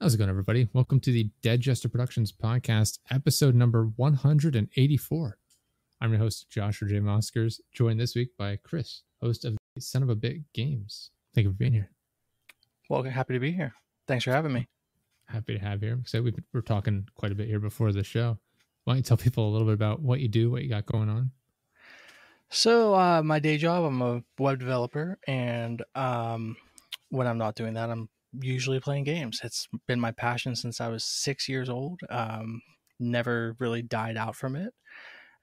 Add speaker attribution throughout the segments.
Speaker 1: How's it going, everybody? Welcome to the Dead Jester Productions podcast, episode number 184. I'm your host, Joshua J. Moskers, joined this week by Chris, host of the Son of a Bit Games. Thank you for being here.
Speaker 2: Well, happy to be here. Thanks for having me.
Speaker 1: Happy to have you here. So we're talking quite a bit here before the show. Why don't you tell people a little bit about what you do, what you got going on?
Speaker 2: So my day job, I'm a web developer, and when I'm not doing that, I'm usually playing games. It's been my passion since I was 6 years old. Never really died out from it.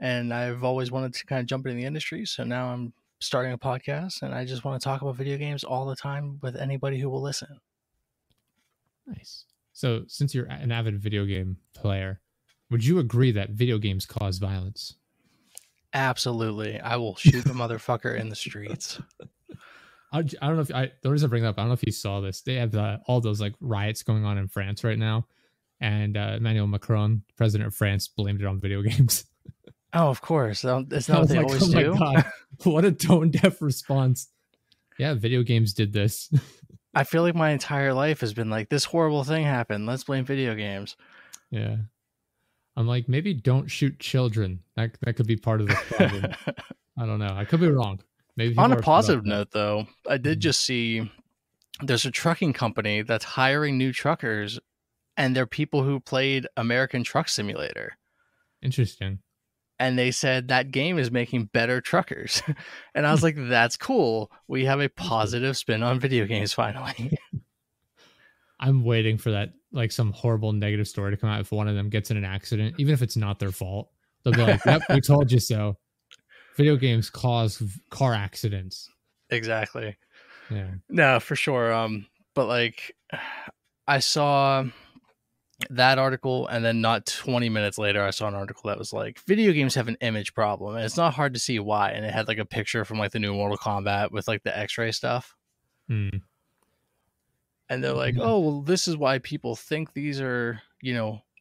Speaker 2: And I've always wanted to kind of jump into the industry. So now I'm starting a podcast, and I just want to talk about video games all the time with anybody who will listen.
Speaker 1: Nice. So since you're an avid video game player, would you agree that video games cause violence?
Speaker 2: Absolutely. I will shoot the motherfucker in the streets.
Speaker 1: I don't know if the reason I bring that up, I don't know if you saw this. They have all those like riots going on in France right now. And Emmanuel Macron, president of France, blamed it on video games.
Speaker 2: Oh, of course. It's not what they always do.
Speaker 1: My God, what a tone deaf response. Yeah, video games did this.
Speaker 2: I feel like my entire life has been like, this horrible thing happened. Let's blame video games.
Speaker 1: Yeah. I'm like, maybe don't shoot children. That could be part of the problem. I don't know. I could be wrong. Maybe
Speaker 2: on a positive note, though, I did just see there's a trucking company that's hiring new truckers, and they're people who played American Truck Simulator.
Speaker 1: Interesting.
Speaker 2: And they said that game is making better truckers. And I was like, that's cool. We have a positive spin on video games finally.
Speaker 1: I'm waiting for that, like some horrible negative story to come out if one of them gets in an accident, even if it's not their fault. They'll be like, yep, we told you so. Video games cause car accidents.
Speaker 2: Exactly.
Speaker 1: Yeah.
Speaker 2: No, for sure. But like, I saw that article, and then not 20 minutes later, I saw an article that was like, video games have an image problem, and it's not hard to see why. And it had like a picture from like the new Mortal Kombat with like the X-ray stuff.
Speaker 1: Mm.
Speaker 2: And they're like, oh, well, this is why people think these are,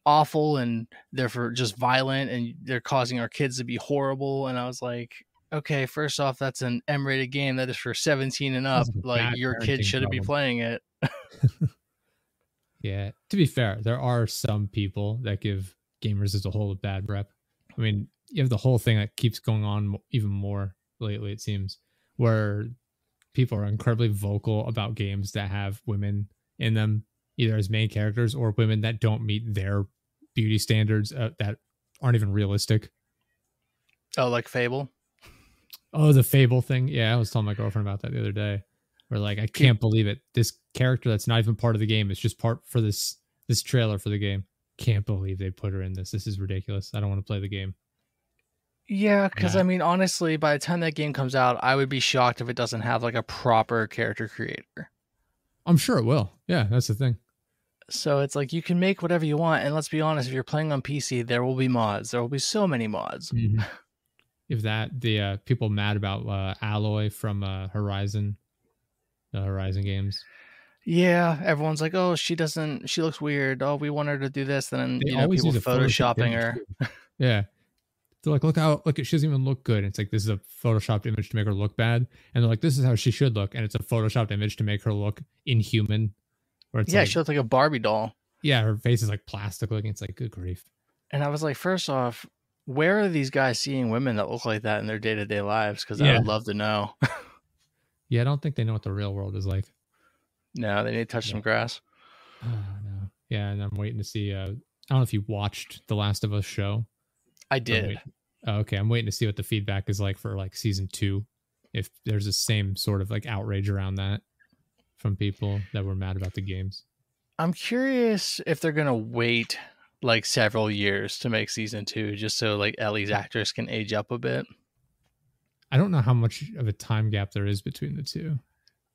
Speaker 2: awful, and they're just violent, and they're causing our kids to be horrible. And I was like, okay, first off, that's an M-rated game that is for 17 and up. Like, your kid shouldn't be playing it.
Speaker 1: Yeah. To be fair, there are some people that give gamers as a whole a bad rep. I mean, you have the whole thing that keeps going on even more lately, it seems, where people are incredibly vocal about games that have women in them, either as main characters or women that don't meet their beauty standards that aren't even realistic.
Speaker 2: Oh, like Fable?
Speaker 1: Oh, the Fable thing. Yeah, I was telling my girlfriend about that the other day. We're like, I can't believe it. This character that's not even part of the game is just part for this trailer for the game. Can't believe they put her in this. This is ridiculous. I don't want to play the game.
Speaker 2: Yeah, because I mean, honestly, by the time that game comes out, I would be shocked if it doesn't have like a proper character creator.
Speaker 1: I'm sure it will. Yeah, that's the thing.
Speaker 2: So it's like, you can make whatever you want. And let's be honest, if you're playing on PC, there will be mods. There will be so many mods.
Speaker 1: Mm-hmm. If that, the people mad about Alloy from Horizon, the Horizon games.
Speaker 2: Yeah, everyone's like, oh, she looks weird. Oh, we want her to do this. Then, people photoshopping her.
Speaker 1: Yeah. They're like, she doesn't even look good. And it's like, this is a photoshopped image to make her look bad. And they're like, this is how she should look. And it's a photoshopped image to make her look inhuman. Where it's
Speaker 2: she looks like a Barbie doll.
Speaker 1: Yeah, her face is like plastic looking. It's like, good grief.
Speaker 2: And I was like, first off, where are these guys seeing women that look like that in their day-to-day lives? Because I would love to know.
Speaker 1: Yeah, I don't think they know what the real world is like.
Speaker 2: No, they need to touch some grass.
Speaker 1: No. Yeah, and I'm waiting to see. I don't know if you watched the Last of Us show.
Speaker 2: I did.
Speaker 1: Okay, I'm waiting to see what the feedback is like for like season 2. If there's the same sort of like outrage around that from people that were mad about the games.
Speaker 2: I'm curious if they're gonna wait like several years to make season 2, just so like Ellie's actress can age up a bit.
Speaker 1: I don't know how much of a time gap there is between the two.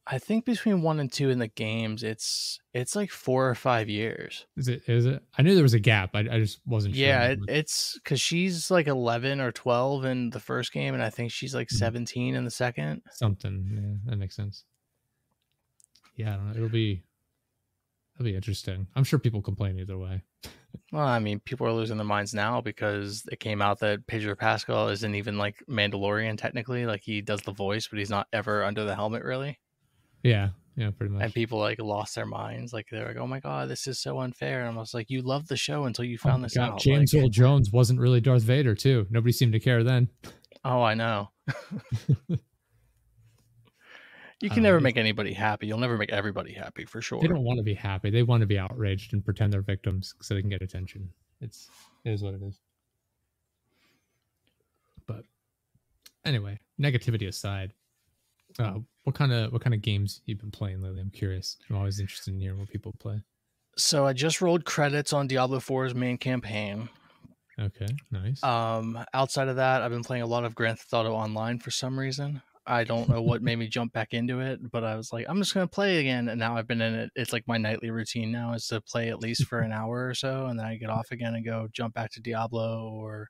Speaker 2: I think between 1 and 2 in the games, it's like 4 or 5 years.
Speaker 1: Is it? I knew there was a gap. I just wasn't sure.
Speaker 2: Yeah, it's because she's like 11 or 12 in the first game, and I think she's like 17 in the second.
Speaker 1: Something. Yeah, that makes sense. Yeah, I don't know. It'll be interesting. I'm sure people complain either way.
Speaker 2: Well, I mean, people are losing their minds now because it came out that Pedro Pascal isn't even like Mandalorian technically. Like, he does the voice, but he's not ever under the helmet, really.
Speaker 1: Yeah, Yeah, pretty much.
Speaker 2: And people like lost their minds. Like they're like, "Oh my god, this is so unfair." And I was like, "You loved the show until you
Speaker 1: Oh
Speaker 2: found
Speaker 1: my
Speaker 2: this
Speaker 1: god,
Speaker 2: out."
Speaker 1: James
Speaker 2: Like,
Speaker 1: Earl Jones wasn't really Darth Vader too. Nobody seemed to care then.
Speaker 2: oh, I know. You
Speaker 1: I
Speaker 2: can
Speaker 1: don't know.
Speaker 2: never make anybody happy. You'll never make everybody happy for
Speaker 1: They
Speaker 2: sure.
Speaker 1: don't want to be happy. They want to be outraged and pretend they're victims so they can get attention. It is what it is. But anyway, negativity aside, what kind of games you've been playing lately? I'm curious. I'm always interested in hearing what people play.
Speaker 2: So I just rolled credits on Diablo 4's main campaign.
Speaker 1: Okay, nice.
Speaker 2: Outside of that, I've been playing a lot of Grand Theft Auto Online for some reason. I don't know what made me jump back into it, but I was like, I'm just gonna play again, and now I've been in it. It's like my nightly routine now is to play at least for an hour or so, and then I get off again and go jump back to Diablo or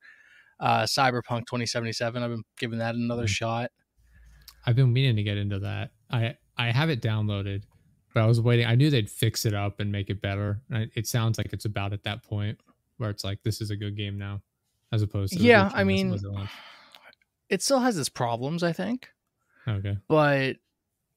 Speaker 2: Cyberpunk 2077. I've been giving that another shot.
Speaker 1: I've been meaning to get into that. I have it downloaded, but I was waiting. I knew they'd fix it up and make it better. It sounds like it's about at that point where it's like this is a good game now, as opposed to
Speaker 2: Yeah, I mean, it still has its problems, I think.
Speaker 1: Okay,
Speaker 2: but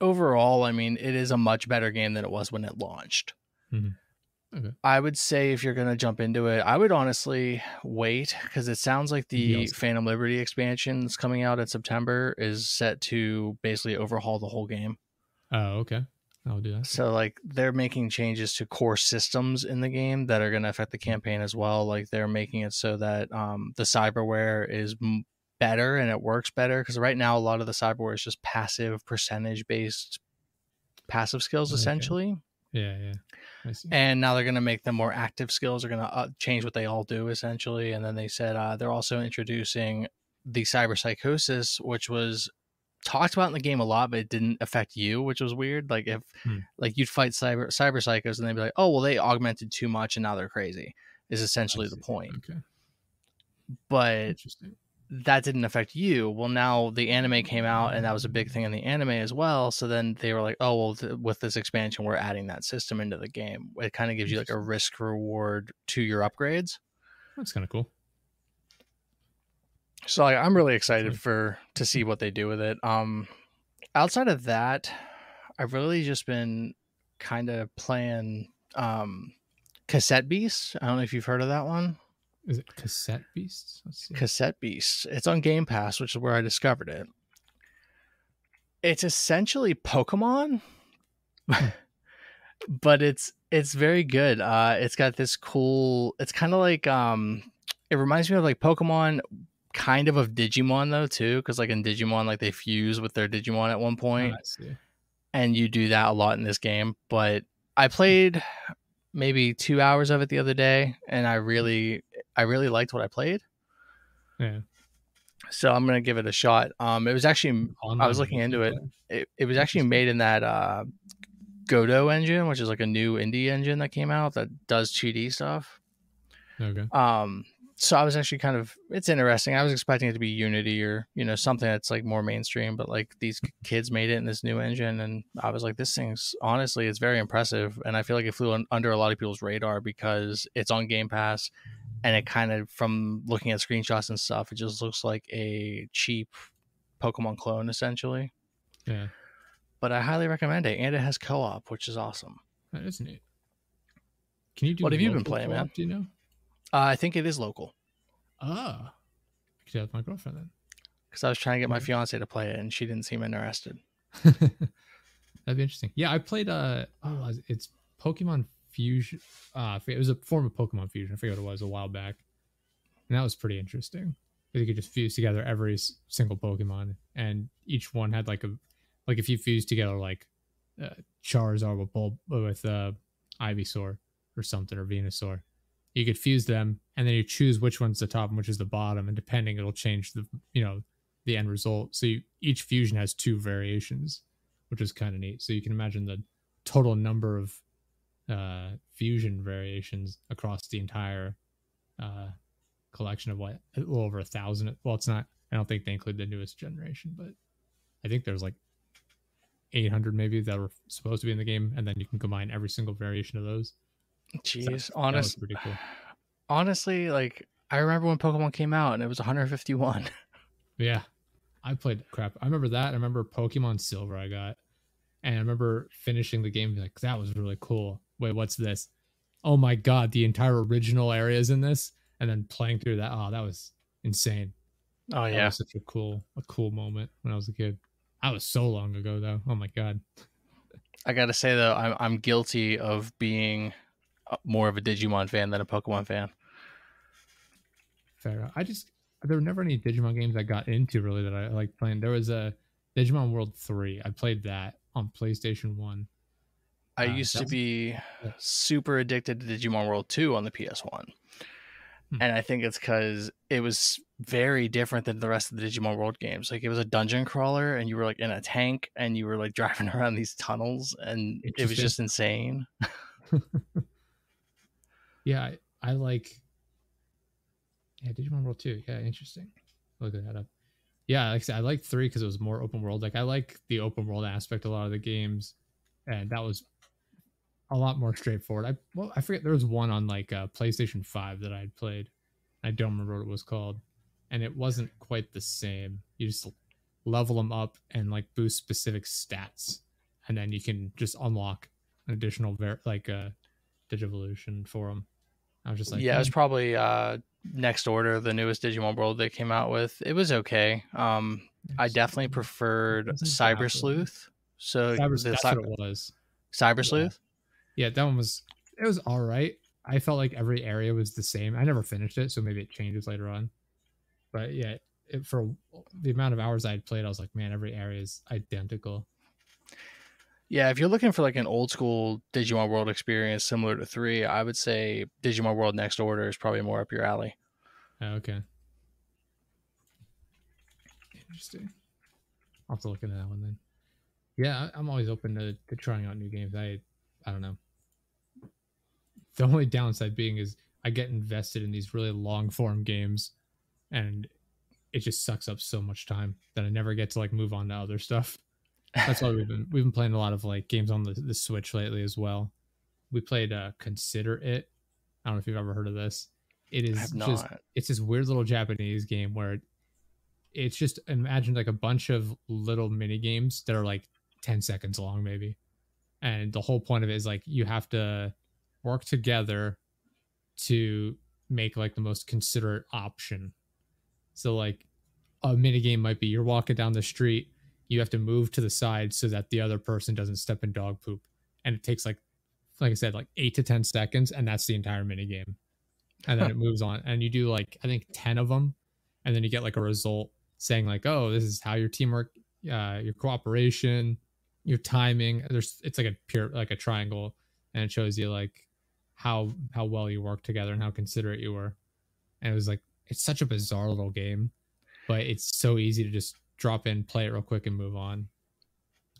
Speaker 2: overall, I mean, it is a much better game than it was when it launched.
Speaker 1: Okay.
Speaker 2: I would say if you're going to jump into it, I would honestly wait because it sounds like the Phantom Liberty expansion that's coming out in September is set to basically overhaul the whole game.
Speaker 1: Oh, okay. I'll do that.
Speaker 2: So like they're making changes to core systems in the game that are going to affect the campaign as well. Like they're making it so that the cyberware is better and it works better because right now a lot of the cyberware is just passive percentage based passive skills essentially.
Speaker 1: Yeah. I see.
Speaker 2: And now they're going to make them more active skills. They're going to change what they all do essentially. And then they said they're also introducing the cyber psychosis, which was talked about in the game a lot, but it didn't affect you, which was weird. Like if like you'd fight cyber psychos and they'd be like, oh well, they augmented too much and now they're crazy is essentially the point.
Speaker 1: Okay.
Speaker 2: But that didn't affect you. Well, now the anime came out and that was a big thing in the anime as well. So then they were like, oh, well, with this expansion, we're adding that system into the game. It kind of gives you like a risk reward to your upgrades.
Speaker 1: That's kind of cool.
Speaker 2: So like, I'm really excited to see what they do with it. Outside of that, I've really just been kind of playing Cassette Beasts. I don't know if you've heard of that one.
Speaker 1: Is it Cassette Beasts?
Speaker 2: Cassette Beasts. It's on Game Pass, which is where I discovered it. It's essentially Pokemon, but it's very good. It's got this cool. It's kind of like it reminds me of like Pokemon, kind of Digimon though too, because like in Digimon, like they fuse with their Digimon at one point, and you do that a lot in this game. But I played maybe 2 hours of it the other day, and I really liked what I played.
Speaker 1: Yeah.
Speaker 2: So I'm gonna give it a shot. It was actually I was looking into it. It was actually made in that Godot engine, which is like a new indie engine that came out that does 2D stuff.
Speaker 1: Okay.
Speaker 2: So I was actually it's interesting. I was expecting it to be Unity or, something that's like more mainstream, but like these kids made it in this new engine. And I was like, this thing's honestly, it's very impressive. And I feel like it flew under a lot of people's radar because it's on Game Pass and it kind of, from looking at screenshots and stuff, it just looks like a cheap Pokemon clone essentially.
Speaker 1: Yeah.
Speaker 2: But I highly recommend it. And it has co-op, which is awesome.
Speaker 1: That is neat. Can you do
Speaker 2: what have you been playing, man?
Speaker 1: Do you know?
Speaker 2: I think it is local.
Speaker 1: I could have my girlfriend then.
Speaker 2: Because I was trying to get my fiance to play it, and she didn't seem interested.
Speaker 1: That'd be interesting. Yeah, I played. It's Pokemon Fusion. It was a form of Pokemon Fusion. I forget what it was a while back, and that was pretty interesting. You could just fuse together every single Pokemon, and each one had like if you fuse together like Charizard with Ivysaur or something, or Venusaur. You could fuse them, and then you choose which one's the top and which is the bottom, and depending, it'll change the end result. So each fusion has 2 variations, which is kind of neat. So you can imagine the total number of fusion variations across the entire collection of a little over 1,000. Well, it's not. I don't think they include the newest generation, but I think there's like 800 maybe that were supposed to be in the game, and then you can combine every single variation of those.
Speaker 2: Jeez,
Speaker 1: pretty cool.
Speaker 2: Honestly, like I remember when Pokemon came out and it was 151.
Speaker 1: Yeah, I played crap. I remember that. I remember Pokemon Silver I got, And I remember finishing the game like, that was really cool. Wait, what's this? Oh my god, the entire original area is in this, and then playing through that. Oh, that was insane.
Speaker 2: Oh
Speaker 1: That
Speaker 2: yeah.
Speaker 1: was such a cool moment when I was a kid. That was so long ago though. Oh my god.
Speaker 2: I gotta say though, I'm guilty of being more of a Digimon fan than a Pokemon fan.
Speaker 1: Fair. There were never any Digimon games I got into really that I liked playing. There was a Digimon World 3. I played that on PlayStation 1.
Speaker 2: I used
Speaker 1: That
Speaker 2: to
Speaker 1: was
Speaker 2: be
Speaker 1: yeah.
Speaker 2: super addicted to Digimon World 2 on the PS1.
Speaker 1: Hmm.
Speaker 2: And I think it's because it was very different than the rest of the Digimon World games. Like it was a dungeon crawler, and you were like in a tank, and you were like driving around these tunnels, and it was
Speaker 1: Interesting.
Speaker 2: just insane.
Speaker 1: Yeah, I like Digimon World 2. Yeah, interesting. Look that up. Yeah, like I said, I like 3 because it was more open world. Like I like the open world aspect of a lot of the games, and that was a lot more straightforward. I forget there was one on like PlayStation 5 that I had played. I don't remember what it was called, and it wasn't quite the same. You just level them up and like boost specific stats, and then you can just unlock an additional Digivolution for them. I was just like,
Speaker 2: Yeah, it was probably Next Order, the newest Digimon World they came out with. It was okay. I definitely
Speaker 1: it
Speaker 2: preferred
Speaker 1: wasn't that
Speaker 2: Cyber
Speaker 1: bad.
Speaker 2: Sleuth. So
Speaker 1: That's what it was.
Speaker 2: Cyber
Speaker 1: Yeah,
Speaker 2: Sleuth.
Speaker 1: yeah, that one was it was all right. I felt like every area was the same. I never finished it, so maybe it changes later on. But yeah, for the amount of hours I had played, I was like, man, every area is identical.
Speaker 2: Yeah, if you're looking for like an old school Digimon World experience similar to 3, I would say Digimon World Next Order is probably more up your alley.
Speaker 1: Okay, interesting. I'll have to look into that one then. Yeah, I'm always open to trying out new games. I don't know. The only downside being is I get invested in these really long form games, and it just sucks up so much time that I never get to like move on to other stuff. That's why we've been playing a lot of like games on the Switch lately as well. We played Consider It. I don't know if you've ever heard of this. It
Speaker 2: I
Speaker 1: is
Speaker 2: have
Speaker 1: just
Speaker 2: not.
Speaker 1: it's this weird little Japanese game where it's just imagine like a bunch of little mini games that are like 10 seconds long maybe. And the whole point of it is like you have to work together to make like the most considerate option. So like a mini game might be you're walking down the street, you have to move to the side so that the other person doesn't step in dog poop. And it takes like I said, like 8 to 10 seconds, and that's the entire mini game. And then it moves on. And you do like I think 10 of them, and then you get like a result saying like, oh, this is how your teamwork, your cooperation, your timing. It's like a pure like a triangle, and it shows you like how well you work together and how considerate you were. And it was like it's such a bizarre little game, but it's so easy to just drop in, play it real quick, and move on.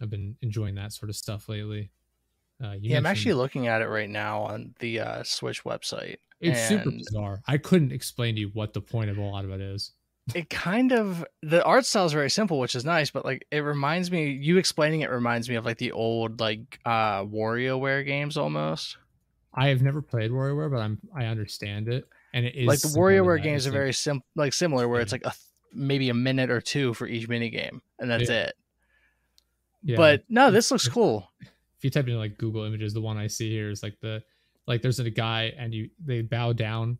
Speaker 1: I've been enjoying that sort of stuff lately. You
Speaker 2: Yeah, I'm
Speaker 1: mentioned
Speaker 2: actually looking at it right now on the Switch website,
Speaker 1: it's super
Speaker 2: and
Speaker 1: bizarre. I couldn't explain to you what the point of a lot of it is.
Speaker 2: it kind of the art style is very simple, which is nice, but like it reminds me, you explaining it reminds me of like the old like WarioWare games almost.
Speaker 1: I have never played WarioWare, but I understand it, and it
Speaker 2: Like
Speaker 1: is
Speaker 2: the
Speaker 1: similar to
Speaker 2: WarioWare
Speaker 1: that.
Speaker 2: games are
Speaker 1: It's like
Speaker 2: very similar, where it's
Speaker 1: yeah,
Speaker 2: like maybe a minute or two for each mini game, and that's
Speaker 1: yeah,
Speaker 2: it.
Speaker 1: yeah.
Speaker 2: But no, this looks cool.
Speaker 1: If you type into like Google Images, the one I see here is like there's a guy and they bow down,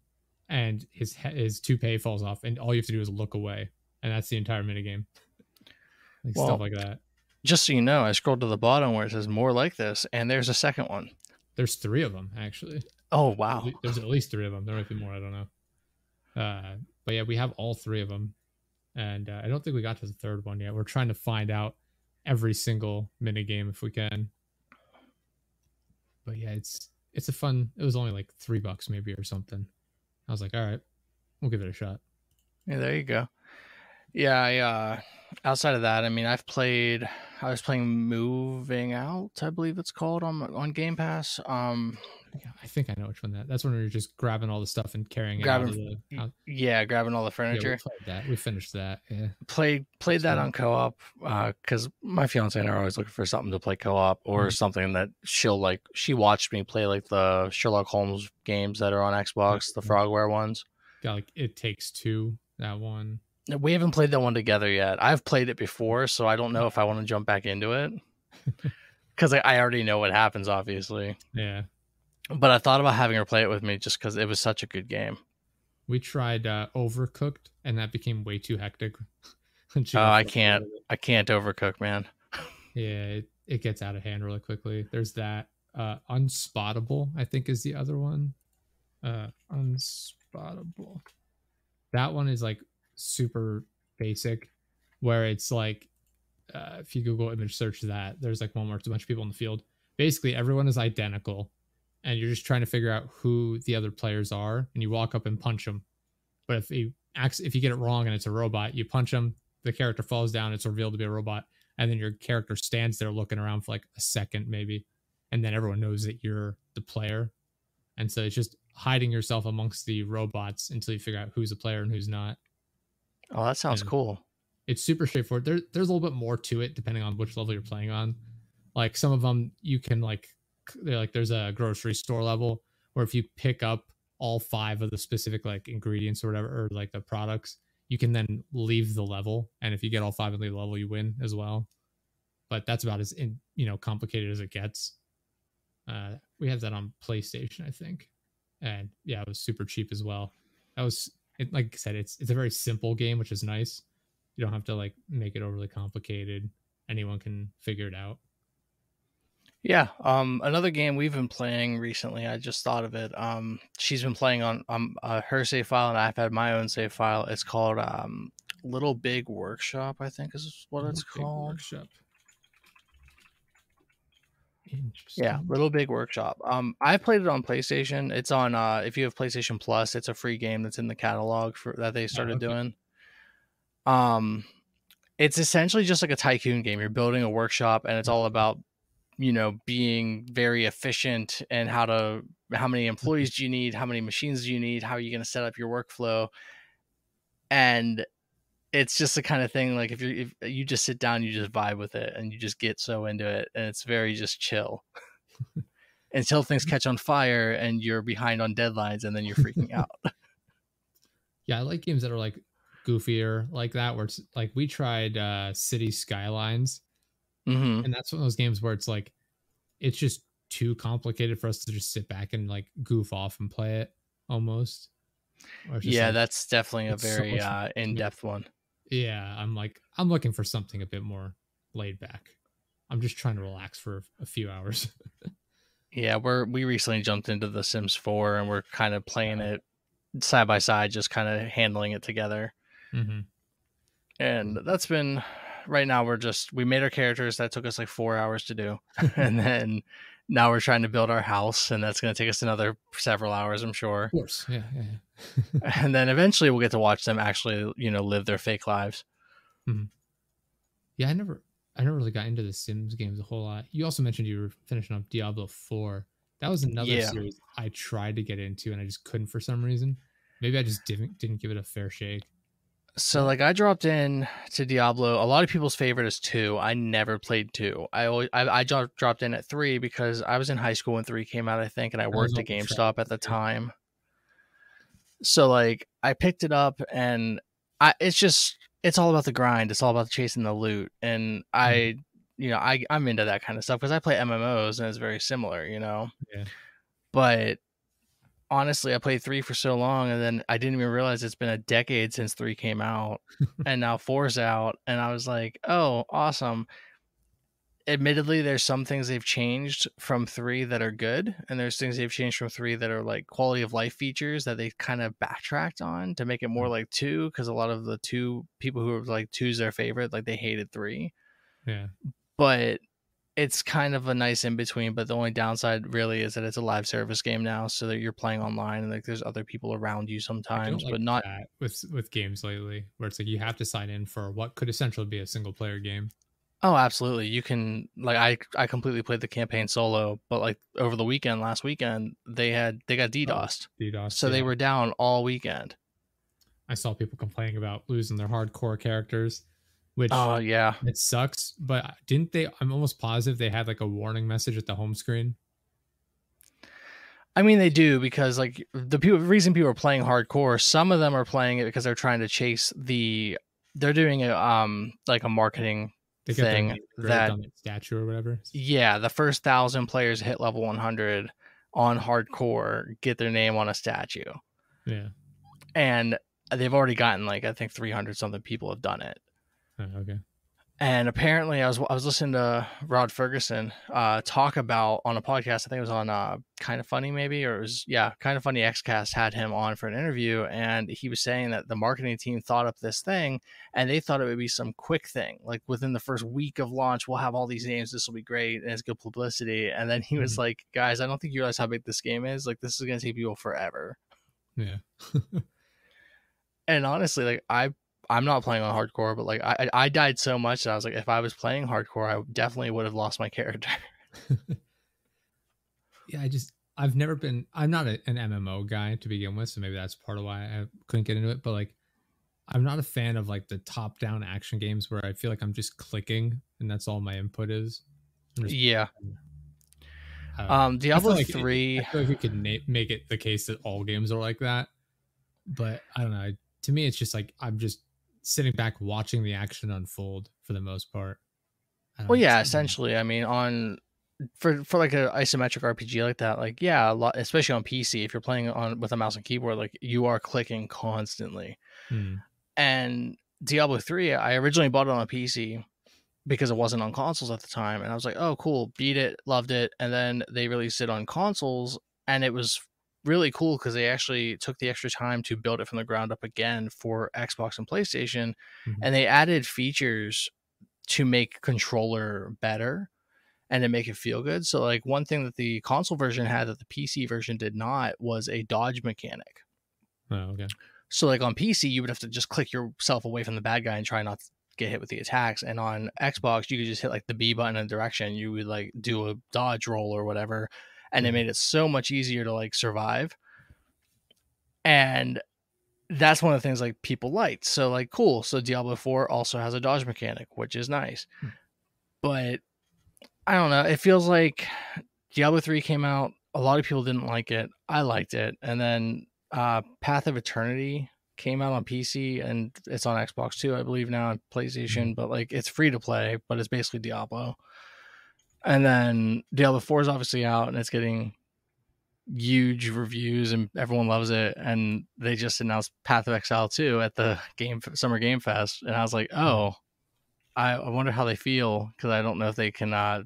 Speaker 1: and his toupee falls off, and all you have to do is look away, and that's the entire minigame. Like stuff
Speaker 2: Well,
Speaker 1: like that.
Speaker 2: just so you know, I scrolled to the bottom where it says more like this, and there's a second one.
Speaker 1: There's 3 of them actually.
Speaker 2: Oh wow.
Speaker 1: There's at least 3 of them. There might be more. I don't know. But yeah, we have all 3 of them, and I don't think we got to the third one yet. We're trying to find out every single mini game if we can. But yeah, it's a fun. It was only like $3 maybe or something. I was like, all right, we'll give it a shot.
Speaker 2: Yeah, there you go. Yeah, outside of that, I mean, I was playing Moving Out, I believe it's called on Game Pass.
Speaker 1: Yeah, I think I know which one that's when you're just grabbing all the stuff and carrying it out of the house.
Speaker 2: Yeah, grabbing all the
Speaker 1: Yeah, we
Speaker 2: furniture.
Speaker 1: played that. We finished that. Yeah.
Speaker 2: Played that on co-op because my fiance and I are always looking for something to play co-op or something that she watched me play like the Sherlock Holmes games that are on Xbox, the Frogware ones.
Speaker 1: Got like It Takes Two, that one.
Speaker 2: We haven't played that one together yet. I've played it before, so I don't know if I want to jump back into it. because I already know what happens, obviously.
Speaker 1: Yeah.
Speaker 2: But I thought about having her play it with me just because it was such a good game.
Speaker 1: We tried Overcooked, and that became way too hectic.
Speaker 2: Oh, I can't overcook, man.
Speaker 1: Yeah, it gets out of hand really quickly. There's that. Unspottable, I think, is the other one. Unspottable. That one is like super basic, where it's like, if you Google image search that, there's like one where it's a bunch of people in the field. Basically, everyone is identical, and you're just trying to figure out who the other players are, and you walk up and punch them. But if you get it wrong and it's a robot, you punch them, the character falls down, it's revealed to be a robot, and then your character stands there looking around for like a second maybe, and then everyone knows that you're the player. And so it's just hiding yourself amongst the robots until you figure out who's a player and who's not.
Speaker 2: Oh, that sounds cool.
Speaker 1: It's super straightforward. There's a little bit more to it depending on which level you're playing on. Like some of them you can there's a grocery store level where if you pick up all 5 of the specific like ingredients or whatever, or like the products, you can then leave the level. And if you get all 5 and leave the level, you win as well. But that's about as complicated as it gets. We have that on PlayStation, I think. And yeah, it was super cheap as well. Like I said, it's a very simple game, which is nice. You don't have to like make it overly complicated. Anyone can figure it out.
Speaker 2: Yeah. Another game we've been playing recently, I just thought of it. She's been playing on her save file, and I've had my own save file. It's called Little Big Workshop, I think is what it's called. Workshop.
Speaker 1: Interesting.
Speaker 2: Yeah, Little Big Workshop. I played it on PlayStation. It's on if you have PlayStation Plus, it's a free game that's in the catalog that they started doing. It's essentially just like a tycoon game. You're building a workshop, and it's all about being very efficient and how many employees do you need, how many machines do you need, how are you going to set up your workflow. And it's just the kind of thing, like if you just sit down, you just vibe with it and you just get so into it, and it's very just chill until things catch on fire and you're behind on deadlines and then you're freaking out.
Speaker 1: Yeah, I like games that are like goofier like that, where it's like we tried City Skylines.
Speaker 2: Mm-hmm.
Speaker 1: And that's one of those games where it's like, it's just too complicated for us to just sit back and like goof off and play it almost.
Speaker 2: Yeah,
Speaker 1: like,
Speaker 2: that's definitely a very in-depth one.
Speaker 1: Yeah, I'm looking for something a bit more laid back. I'm just trying to relax for a few hours.
Speaker 2: Yeah, we recently jumped into The Sims 4 and we're kind of playing it side by side, just kind of handling it together.
Speaker 1: Mm-hmm.
Speaker 2: And that's been... Right now we made our characters. That took us like 4 hours to do. And then now we're trying to build our house, and that's going to take us another several hours, I'm sure.
Speaker 1: Of course. Yeah.
Speaker 2: And then eventually we'll get to watch them actually, live their fake lives.
Speaker 1: Mm-hmm. Yeah. I never really got into the Sims games a whole lot. You also mentioned you were finishing up Diablo 4. That was another series I tried to get into and I just couldn't for some reason. Maybe I just didn't give it a fair shake.
Speaker 2: So like I dropped in to Diablo. A lot of people's favorite is 2. I never played 2. I dropped in at 3 because I was in high school when 3 came out, I think, and I worked at GameStop at the time. So like I picked it up, and it's all about the grind. It's all about chasing the loot, and I'm into that kind of stuff because I play MMOs and it's very similar, Yeah. But honestly, I played 3 for so long, and then I didn't even realize it's been a decade since 3 came out, and now 4's out, and I was like, oh, awesome. Admittedly, there's some things they've changed from 3 that are good, and there's things they've changed from 3 that are like quality of life features that they kind of backtracked on to make it more like 2, because a lot of the 2 people who are like 2's their favorite, like they hated 3.
Speaker 1: Yeah.
Speaker 2: But it's kind of a nice in between, but the only downside really is that it's a live service game now, so that you're playing online and like there's other people around you sometimes, but not
Speaker 1: that with games lately, where it's like you have to sign in for what could essentially be a single player game.
Speaker 2: Oh, absolutely. You can like I completely played the campaign solo, but like over the last weekend, they got DDoSed. So they were down all weekend.
Speaker 1: I saw people complaining about losing their hardcore characters. Which, it sucks, but didn't they? I'm almost positive they had like a warning message at the home screen.
Speaker 2: I mean, they do, because like the reason people are playing hardcore, some of them are playing it because they're trying to chase they're doing a like a marketing
Speaker 1: They get their
Speaker 2: thing
Speaker 1: name engraved
Speaker 2: that,
Speaker 1: on the statue or whatever.
Speaker 2: yeah, the first 1,000 players hit level 100 on hardcore get their name on a statue.
Speaker 1: Yeah.
Speaker 2: And they've already gotten like, I think 300 something people have done it.
Speaker 1: Oh, okay.
Speaker 2: And apparently, I was listening to Rod Ferguson talk about on a podcast. I think it was on Kind of Funny, maybe, or it was Kind of Funny. Xcast had him on for an interview, and he was saying that the marketing team thought up this thing, and they thought it would be some quick thing, like within the first week of launch, we'll have all these names. This will be great, and it's good publicity. And then he was like, "Guys, I don't think you realize how big this game is. Like, this is going to take people forever."
Speaker 1: Yeah.
Speaker 2: And honestly, like I'm not playing on hardcore, but like I died so much that I was like, if I was playing hardcore, I definitely would have lost my character.
Speaker 1: Yeah, I'm not an MMO guy to begin with, so maybe that's part of why I couldn't get into it. But like, I'm not a fan of like the top-down action games where I feel like I'm just clicking and that's all my input is.
Speaker 2: Yeah.
Speaker 1: Diablo
Speaker 2: Diablo 3.
Speaker 1: I feel like we could make it the case that all games are like that, but I don't know. To me, it's just like I'm just sitting back watching the action unfold for the most part.
Speaker 2: Well, yeah, essentially. I mean, for like an isometric RPG like that, like a lot, especially on PC, if you're playing on with a mouse and keyboard, like you are clicking constantly. And Diablo 3, I originally bought it on a PC because it wasn't on consoles at the time, and I was like, oh, cool, beat it, loved it, and then they released it on consoles, and it was really cool because they actually took the extra time to build it from the ground up again for Xbox and PlayStation, and they added features to make controller better and to make it feel good. So like one thing that the console version had that the PC version did not was a dodge mechanic.
Speaker 1: Oh, okay.
Speaker 2: So like on PC, you would have to just click yourself away from the bad guy and try not to get hit with the attacks. And on Xbox, you could just hit like the B button in a direction. You would like do a dodge roll or whatever. And it made it so much easier to like survive. And that's one of the things like people liked. So like, cool. So Diablo 4 also has a dodge mechanic, which is nice. But I don't know. It feels like Diablo 3 came out. A lot of people didn't like it. I liked it. And then Path of Eternity came out on PC and it's on Xbox too, I believe now, and PlayStation. But like it's free to play, but it's basically Diablo. And then Diablo 4 is obviously out and it's getting huge reviews and everyone loves it. And they just announced Path of Exile 2 at the Summer Game Fest. And I was like, oh, I wonder how they feel, because I don't know if they can. I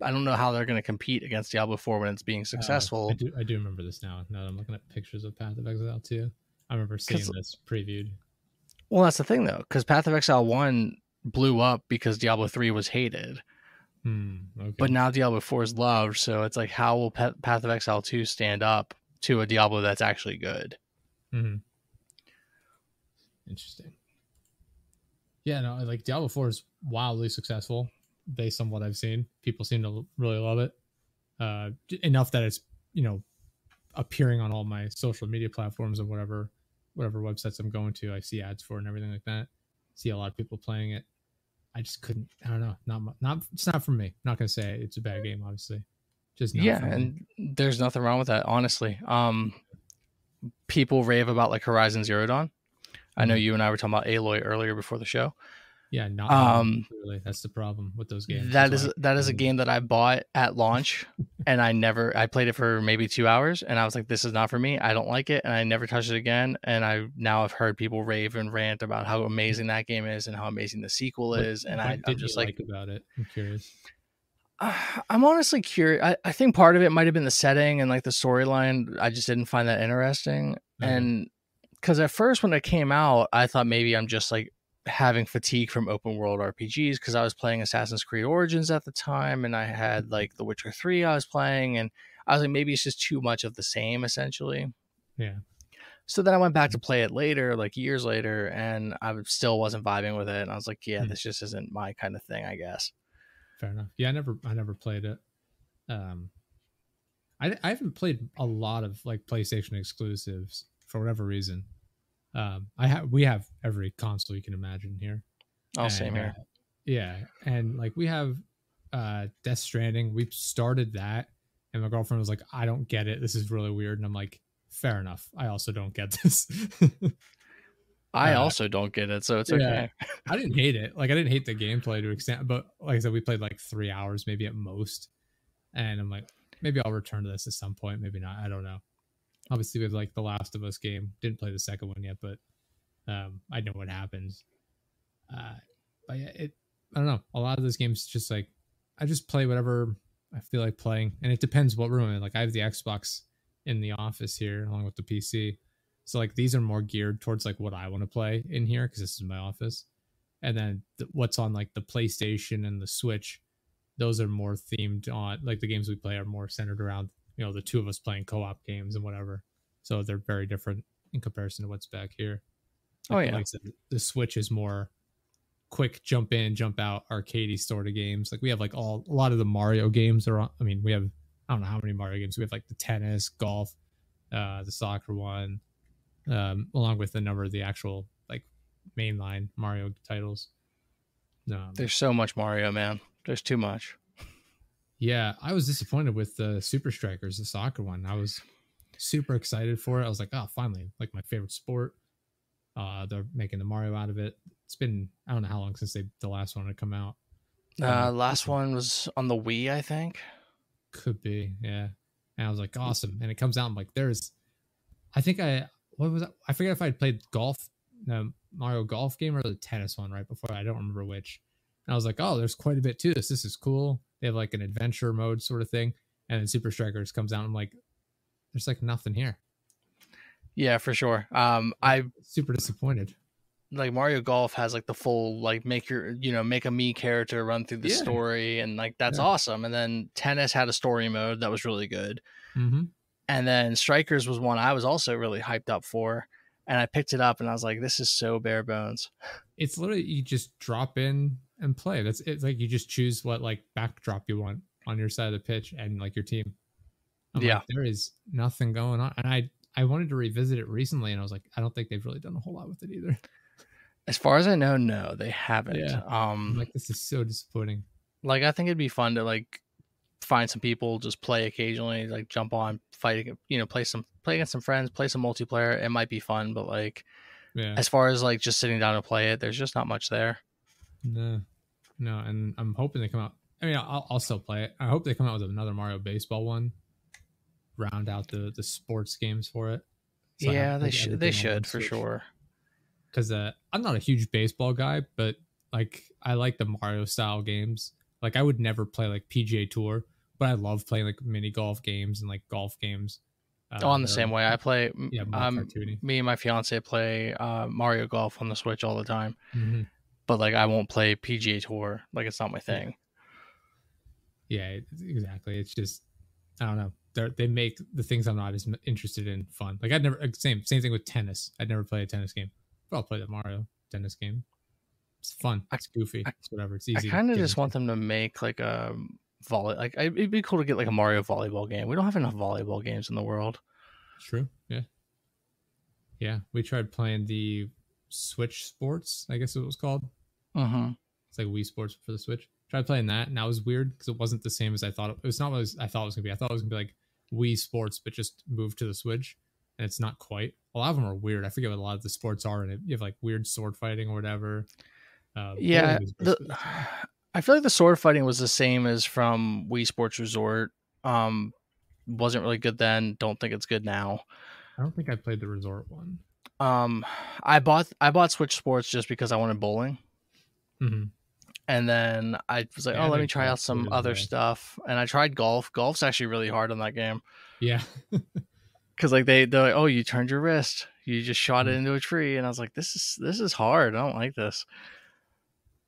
Speaker 2: don't know how they're going to compete against Diablo 4 when it's being successful.
Speaker 1: I do remember this now. Now that I'm looking at pictures of Path of Exile 2. I remember seeing this previewed.
Speaker 2: Well, that's the thing though, because Path of Exile 1 blew up because Diablo 3 was hated.
Speaker 1: Okay.
Speaker 2: But now Diablo 4 is loved, so it's like, how will Path of Exile 2 stand up to a Diablo that's actually good?
Speaker 1: Interesting. Yeah, no, like Diablo 4 is wildly successful based on what I've seen. People seem to really love it. Enough that it's, appearing on all my social media platforms and whatever websites I'm going to, I see ads for it and everything like that. See a lot of people playing it. I just couldn't. I don't know. It's not for me. Not gonna say it's a bad game, obviously. Just not for me.
Speaker 2: And there's nothing wrong with that, honestly. People rave about like Horizon Zero Dawn. I know you and I were talking about Aloy earlier before the show.
Speaker 1: Yeah, not really. That's the problem with those games.
Speaker 2: That is a game that I bought at launch, and I played it for maybe 2 hours, and I was like, this is not for me. I don't like it, and I never touched it again. And I now have heard people rave and rant about how amazing that game is and how amazing the sequel is. And I'm just like
Speaker 1: about it. I'm curious.
Speaker 2: I'm honestly curious. I think part of it might have been the setting and like the storyline. I just didn't find that interesting. And because at first when it came out, I thought maybe I'm just like having fatigue from open world RPGs, because I was playing Assassin's Creed Origins at the time, and I had like The Witcher 3 I was playing, and I was like, maybe it's just too much of the same, essentially.
Speaker 1: Yeah.
Speaker 2: So then I went back to play it later, like years later, and I still wasn't vibing with it. And I was like, this just isn't my kind of thing, I guess.
Speaker 1: Fair enough. Yeah, I never played it. I haven't played a lot of like PlayStation exclusives for whatever reason. We have every console you can imagine here.
Speaker 2: Same here.
Speaker 1: Yeah, and like we have Death Stranding. We started that, and my girlfriend was like, "I don't get it. This is really weird." And I'm like, "Fair enough. I also don't get this."
Speaker 2: I also don't get it, so it's okay.
Speaker 1: I didn't hate it. Like I didn't hate the gameplay to an extent, but like I said, we played like 3 hours maybe at most, and I'm like, maybe I'll return to this at some point. Maybe not. I don't know. Obviously, with like the Last of Us game, didn't play the second one yet, but I know what happens. But yeah, I don't know. A lot of those games just like I just play whatever I feel like playing, and it depends what room I'm in. Like I have the Xbox in the office here along with the PC, so like these are more geared towards like what I want to play in here because this is my office. And then what's on like the PlayStation and the Switch, those are more themed on like the games we play are more centered around the two of us playing co-op games and whatever. So they're very different in comparison to what's back here. Like I said, the Switch is more quick jump in, jump out, arcadey sort of games. Like we have like a lot of the Mario games are on. I mean, we have I don't know how many Mario games. We have like the tennis, golf, the soccer one, along with a number of the actual like mainline Mario titles.
Speaker 2: There's so much Mario, man. There's too much.
Speaker 1: Yeah, I was disappointed with the Super Strikers, the soccer one. I was super excited for it. I was like, oh, finally, like my favorite sport. They're making the Mario out of it. It's been I don't know how long since the last one had come out.
Speaker 2: Last one was on the Wii, I think.
Speaker 1: Could be, yeah. And I was like, awesome. And it comes out. I'm like, what was that? I forget if I'd played golf, the Mario golf game or the tennis one right before. I don't remember which. And I was like, oh, there's quite a bit to this. This is cool. They have like an adventure mode sort of thing. And then Super Strikers comes out. And I'm like, there's like nothing here.
Speaker 2: Yeah, for sure. I
Speaker 1: super disappointed.
Speaker 2: Like Mario Golf has like the full like make a Mii character run through the story, and like that's awesome. And then tennis had a story mode that was really good.
Speaker 1: Mm-hmm.
Speaker 2: And then Strikers was one I was also really hyped up for, and I picked it up and I was like, this is so bare bones.
Speaker 1: It's literally you just drop in and play. It's like you just choose what like backdrop you want on your side of the pitch and like your team. Like, there is nothing going on, and I wanted to revisit it recently, and I was like, I don't think they've really done a whole lot with it either.
Speaker 2: As far as I know, no, they haven't.
Speaker 1: Yeah. I'm like, this is so disappointing.
Speaker 2: Like, I think it'd be fun to like find some people, just play occasionally, like jump on, fight, play against some friends, play some multiplayer. It might be fun, but like, as far as like just sitting down and play it, there's just not much there.
Speaker 1: No, and I'm hoping they come out. I mean, I'll still play it. I hope they come out with another Mario baseball one. Round out the sports games for it.
Speaker 2: So yeah, they should for sure.
Speaker 1: Because I'm not a huge baseball guy, but like I like the Mario style games. Like I would never play like PGA Tour, but I love playing like mini golf games and like golf games.
Speaker 2: On the same way, I play.
Speaker 1: Cartoony.
Speaker 2: Me and my fiance play Mario Golf on the Switch all the time.
Speaker 1: Mm-hmm.
Speaker 2: But like I won't play PGA Tour. Like it's not my thing.
Speaker 1: Yeah, exactly. It's just I don't know. They make the things I'm not as interested in fun. Like I'd never same thing with tennis. I'd never play a tennis game, but I'll play the Mario tennis game. It's fun. It's goofy. It's whatever. It's easy.
Speaker 2: I kind of just want them to make like a volley. Like it'd be cool to get like a Mario volleyball game. We don't have enough volleyball games in the world.
Speaker 1: True. Yeah. We tried playing the Switch Sports. I guess it was called.
Speaker 2: Mm-hmm.
Speaker 1: It's like Wii Sports for the Switch. Tried playing that, and that was weird because it wasn't the same as I thought. It was not what I thought it was gonna be. I thought it was gonna be like Wii Sports, but just moved to the Switch, and it's not quite. A lot of them are weird. I forget what a lot of the sports are in it. You have like weird sword fighting or whatever.
Speaker 2: I feel like the sword fighting was the same as from Wii Sports Resort. Wasn't really good then. Don't think it's good now.
Speaker 1: I don't think I played the Resort one.
Speaker 2: I bought Switch Sports just because I wanted bowling.
Speaker 1: Mm-hmm.
Speaker 2: And then I was like, let me try out some other stuff. And I tried golf. Golf's actually really hard on that game.
Speaker 1: Yeah.
Speaker 2: Because like they're like, oh, you turned your wrist. You just shot it into a tree. And I was like, this is hard. I don't like this.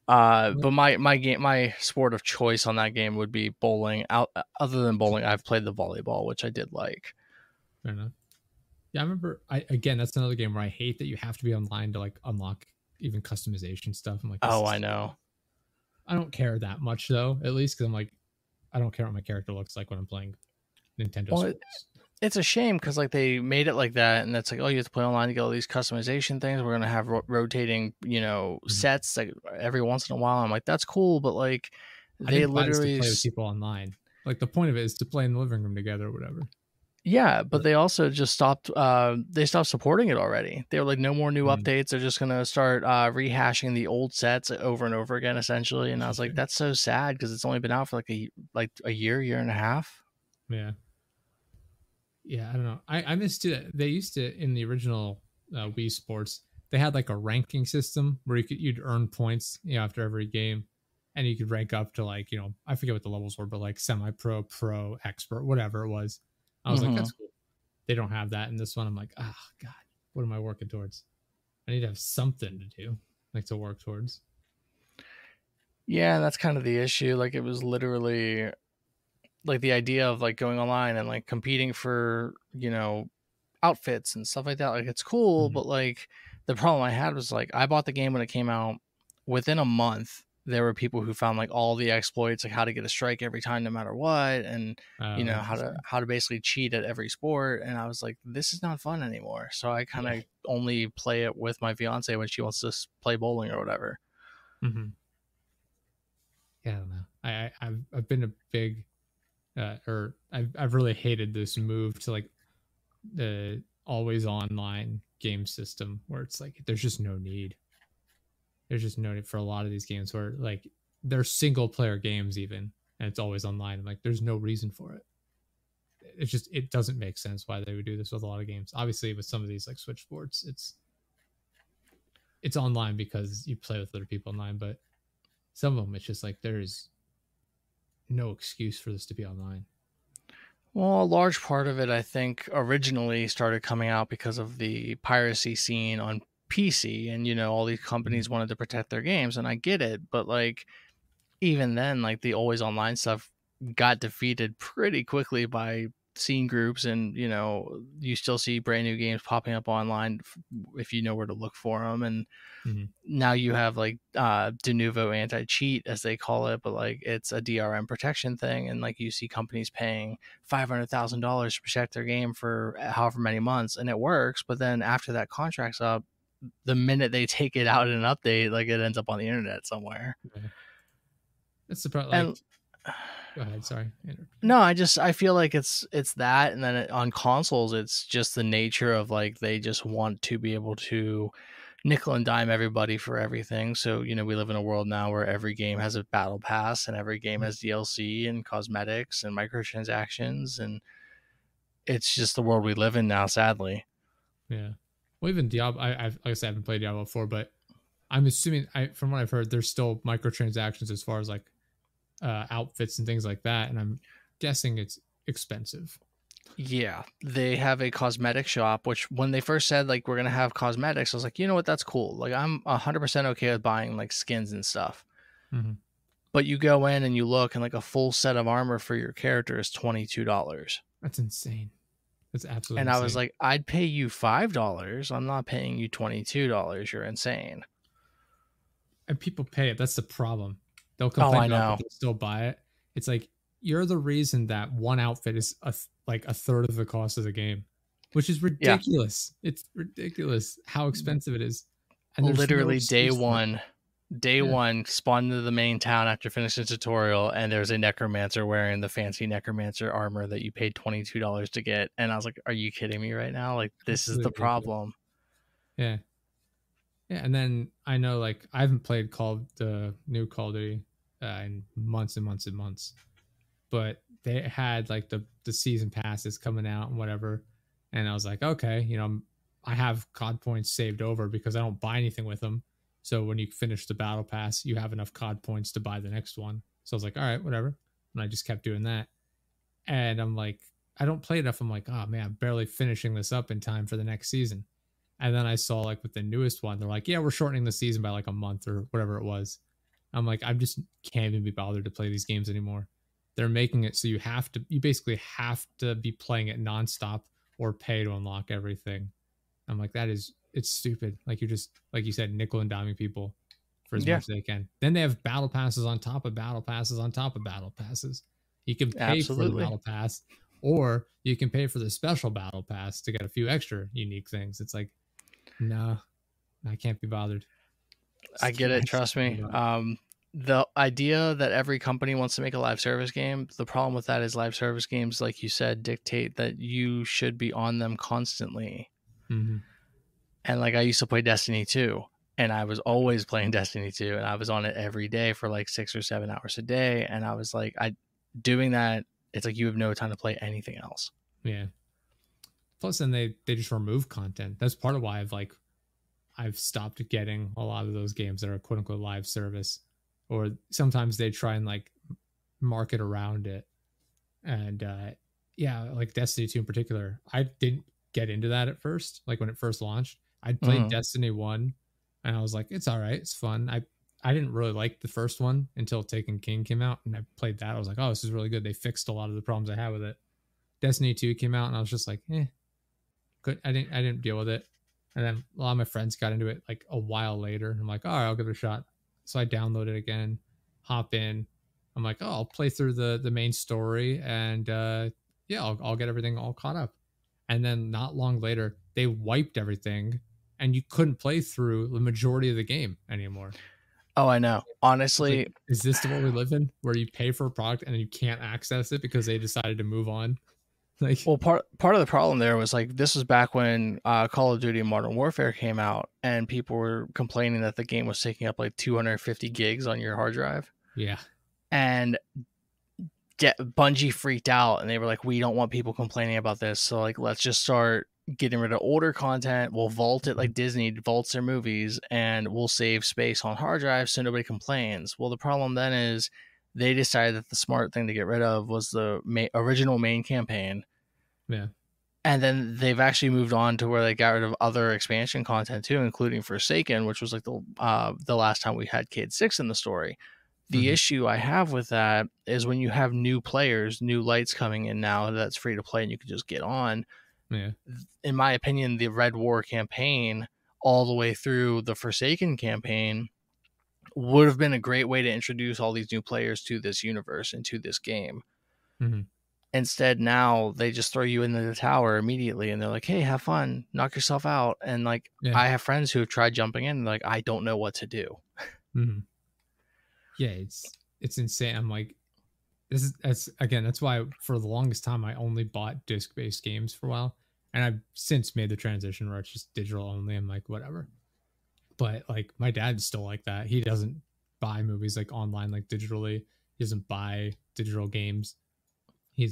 Speaker 2: But my sport of choice on that game would be bowling. Other than bowling, I've played the volleyball, which I did like.
Speaker 1: Fair enough. Yeah, I remember. That's another game where I hate that you have to be online to like unlock even customization stuff. I'm like,
Speaker 2: I know.
Speaker 1: I don't care that much though, at least because I'm like, I don't care what my character looks like when I'm playing Nintendo Sports.
Speaker 2: It's a shame because like they made it like that, and it's like, oh, you have to play online to get all these customization things. We're gonna have rotating, sets like every once in a while. I'm like, that's cool, but like they literally
Speaker 1: play with people online. Like the point of it is to play in the living room together or whatever.
Speaker 2: Yeah, but
Speaker 1: But,
Speaker 2: they also just stopped. They stopped supporting it already. They were like, no more new
Speaker 1: mm,
Speaker 2: updates. They're just gonna start rehashing the old sets over and over again, essentially. And I was like,
Speaker 1: interesting.
Speaker 2: that's so sad because it's only been out for like a year, year and a half.
Speaker 1: Yeah. Yeah, I don't know. I missed it. They used to in the original Wii Sports. They had like a ranking system where you'd earn points, after every game, and you could rank up to like I forget what the levels were, but like semi-pro, pro, expert, whatever it was. I was like,
Speaker 2: Hmm.
Speaker 1: that's cool. They don't have that in this one. I'm like, oh god, what am I working towards? I need to have something to do, like to work towards.
Speaker 2: Yeah, and that's kind of the issue. Like it was literally like the idea of like going online and like competing for outfits and stuff like that. Like it's cool,
Speaker 1: Mhm.
Speaker 2: but like the problem I had was like I bought the game when it came out. Within a month, there were people who found like all the exploits, like how to get a strike every time, no matter what, and
Speaker 1: Oh, interesting.
Speaker 2: how to basically cheat at every sport. And I was like, this is not fun anymore. So I kind
Speaker 1: Yeah.
Speaker 2: of only play it with my fiance when she wants to play bowling or whatever.
Speaker 1: Hmm. Yeah, I don't know. I've been a big or I've really hated this move to like the always online game system where it's like there's just no need. There's just no need for a lot of these games where like they're single player games even and it's always online. I'm like, there's no reason for it. It doesn't make sense why they would do this with a lot of games. Obviously, with some of these like Switch sports, it's online because you play with other people online, but some of them it's just like there's no excuse for this to be online.
Speaker 2: Well, a large part of it, I think, originally started coming out because of the piracy scene on PC, and all these
Speaker 1: Mhm.
Speaker 2: companies wanted to protect their games, and I get it, but like even then, like the always online stuff got defeated pretty quickly by scene groups, and you still see brand new games popping up online if you know where to look for them. And
Speaker 1: Mhm.
Speaker 2: now you have like de novo anti-cheat as they call it, but like it's a DRM protection thing, and like you see companies paying $500,000 to protect their game for however many months, and it works. But then after that contract's up, the minute they take it out in an update, like it ends up on the internet somewhere.
Speaker 1: Yeah. That's the part. Like,
Speaker 2: And
Speaker 1: go ahead. Sorry, I interrupted you.
Speaker 2: no, I feel like it's that, and then on consoles, it's just the nature of like they just want to be able to nickel and dime everybody for everything. So we live in a world now where every game has a battle pass, and every game has DLC and cosmetics and microtransactions, and it's just the world we live in now. Sadly,
Speaker 1: Yeah. Well, even Diablo. I've like I said, I haven't played Diablo 4, but I'm assuming from what I've heard, there's still microtransactions as far as like outfits and things like that, and I'm guessing it's expensive.
Speaker 2: yeah, they have a cosmetic shop. Which when they first said like we're gonna have cosmetics, I was like, you know what, that's cool. Like I'm 100% okay with buying like skins and stuff.
Speaker 1: Hmm.
Speaker 2: But you go in and you look, and like a full set of armor for your character is $22.
Speaker 1: That's insane. That's absolutely
Speaker 2: And I was
Speaker 1: insane.
Speaker 2: like, I'd pay you $5. I'm not paying you $22. You're insane.
Speaker 1: And people pay it. That's the problem. They'll
Speaker 2: Oh,
Speaker 1: complain
Speaker 2: I
Speaker 1: about it, but
Speaker 2: know.
Speaker 1: they'll still buy it. It's like you're the reason that one outfit is like a third of the cost of the game, which is
Speaker 2: Yeah.
Speaker 1: ridiculous. It's ridiculous how expensive it is, and there's no
Speaker 2: Literally
Speaker 1: excuse for it.
Speaker 2: day
Speaker 1: Yeah,
Speaker 2: one, spawned into the main town after finishing the tutorial, and there's a necromancer wearing the fancy necromancer armor that you paid $22 to get. And I was like, are you kidding me right now? Like, this is
Speaker 1: absolutely
Speaker 2: the
Speaker 1: ridiculous.
Speaker 2: problem.
Speaker 1: Yeah, yeah. And then I know, like, I haven't played the new Call of Duty in months and months and months, but they had like the season passes coming out and whatever, and I was like, okay, I have COD points saved over because I don't buy anything with them. So when you finish the battle pass, you have enough COD points to buy the next one. So I was like, all right, whatever, and I just kept doing that. And I'm like, I don't play enough. I'm like, oh man, I'm barely finishing this up in time for the next season. And then I saw like with the newest one, they're like, yeah, we're shortening the season by like a month or whatever it was. I'm like, I just can't even be bothered to play these games anymore. They're making it so you basically have to be playing it nonstop or pay to unlock everything. I'm like, it's stupid. Like you're just, like you said, nickel and diming people for as
Speaker 2: Yeah,
Speaker 1: much as they can. Then they have battle passes on top of battle passes on top of battle passes. You can pay for the
Speaker 2: absolutely.
Speaker 1: battle pass, or you can pay for the special battle pass to get a few extra unique things. It's like, no, I can't be bothered.
Speaker 2: I get
Speaker 1: I
Speaker 2: it.
Speaker 1: just
Speaker 2: Trust
Speaker 1: can't be
Speaker 2: me.
Speaker 1: bothered.
Speaker 2: The idea that every company wants to make a live service game, the problem with that is live service games, like you said, dictate that you should be on them constantly.
Speaker 1: Mm-hmm.
Speaker 2: And like I used to play Destiny 2, and I was always playing Destiny 2, and I was on it every day for like 6 or 7 hours a day. And I was like, doing that, it's like you have no time to play anything else.
Speaker 1: Yeah. Plus, then they just remove content. That's part of why I've stopped getting a lot of those games that are quote unquote live service, or sometimes they try and like market around it. And yeah, like Destiny 2 in particular, I didn't get into that at first. Like when it first launched, I'd played Destiny 1 and I was like, it's all right, it's fun. I didn't really like the first one until Taken King came out, and I played that. I was like, oh, this is really good. They fixed a lot of the problems I had with it. Destiny 2 came out and I was just like, good. I didn't deal with it. And then a lot of my friends got into it like a while later. I'm like, all right, I'll give it a shot. So I download it again, hop in. I'm like, oh, I'll play through the main story, and yeah, I'll get everything all caught up. And then not long later, they wiped everything, and you couldn't play through the majority of the game anymore.
Speaker 2: Oh, I know. Honestly,
Speaker 1: like, is this the world we live in, where you pay for a product and then you can't access it because they decided to move on? Like,
Speaker 2: well, part of the problem there was like this was back when Call of Duty Modern Warfare came out, and people were complaining that the game was taking up like 250 gigs on your hard drive.
Speaker 1: yeah.
Speaker 2: And Bungie freaked out, and they were like, we don't want people complaining about this, so like let's just start getting rid of older content. We'll vault it like Disney vaults their movies, and we'll save space on hard drives so nobody complains. Well, the problem then is they decided that the smart thing to get rid of was the original main campaign.
Speaker 1: Yeah.
Speaker 2: And then they've actually moved on to where they got rid of other expansion content too, including Forsaken, which was like the last time we had Cade 6 in the story. The issue I have with that is when you have new players, new lights coming in now that's free to play and you can just get on.
Speaker 1: Yeah.
Speaker 2: In my opinion, the Red War campaign all the way through the Forsaken campaign would have been a great way to introduce all these new players to this universe and to this game.
Speaker 1: Mm-hmm.
Speaker 2: Instead, now they just throw you into the tower immediately, and they're like, hey, have fun, knock yourself out. And like,
Speaker 1: Yeah.
Speaker 2: I have friends who have tried jumping in, and like, I don't know what to do.
Speaker 1: Mm-hmm. Yeah, it's insane. I'm like, that's why for the longest time I only bought disc-based games for a while, and I've since made the transition where it's just digital only. I'm like, whatever. But like my dad's still like that. He doesn't buy movies like online, like digitally. He doesn't buy digital games. He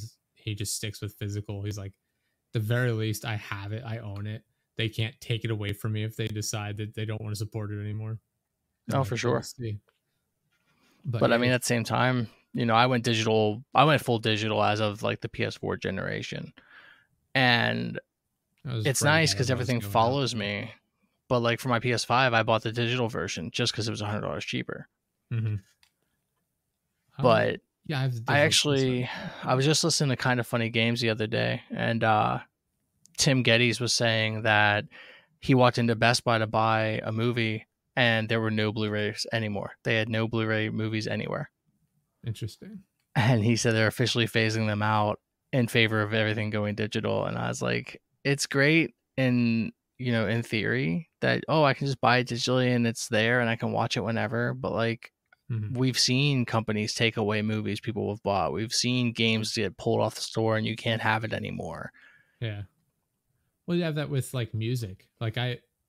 Speaker 1: just sticks with physical. He's like, the very least, I have it, I own it. They can't take it away from me if they decide that they don't want to support it anymore.
Speaker 2: Oh, for sure.
Speaker 1: But
Speaker 2: yeah, I mean, at the same time, you know, I went full digital as of like the PS4 generation. And it's nice because everything follows me. But like for my PS5, I bought the digital version just because it was $100 cheaper.
Speaker 1: Mm-hmm.
Speaker 2: But
Speaker 1: yeah,
Speaker 2: I was just listening to Kind of Funny Games the other day, and Tim Geddes was saying that he walked into Best Buy to buy a movie, and there were no Blu-rays anymore. They had no Blu-ray movies anywhere.
Speaker 1: Interesting.
Speaker 2: And he said they're officially phasing them out in favor of everything going digital. And I was like, it's great in theory that, oh, I can just buy it digitally and it's there and I can watch it whenever. But like, we've seen companies take away movies people have bought. We've seen games get pulled off the store and you can't have it anymore.
Speaker 1: Yeah. Well, you have that with like music. Like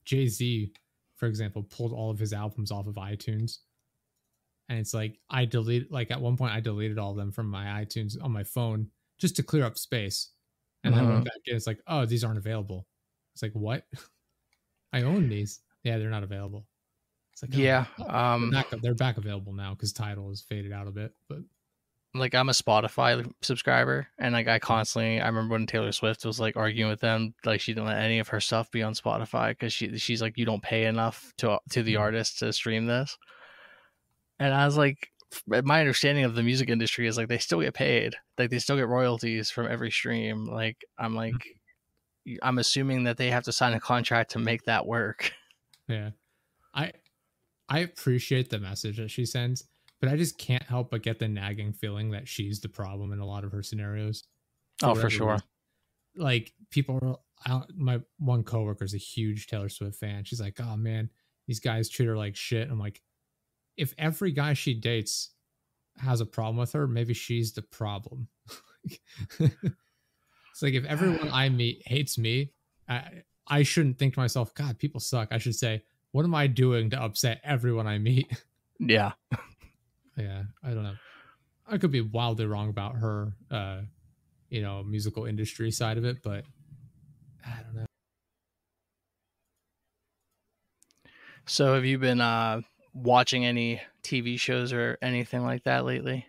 Speaker 1: Jay-Z, for example, pulled all of his albums off of iTunes. And it's like at one point I deleted all of them from my iTunes on my phone just to clear up space. And then I went back in, it's like, oh, these aren't available. It's like, what? I own these. Yeah, they're not available. It's like,
Speaker 2: yeah,
Speaker 1: they're back available now because Tidal has faded out a bit. But
Speaker 2: like, I'm a Spotify subscriber, and like I remember when Taylor Swift was like arguing with them, like she didn't let any of her stuff be on Spotify because she's like, you don't pay enough to the artist to stream this. And I was like, my understanding of the music industry is like they still get paid, like they still get royalties from every stream. Like I'm assuming that they have to sign a contract to make that work.
Speaker 1: Yeah, I appreciate the message that she sends, but I just can't help but get the nagging feeling that she's the problem in a lot of her scenarios.
Speaker 2: Oh, for sure.
Speaker 1: Like people are, my one coworker is a huge Taylor Swift fan. She's like, oh man, these guys treat her like shit. I'm like, if every guy she dates has a problem with her, maybe she's the problem. It's like if everyone I meet hates me, I shouldn't think to myself, God, people suck. I should say, what am I doing to upset everyone I meet?
Speaker 2: Yeah.
Speaker 1: Yeah, I don't know. I could be wildly wrong about her, musical industry side of it, but I don't know.
Speaker 2: So have you been watching any TV shows or anything like that lately?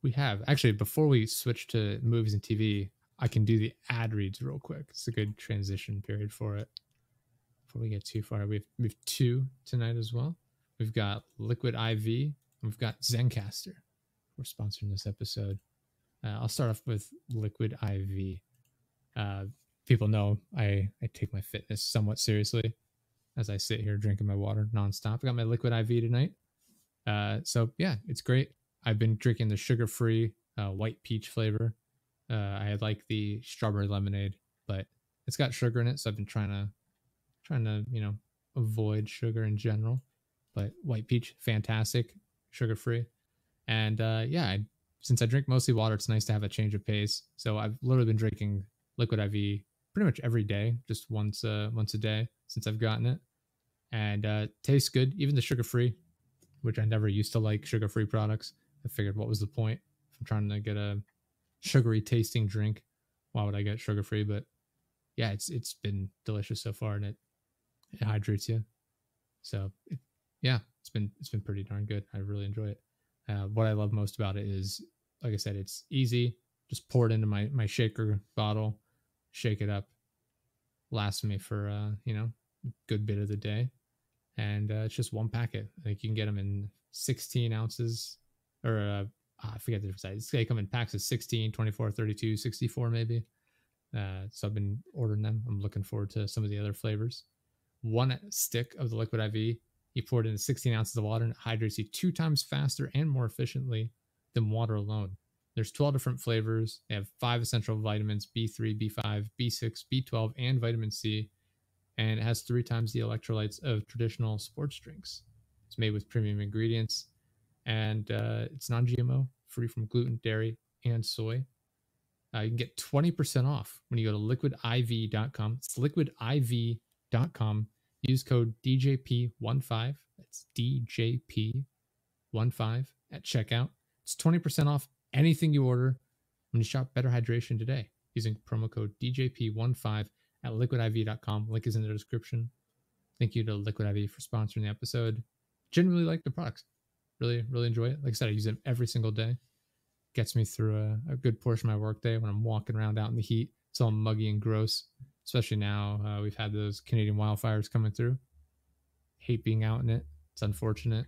Speaker 1: We have actually, before we switch to movies and TV, I can do the ad reads real quick. It's a good transition period for it. Before we get too far, we have two tonight as well. We've got Liquid IV and we've got Zencaster. We're sponsoring this episode. I'll start off with Liquid IV. People know I take my fitness somewhat seriously as I sit here drinking my water nonstop. I got my Liquid IV tonight. So yeah, it's great. I've been drinking the sugar-free white peach flavor. I like the strawberry lemonade, but it's got sugar in it, so I've been trying to avoid sugar in general. But white peach, fantastic, sugar-free, and since I drink mostly water, it's nice to have a change of pace. So I've literally been drinking Liquid IV pretty much every day, just once a day since I've gotten it, and tastes good. Even the sugar-free, which I never used to like sugar-free products. I figured, what was the point if I'm trying to get a sugary tasting drink? Why would I get sugar-free? But yeah, it's been delicious so far, and it hydrates you. So it's been pretty darn good. I really enjoy it. What I love most about it is, like I said, it's easy. Just pour it into my shaker bottle, shake it up. Lasts me for a good bit of the day, and it's just one packet. Like you can get them in 16 ounces, or I forget the different sizes. They come in packs of 16, 24, 32, 64 maybe. So I've been ordering them. I'm looking forward to some of the other flavors. One stick of the Liquid IV, you pour it into 16 ounces of water, and it hydrates you 2 times faster and more efficiently than water alone. There's 12 different flavors. They have 5 essential vitamins: B3, B5, B6, B12, and vitamin C. And it has 3 times the electrolytes of traditional sports drinks. It's made with premium ingredients, and it's non-GMO, free from gluten, dairy, and soy. You can get 20% off when you go to liquidiv.com. It's liquidiv.com. Use code DJP15. That's DJP15 at checkout. It's 20% off anything you order when you shop Better Hydration today using promo code DJP15 at liquidiv.com. Link is in the description. Thank you to Liquid IV for sponsoring the episode. Genuinely like the products. Really, really enjoy it. Like I said, I use it every single day. Gets me through a good portion of my workday when I'm walking around out in the heat. It's all muggy and gross, especially now. We've had those Canadian wildfires coming through. Hate being out in it. It's unfortunate,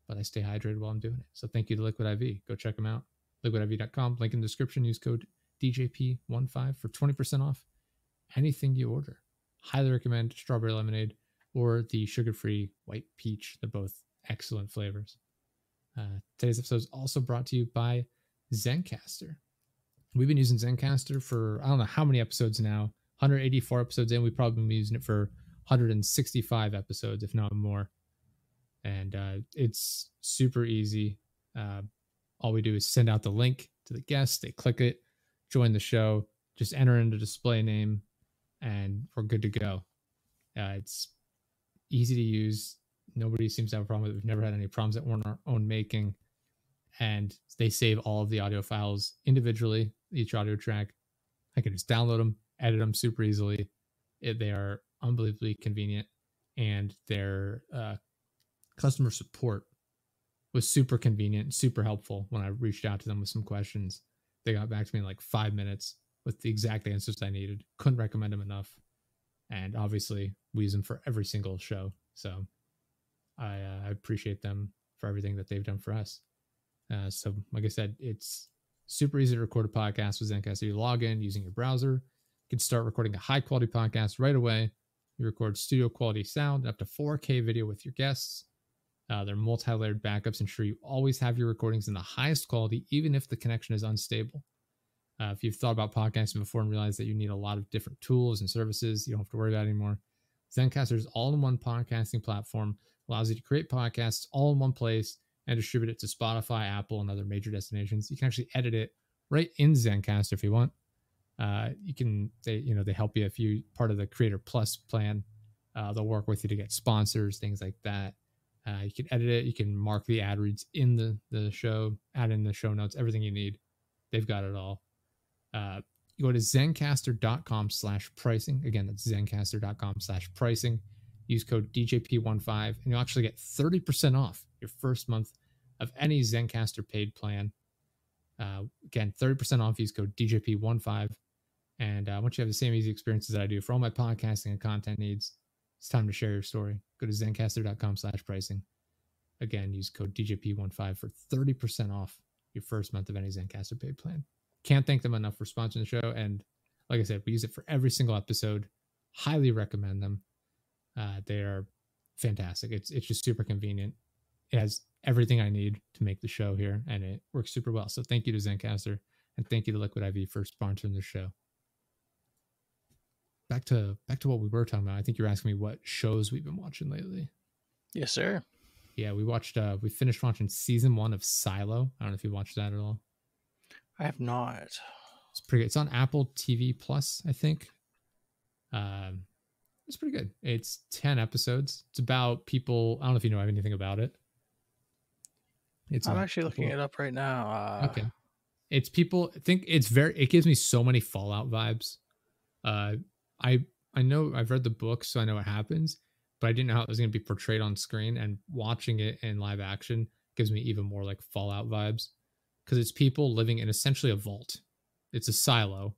Speaker 1: but I stay hydrated while I'm doing it. So thank you to Liquid IV. Go check them out. liquidiv.com. Link in the description. Use code DJP15 for 20% off anything you order. Highly recommend strawberry lemonade or the sugar-free white peach. They're both excellent flavors. Today's episode is also brought to you by Zencaster. We've been using Zencaster for I don't know how many episodes now. 184 episodes in. We've probably been using it for 165 episodes, if not more. And it's super easy. All we do is send out the link to the guests. They click it, join the show, just enter in the display name, and we're good to go. It's easy to use. Nobody seems to have a problem with it. We've never had any problems that weren't our own making. And they save all of the audio files individually, each audio track. I can just download them, edit them super easily. They are unbelievably convenient. And their customer support was super convenient, super helpful when I reached out to them with some questions. They got back to me in like 5 minutes with the exact answers I needed. Couldn't recommend them enough. And obviously, we use them for every single show. So I appreciate them for everything that they've done for us. So like I said, it's super easy to record a podcast with Zencaster. You log in using your browser. You can start recording a high quality podcast right away. You record studio quality sound, up to 4K video with your guests. They're multi-layered backups, ensure you always have your recordings in the highest quality, even if the connection is unstable. If you've thought about podcasting before and realized that you need a lot of different tools and services you don't have to worry about anymore, Zencaster's all-in-one podcasting platform allows you to create podcasts all in one place and distribute it to Spotify, Apple, and other major destinations. You can actually edit it right in Zencastr if you want. They help you if you part of the Creator Plus plan. They'll work with you to get sponsors, things like that. You can edit it. You can mark the ad reads in the show, add in the show notes, everything you need. They've got it all. You go to zencastr.com/pricing. Again, that's zencastr.com/pricing. Use code DJP15 and you'll actually get 30% off your first month of any Zencastr paid plan. Again, 30% off. Use code DJP15. And once you have the same easy experiences that I do for all my podcasting and content needs, it's time to share your story. Go to zencastr.com/pricing. Again, use code DJP15 for 30% off your first month of any Zencastr paid plan. Can't thank them enough for sponsoring the show. And like I said, we use it for every single episode. Highly recommend them. They are fantastic. It's just super convenient. It has everything I need to make the show here, and it works super well. So thank you to Zencastr, and thank you to Liquid IV for sponsoring the show. Back to what we were talking about. I think you're asking me what shows we've been watching lately.
Speaker 2: Yes, sir.
Speaker 1: Yeah, we finished watching season 1 of Silo. I don't know if you watched that at all.
Speaker 2: I have not.
Speaker 1: It's pretty good. It's on Apple TV Plus, I think. It's pretty good. It's 10 episodes. It's about people. I don't know if you know anything about it.
Speaker 2: I'm actually looking it up right now.
Speaker 1: Okay. It's people. I think it gives me so many Fallout vibes. I know I've read the book, so I know what happens, but I didn't know how it was going to be portrayed on screen, and watching it in live action gives me even more like Fallout vibes, because it's people living in essentially a vault. It's a silo.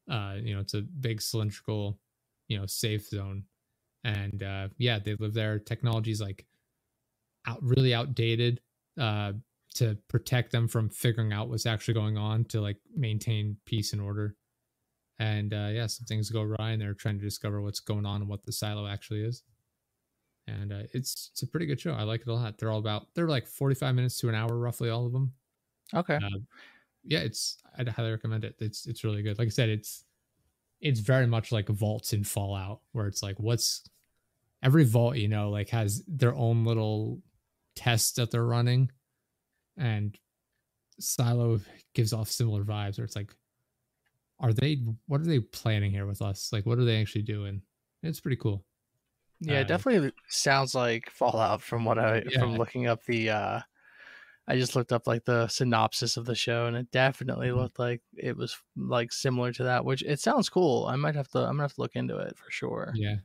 Speaker 1: It's a big cylindrical, safe zone. And they live there. Technology's like really outdated to protect them from figuring out what's actually going on, to like maintain peace and order. And some things go awry, and they're trying to discover what's going on and what the silo actually is. And it's a pretty good show. I like it a lot. They're like 45 minutes to an hour, roughly, all of them.
Speaker 2: Okay.
Speaker 1: I'd highly recommend it. It's really good. Like I said, it's very much like vaults in Fallout, where it's like every vault, like has their own little tests that they're running, and Silo gives off similar vibes, where it's like, what are they planning here with us? Like, what are they actually doing? It's pretty cool.
Speaker 2: Yeah, it definitely sounds like Fallout from looking up I just looked up like the synopsis of the show, and it definitely looked like it was like similar to that, which it sounds cool. I'm gonna have to look into it for sure.
Speaker 1: Yeah.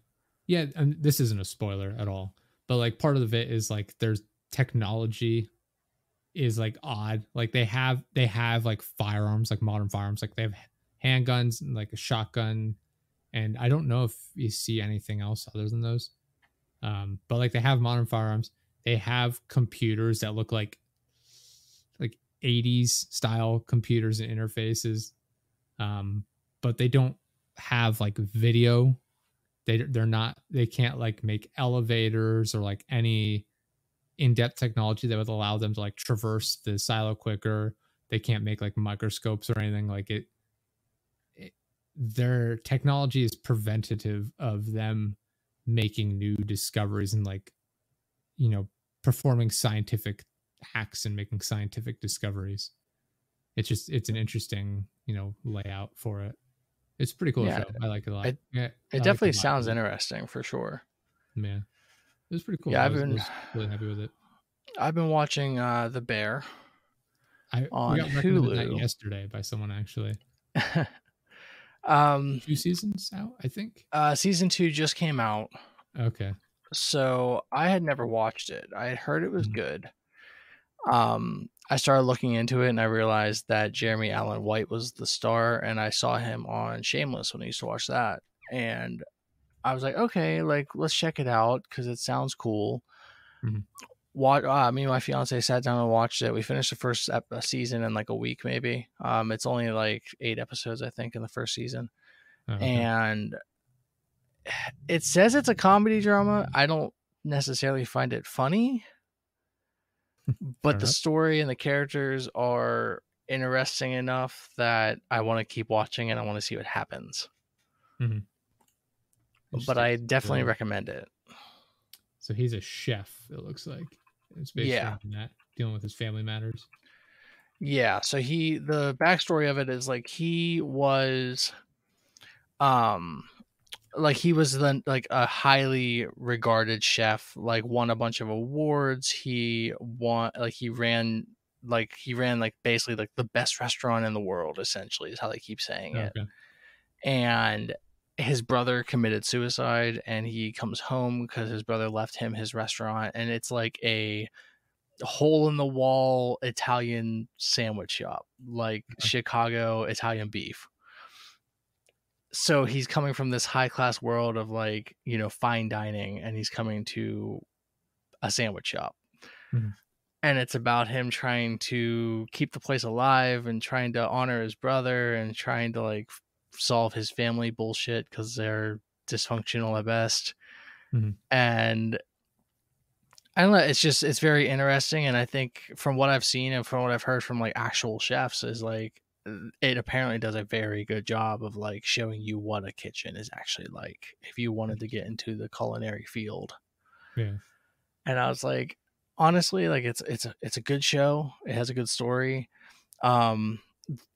Speaker 1: And this isn't a spoiler at all, but like part of it is like there's technology is like odd. Like they have like firearms, like modern firearms, like they have handguns and like a shotgun, and I don't know if you see anything else other than those. But like they have modern firearms. They have computers that look like 80s style computers and interfaces, but they don't have like video. They can't like make elevators or like any in-depth technology that would allow them to like traverse the silo quicker. They can't make like microscopes or anything like it. Their technology is preventative of them making new discoveries and like, performing scientific hacks and making scientific discoveries. It's an interesting, layout for it. It's a pretty cool show. I like it a lot.
Speaker 2: It definitely sounds interesting for sure.
Speaker 1: Yeah. It was pretty cool.
Speaker 2: Yeah,
Speaker 1: I was really happy with it.
Speaker 2: I've been watching The Bear on
Speaker 1: we got recommended
Speaker 2: Hulu
Speaker 1: that yesterday by someone actually. 2 seasons out, I think.
Speaker 2: Season 2 just came out.
Speaker 1: Okay.
Speaker 2: So I had never watched it. I had heard it was good. I started looking into it, and I realized that Jeremy Allen White was the star, and I saw him on Shameless when I used to watch that. And I was like, okay, like let's check it out because it sounds cool.
Speaker 1: Mm-hmm.
Speaker 2: Me and my fiance sat down and watched it. We finished the first season in like a week, maybe. It's only like 8 episodes, I think, in the first season. Oh, okay. And it says it's a comedy drama. I don't necessarily find it funny, but the story and the characters are interesting enough that I want to keep watching and I want to see what happens.
Speaker 1: Mm-hmm.
Speaker 2: But I definitely recommend it.
Speaker 1: So he's a chef, it looks like. It's based
Speaker 2: Yeah.
Speaker 1: around that, dealing with his family matters.
Speaker 2: Yeah. So the backstory of it is like he was, um, like he was then like a highly regarded chef, like won a bunch of awards. He ran like basically like the best restaurant in the world, essentially, is how they keep saying it.
Speaker 1: Okay.
Speaker 2: And his brother committed suicide, and he comes home because his brother left him his restaurant, and it's like a hole in the wall Italian sandwich shop, like Chicago Italian beef. So he's coming from this high class world of like, you know, fine dining, and he's coming to a sandwich shop.
Speaker 1: Mhm.
Speaker 2: And it's about him trying to keep the place alive and trying to honor his brother and trying to like solve his family bullshit because they're dysfunctional at best.
Speaker 1: Mhm.
Speaker 2: And I don't know, it's very interesting. And I think from what I've seen and from what I've heard from like actual chefs is like, it apparently does a very good job of like showing you what a kitchen is actually like if you wanted to get into the culinary field.
Speaker 1: Yeah.
Speaker 2: And I was like, honestly, like it's a good show. It has a good story. Um,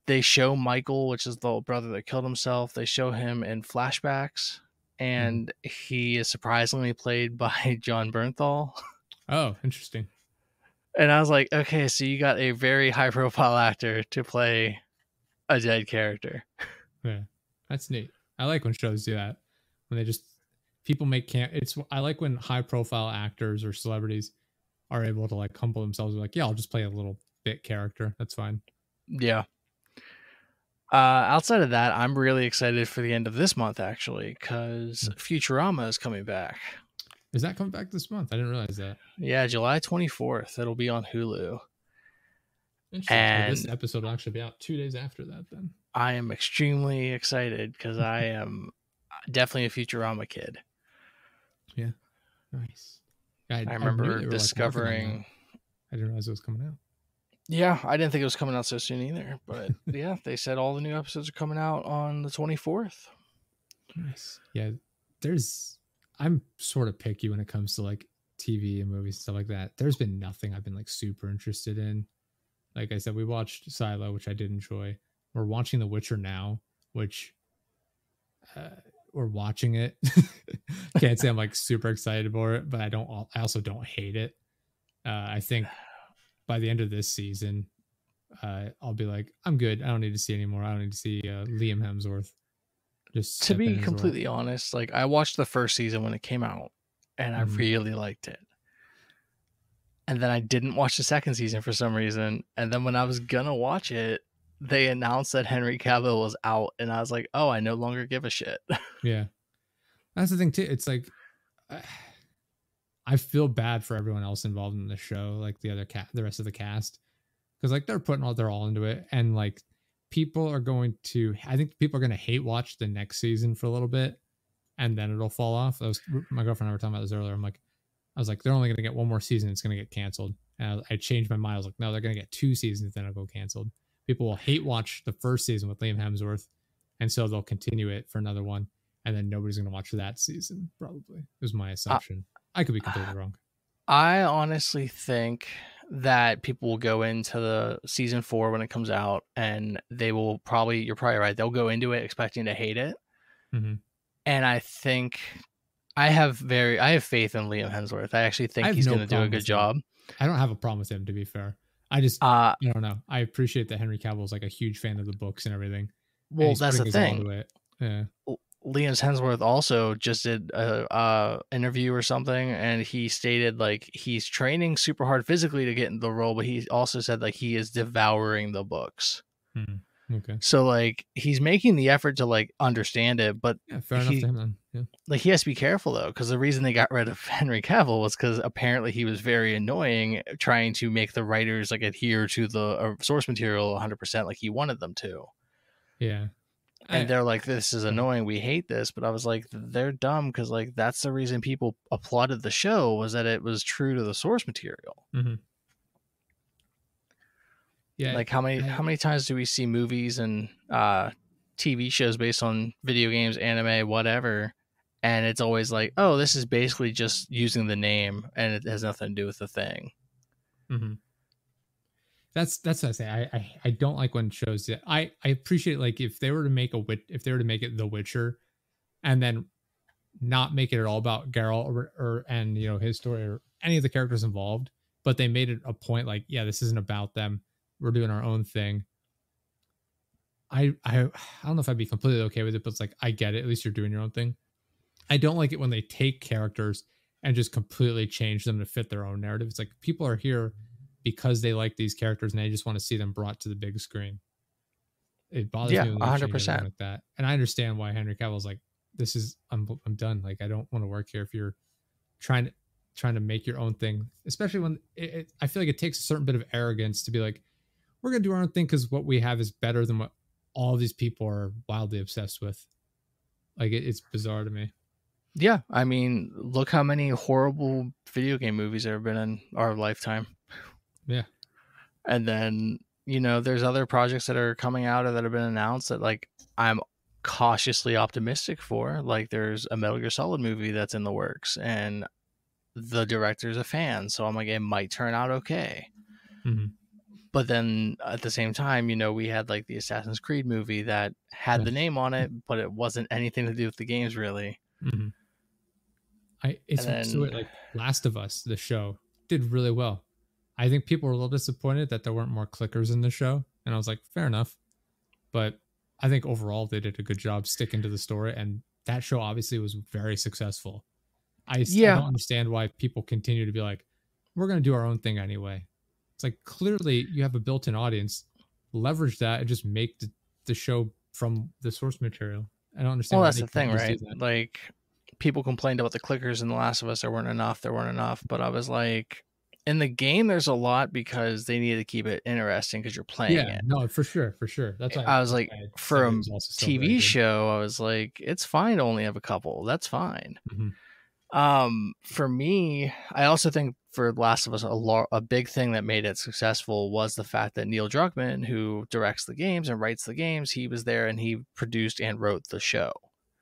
Speaker 2: they show Michael, which is the brother that killed himself. They show him in flashbacks, and he is surprisingly played by John Bernthal.
Speaker 1: Oh, interesting.
Speaker 2: And I was like, okay, so you got a very high profile actor to play a dead character.
Speaker 1: Yeah. That's neat. I like when shows do that. When they just people make it's I like when high profile actors or celebrities are able to like humble themselves and like, yeah, I'll just play a little bit character. That's fine.
Speaker 2: Yeah. Outside of that, I'm really excited for the end of this month, actually, because Futurama is coming back.
Speaker 1: Is that coming back this month? I didn't realize that.
Speaker 2: Yeah, July 24th. It'll be on Hulu.
Speaker 1: Interesting.
Speaker 2: And
Speaker 1: So this episode will actually be out 2 days after that then.
Speaker 2: I am extremely excited because I am definitely a Futurama kid.
Speaker 1: Yeah. Nice.
Speaker 2: I remember discovering.
Speaker 1: Like, I didn't realize it was coming out.
Speaker 2: Yeah, I didn't think it was coming out so soon either. But yeah, they said all the new episodes are coming out on the 24th.
Speaker 1: Nice. Yeah. I'm sort of picky when it comes to like TV and movies and stuff like that. There's been nothing I've been like super interested in. Like I said, we watched Silo, which I did enjoy. We're watching The Witcher now, which we're watching it. Can't say I'm like super excited for it, but I also don't hate it. I think by the end of this season, I'll be like, I'm good. I don't need to see anymore. I don't need to see Liam Hemsworth. Just
Speaker 2: to be completely honest, like I watched the first season when it came out, and I really liked it. And then I didn't watch the second season for some reason. And then when I was gonna watch it, they announced that Henry Cavill was out, and I was like, oh, I no longer give a shit.
Speaker 1: Yeah, that's the thing too. It's like I feel bad for everyone else involved in the show, like the rest of the cast, because like they're putting all their all into it, and like I think people are going to hate watch the next season for a little bit, and then it'll fall off. My girlfriend and I were talking about this earlier. I was like, they're only going to get one more season. It's going to get canceled. And I changed my mind. I was like, no, they're going to get 2 seasons. Then it'll go canceled. People will hate watch the first season with Liam Hemsworth. And so they'll continue it for another one. And then nobody's going to watch that season, probably. Is my assumption. I could be completely wrong.
Speaker 2: I honestly think that people will go into the season 4 when it comes out, and you're probably right. They'll go into it expecting to hate it.
Speaker 1: Mm-hmm.
Speaker 2: And I think I have faith in Liam Hemsworth. I actually think he's going to do a good job.
Speaker 1: I don't have a problem with him, to be fair. I don't know. I appreciate that Henry Cavill is like a huge fan of the books and everything.
Speaker 2: Well, that's the thing.
Speaker 1: Yeah.
Speaker 2: Liam Hemsworth also just did a interview or something, and he stated like he's training super hard physically to get in the role, but he also said like he is devouring the books.
Speaker 1: Okay.
Speaker 2: So like he's making the effort to like understand it, but
Speaker 1: yeah, fair enough to him then. Yeah.
Speaker 2: Like he has to be careful though, because the reason they got rid of Henry Cavill was because apparently he was very annoying, trying to make the writers like adhere to the source material 100% like he wanted them to.
Speaker 1: Yeah.
Speaker 2: And they're like, this is annoying. We hate this. But I was like, they're dumb because like that's the reason people applauded the show, was that it was true to the source material.
Speaker 1: Mm-hmm. Yeah.
Speaker 2: Like how many times do we see movies and TV shows based on video games, anime, whatever, And it's always like, oh, this is basically just using the name and it has nothing to do with the thing.
Speaker 1: Mm-hmm. That's what I say. I don't like when shows that I appreciate, like, if they were to make it The Witcher and then not make it at all about Geralt or and you know his story or any of the characters involved, but they made it a point like, yeah, this isn't about them. We're doing our own thing. I don't know if I'd be completely okay with it, but it's like, I get it. At least you're doing your own thing. I don't like it when they take characters and just completely change them to fit their own narrative. It's like, people are here because they like these characters and they just want to see them brought to the big screen. It bothers me when they change everything
Speaker 2: 100%.
Speaker 1: like that. And I understand why Henry Cavill's like, this is I'm done. Like, I don't want to work here if you're trying to make your own thing, especially when I feel like it takes a certain bit of arrogance to be like, we're gonna do our own thing because what we have is better than what all these people are wildly obsessed with. Like, it's bizarre to me.
Speaker 2: Yeah, I mean, look how many horrible video game movies there have been in our lifetime.
Speaker 1: Yeah.
Speaker 2: And then, you know, there's other projects that are coming out or that have been announced that, like, I'm cautiously optimistic for. Like, there's a Metal Gear Solid movie that's in the works, and the director's a fan, so I'm like, it might turn out okay.
Speaker 1: Mm-hmm.
Speaker 2: But then at the same time, you know, we had like the Assassin's Creed movie that had the name on it, but it wasn't anything to do with the games, really.
Speaker 1: Mm-hmm. So like Last of Us, the show, did really well. I think people were a little disappointed that there weren't more clickers in the show, and I was like, fair enough. But I think overall they did a good job sticking to the story, and that show obviously was very successful. I don't understand why people continue to be like, we're going to do our own thing anyway. It's like, clearly you have a built-in audience. Leverage that and just make the show from the source material. I don't understand.
Speaker 2: Well, that's the thing, right? Like, people complained about the clickers in The Last of Us. There weren't enough. But I was like, in the game, there's a lot because they needed to keep it interesting because you're playing it.
Speaker 1: No, for sure. That's why
Speaker 2: I was like, for a TV show, I was like, it's fine to only have a couple. That's fine.
Speaker 1: Mm-hmm.
Speaker 2: For me, I also think for Last of Us, a big thing that made it successful was the fact that Neil Druckmann, who directs the games and writes the games, he was there and he produced and wrote the show.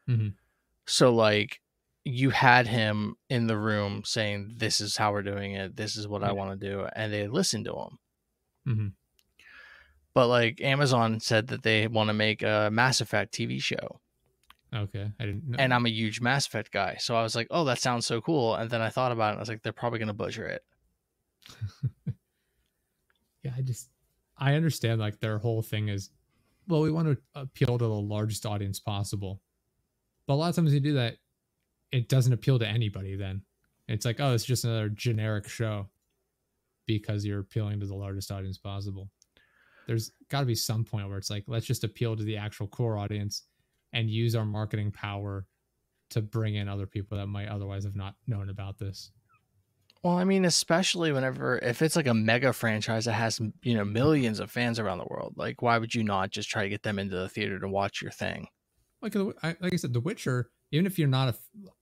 Speaker 1: Mm-hmm.
Speaker 2: So, like, you had him in the room saying, this is how we're doing it. This is what I want to do. And they listened to him.
Speaker 1: Mm-hmm.
Speaker 2: But, like, Amazon said that they want to make a Mass Effect TV show.
Speaker 1: Okay, I didn't know.
Speaker 2: And I'm a huge Mass Effect guy, so I was like, oh, that sounds so cool. And then I thought about it, and I was like, they're probably going to butcher it.
Speaker 1: Yeah, I understand, like, their whole thing is, well, we want to appeal to the largest audience possible. But a lot of times you do that, it doesn't appeal to anybody then. It's like, oh, it's just another generic show because you're appealing to the largest audience possible. There's got to be some point where it's like, let's just appeal to the actual core audience and use our marketing power to bring in other people that might otherwise have not known about this.
Speaker 2: Well, I mean, especially if it's like a mega franchise that has, you know, millions of fans around the world, like, why would you not just try to get them into the theater to watch your thing?
Speaker 1: Like I said, The Witcher, even if you're not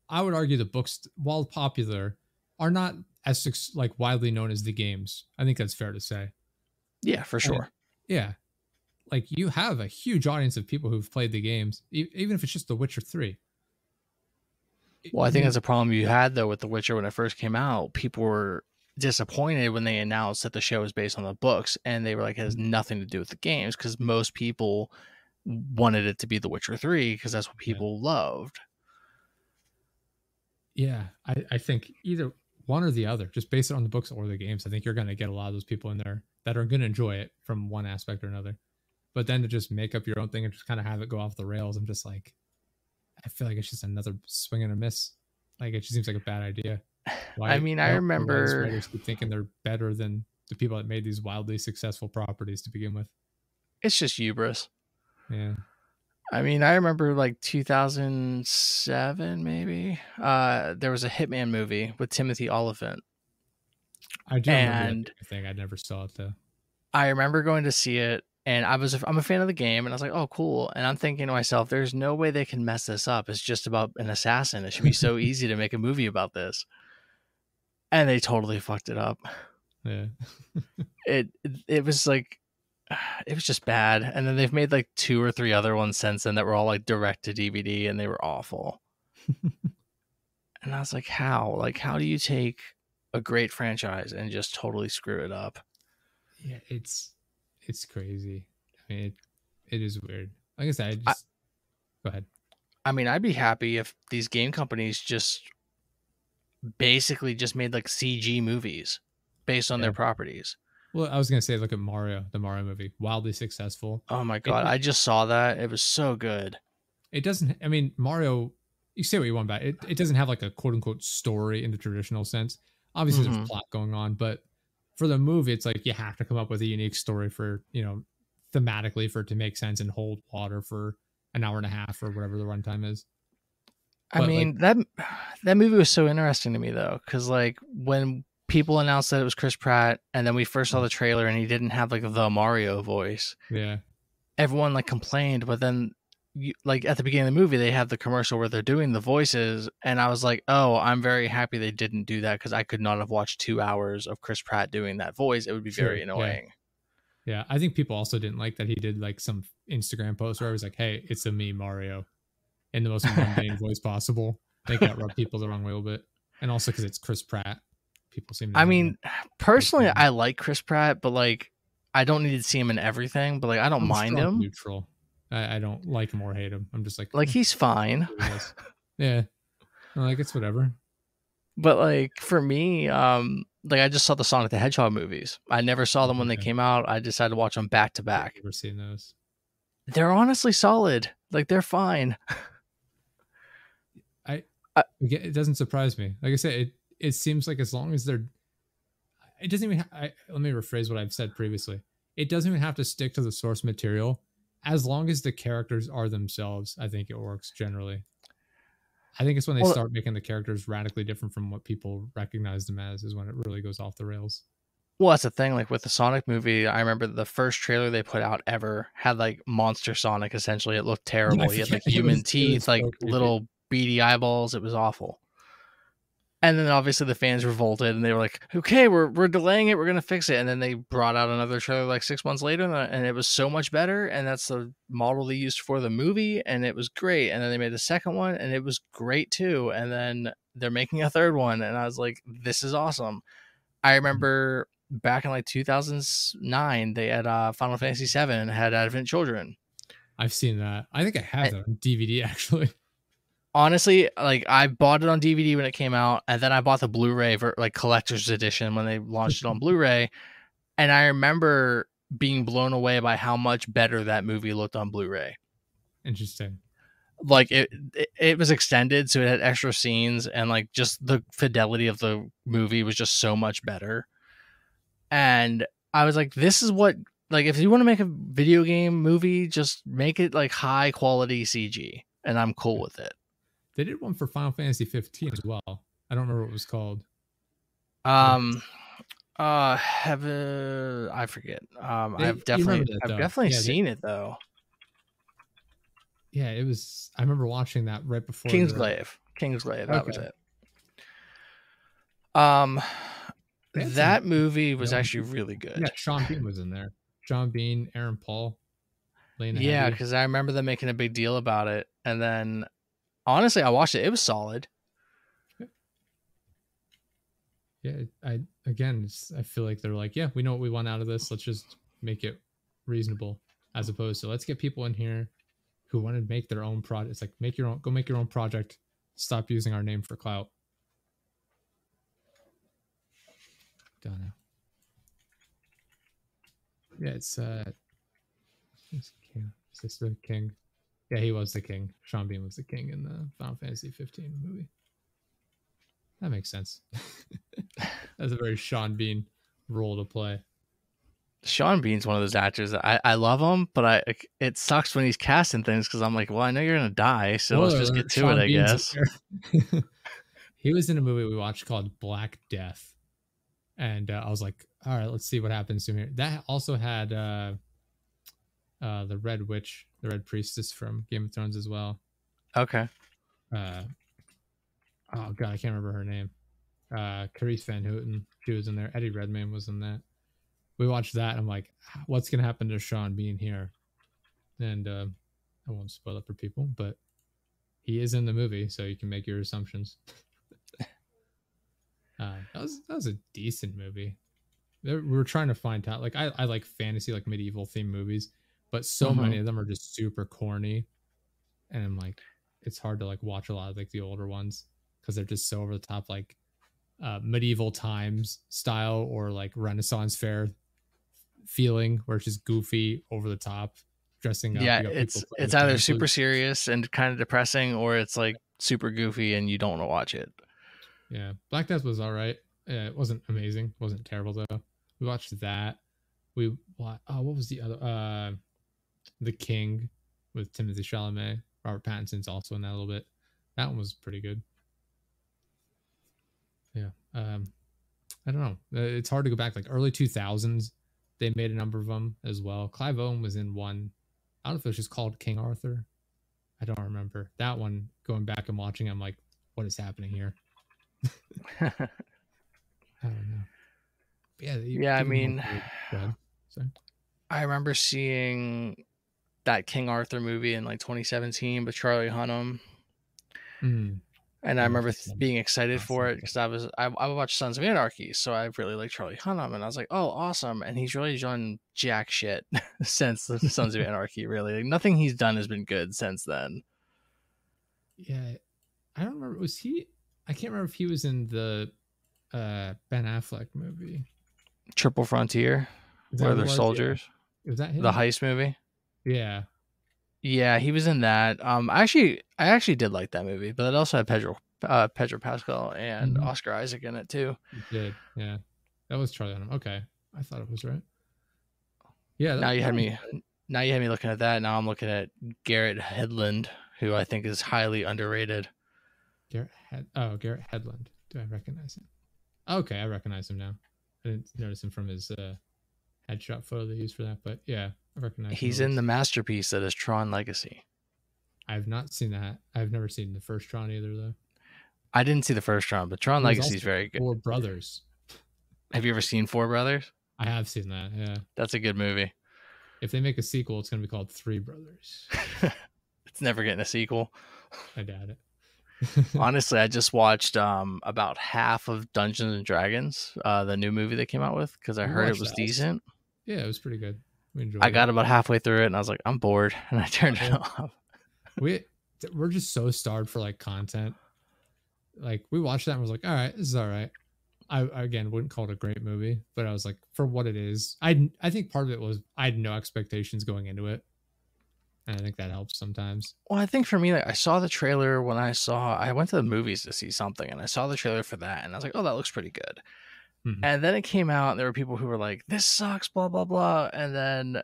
Speaker 1: I would argue the books, while popular, are not as like widely known as the games. I think that's fair to say.
Speaker 2: Yeah, for sure.
Speaker 1: Yeah. Like, you have a huge audience of people who've played the games, even if it's just The Witcher 3.
Speaker 2: Well, I think that's a problem you had, though, with The Witcher when it first came out. People were disappointed when they announced that the show was based on the books, and they were like, it has nothing to do with the games, because most people wanted it to be The Witcher 3 because that's what people loved.
Speaker 1: Yeah, I think either one or the other, just based it on the books or the games. I think you're going to get a lot of those people in there that are going to enjoy it from one aspect or another. But then to just make up your own thing and just kind of have it go off the rails, I'm just like, I feel like it's just another swing and a miss. Like, it just seems like a bad idea.
Speaker 2: I mean, I remember
Speaker 1: writers keep thinking they're better than the people that made these wildly successful properties to begin with.
Speaker 2: It's just hubris.
Speaker 1: Yeah.
Speaker 2: I mean, I remember like 2007, maybe. There was a Hitman movie with Timothy Olyphant.
Speaker 1: I do remember that thing. I never saw it though.
Speaker 2: I remember going to see it, and I'm a fan of the game, and I was like, oh, cool. And I'm thinking to myself, there's no way they can mess this up. It's just about an assassin. It should be so easy to make a movie about this. And they totally fucked it up.
Speaker 1: Yeah.
Speaker 2: It was like, it was just bad. And then they've made like 2 or 3 other ones since then that were all like direct to DVD, and they were awful. And I was like, how? Like, how do you take a great franchise and just totally screw it up?
Speaker 1: Yeah, it's crazy. I mean, it is weird. Like I said, I
Speaker 2: I,
Speaker 1: just go ahead.
Speaker 2: I mean, I'd be happy if these game companies just basically just made like CG movies based on
Speaker 1: Yeah.
Speaker 2: their properties.
Speaker 1: Well, I was gonna say, look at Mario, the Mario movie, wildly successful.
Speaker 2: Oh my
Speaker 1: It
Speaker 2: god, I just saw that. It was so good.
Speaker 1: it doesn't. I mean, Mario. You say what you want about it. It doesn't have like a quote unquote story in the traditional sense. Obviously, there's
Speaker 2: Mm-hmm.
Speaker 1: plot going on, but for the movie, it's like you have to come up with a unique story for thematically for it to make sense and hold water for an hour and a half or whatever the runtime is.
Speaker 2: I
Speaker 1: But like,
Speaker 2: mean that movie was so interesting to me though, because like when people announced that it was Chris Pratt, and then we first saw the trailer and he didn't have like the Mario voice,
Speaker 1: yeah,
Speaker 2: everyone like complained. But then, like at the beginning of the movie, they have the commercial where they're doing the voices, and I was like, oh, I'm very happy they didn't do that because I could not have watched 2 hours of Chris Pratt doing that voice. It would be
Speaker 1: sure,
Speaker 2: very
Speaker 1: yeah.
Speaker 2: annoying.
Speaker 1: Yeah, I think people also didn't like that he did like some Instagram post where I was like, "Hey, it's a me, Mario," in the most mundane voice possible. I think that rubbed people the wrong way a little bit, and also because it's Chris Pratt, people seem to
Speaker 2: I
Speaker 1: have a
Speaker 2: mean, personally,
Speaker 1: opinion.
Speaker 2: I like Chris Pratt, but like, I don't need to see him in everything. But like, I don't
Speaker 1: I'm
Speaker 2: mind
Speaker 1: strong
Speaker 2: him.
Speaker 1: neutral. I don't like him or hate him. I'm just like,
Speaker 2: Like, he's fine.
Speaker 1: what he does. Yeah, I'm like it's whatever.
Speaker 2: But like for me, like I just saw the Sonic the Hedgehog movies. I never saw them when they
Speaker 1: Okay,
Speaker 2: came out. I decided to watch them back to
Speaker 1: yeah,
Speaker 2: back.
Speaker 1: never seen those.
Speaker 2: They're honestly solid. Like they're fine.
Speaker 1: I
Speaker 2: I,
Speaker 1: again, it doesn't surprise me. Like I said, it seems like as long as they're, it doesn't even. Let me rephrase what I've said previously. It doesn't even have to stick to the source material, as long as the characters are themselves. I think it works generally. I think it's when they
Speaker 2: well,
Speaker 1: start making the characters radically different from what people recognize them as is when it really goes off the rails.
Speaker 2: well, that's the thing. Like with the Sonic movie, I remember the first trailer they put out ever had like Monster Sonic. Essentially, it looked
Speaker 1: Yeah, I
Speaker 2: terrible. He had
Speaker 1: forget.
Speaker 2: like human
Speaker 1: It was
Speaker 2: teeth, like
Speaker 1: so creepy.
Speaker 2: little beady eyeballs. It was awful. And then obviously the fans revolted and they were like, okay, we're delaying it. We're going to fix it. And then they brought out another trailer like 6 months later and it was so much better. And that's the model they used for the movie. And it was great. And then they made the second one and it was great too. And then they're making a third one. And I was like, this is awesome. I remember back in like 2009, they had Final Fantasy VII had Advent Children.
Speaker 1: I've seen that. I think I have
Speaker 2: And
Speaker 1: that on DVD actually.
Speaker 2: honestly, like I bought it on DVD when it came out, and then I bought the Blu-ray like collector's edition when they launched it on Blu-ray. And I remember being blown away by how much better that movie looked on Blu-ray.
Speaker 1: Interesting.
Speaker 2: Like it was extended, so it had extra scenes, and like just the fidelity of the movie was just so much better. And I was like, this is what, like, if you want to make a video game movie, just make it like high quality CG, and I'm cool with it.
Speaker 1: They did one for Final Fantasy 15 as well. I don't remember what it was called.
Speaker 2: Um, have I forget.
Speaker 1: You remember that
Speaker 2: I've
Speaker 1: though?
Speaker 2: definitely
Speaker 1: Yeah,
Speaker 2: seen it though.
Speaker 1: yeah. It was. I remember watching that right before the.
Speaker 2: Kingsglaive, that was
Speaker 1: Okay.
Speaker 2: it. Um,
Speaker 1: They had some
Speaker 2: that movie was
Speaker 1: known
Speaker 2: actually
Speaker 1: people.
Speaker 2: really
Speaker 1: Yeah,
Speaker 2: good.
Speaker 1: Sean Bean was in there. Sean Bean, Aaron Paul, Lena
Speaker 2: Yeah,
Speaker 1: Headey.
Speaker 2: because I remember them making a big deal about it, and then honestly, I watched it. It was solid.
Speaker 1: Yeah, I again, I feel like they're like, yeah, we know what we want out of this. Let's just make it reasonable, as opposed to let's get people in here who want to make their own project. It's like make your own, go make your own project. Stop using our name for clout. Don't know. Yeah, it's king. Is this the king? Yeah, he was the king. Sean Bean was the king in the Final Fantasy 15 movie. That makes sense. That's a very Sean Bean role to play.
Speaker 2: Sean Bean's one of those actors that I love him, but it sucks when he's casting things because I'm like, well, I know you're gonna die, so let's
Speaker 1: Spoiler
Speaker 2: just get
Speaker 1: alert,
Speaker 2: to it,
Speaker 1: Sean
Speaker 2: I
Speaker 1: Bean's
Speaker 2: guess.
Speaker 1: there. He was in a movie we watched called Black Death. And I was like, all right, let's see what happens to here. That also had the Red Witch, the Red Priestess from Game of Thrones as well.
Speaker 2: Okay.
Speaker 1: Uh, oh, God, I can't remember her name. Carice Van Houten, she was in there. Eddie Redmayne was in that. We watched that, and I'm like, what's going to happen to Sean Bean here? And I won't spoil it for people, but he is in the movie, so you can make your assumptions. That was a decent movie. We were trying to find out. Like I like fantasy, like medieval themed movies, but so
Speaker 2: Mm-hmm.
Speaker 1: many of them are just super corny, and I'm like, it's hard to like watch a lot of like the older ones because they're just so over the top, like medieval times style or like Renaissance fair feeling, where it's just goofy, over the top, dressing up.
Speaker 2: Yeah,
Speaker 1: You got people playing
Speaker 2: it's
Speaker 1: with
Speaker 2: either super
Speaker 1: dancers.
Speaker 2: serious and kind of depressing, or it's like super goofy and you don't want to watch it.
Speaker 1: Yeah, Black Death was all right. It wasn't amazing. It wasn't terrible though. We watched that. What was the other? The King with Timothy Chalamet. Robert Pattinson's also in that a little bit. That one was pretty good. Yeah. I don't know. It's hard to go back. Like early 2000s, they made a number of them as well. Clive Owen was in one. I don't know if it was just called King Arthur. I don't remember. That one, going back and watching, I'm like, what is happening here? I don't know. But yeah,
Speaker 2: Yeah, I mean,
Speaker 1: go ahead. Sorry.
Speaker 2: I remember seeing that King Arthur movie in like 2017 with Charlie Hunnam.
Speaker 1: Mm.
Speaker 2: And I remember
Speaker 1: That's
Speaker 2: being excited
Speaker 1: not
Speaker 2: for it
Speaker 1: simple.
Speaker 2: because I watched Sons of Anarchy, so I really like Charlie Hunnam, and I was like, oh, awesome. And he's really done jack shit since the Sons of Anarchy. Really, like, nothing he's done has been good since then.
Speaker 1: Yeah, I don't remember. Was he? I can't remember if he was in the Ben Affleck movie.
Speaker 2: Triple Frontier,
Speaker 1: Is that
Speaker 2: where
Speaker 1: what it
Speaker 2: they're
Speaker 1: was?
Speaker 2: soldiers.
Speaker 1: Yeah. Was that
Speaker 2: The
Speaker 1: him?
Speaker 2: heist movie.
Speaker 1: Yeah.
Speaker 2: Yeah, he was in that. I actually did like that movie, but it also had Pedro Pascal and
Speaker 1: Mm-hmm.
Speaker 2: Oscar Isaac in it too.
Speaker 1: It did. Yeah. That was Charlie Hunnam. Okay. I thought it was right. Yeah.
Speaker 2: Now you
Speaker 1: that
Speaker 2: had
Speaker 1: was
Speaker 2: me. Now you had me looking at that. Now I'm looking at Garrett Hedlund, who I think is highly underrated.
Speaker 1: Garrett Hedlund. Do I recognize him? Okay, I recognize him now. I didn't notice him from his headshot photo they used for that, but yeah, I recognize him.
Speaker 2: He's in the masterpiece that is Tron Legacy.
Speaker 1: I've not seen that. I've never seen the first Tron either, though.
Speaker 2: I didn't see the first Tron, but Tron Legacy is very good.
Speaker 1: Four Brothers.
Speaker 2: Have you ever seen Four Brothers?
Speaker 1: I have seen that. Yeah.
Speaker 2: That's a good movie.
Speaker 1: If they make a sequel, it's going to be called Three Brothers.
Speaker 2: It's never getting a sequel.
Speaker 1: I doubt it.
Speaker 2: Honestly, I just watched about half of Dungeons and Dragons, the new movie they came out with, because I heard it was decent.
Speaker 1: Yeah, it was pretty good. We enjoyed
Speaker 2: I got about halfway through it, and I was like, I'm bored, and I turned it off.
Speaker 1: We're just so starved for like content. Like we watched that and was like, all right, this is all right. I again wouldn't call it a great movie, but I was like, for what it is, I think part of it was I had no expectations going into it, and I think that helps sometimes.
Speaker 2: Well, I think for me, like, I saw the trailer when I went to the movies to see something, and I saw the trailer for that, and I was like, oh, that looks pretty good. Mm-hmm. And then it came out, and there were people who were like, this sucks, blah blah blah, and then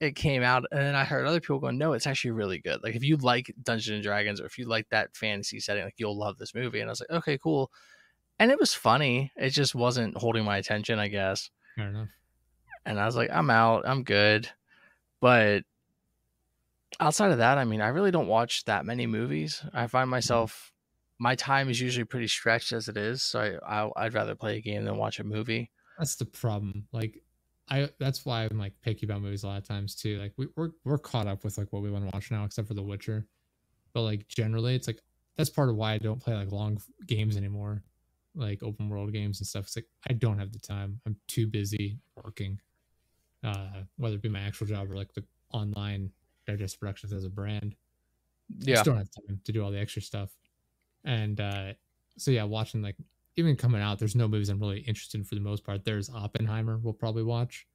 Speaker 2: it came out, and then I heard other people going, no, it's actually really good. Like if you like Dungeons and Dragons, or if you like that fantasy setting, like you'll love this movie. And I was like, okay, cool. And it was funny. It just wasn't holding my attention, I guess.
Speaker 1: Fair enough.
Speaker 2: And I was like, I'm out. I'm good. But outside of that, I mean, I really don't watch that many movies. I find myself, my time is usually pretty stretched as it is. So I'd rather play a game than watch a movie.
Speaker 1: That's the problem. Like that's why I'm like picky about movies a lot of times too. Like we're caught up with like what we want to watch now, except for The Witcher. But like generally, it's like that's part of why I don't play like long games anymore, like open world games and stuff. It's like I don't have the time. I'm too busy working, whether it be my actual job or like the online Digest Productions as a brand. Yeah, I just don't have time to do all the extra stuff. And so yeah, watching like even coming out, there's no movies I'm really interested in for the most part. There's Oppenheimer we'll probably watch.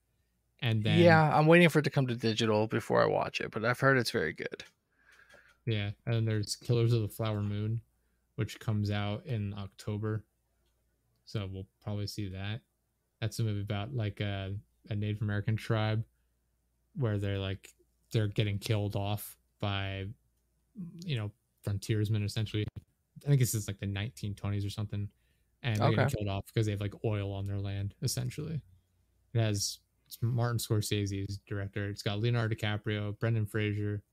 Speaker 1: And then
Speaker 2: I'm waiting for it to come to digital before I watch it, but I've heard it's very good.
Speaker 1: Yeah, and then there's Killers of the Flower Moon, which comes out in October. So we'll probably see that. That's a movie about like a Native American tribe where they're getting killed off by, frontiersmen essentially. I think this is like the 1920s or something. And they're getting killed off because they have like oil on their land, essentially. It's Martin Scorsese's director. It's got Leonardo DiCaprio, Brendan Fraser,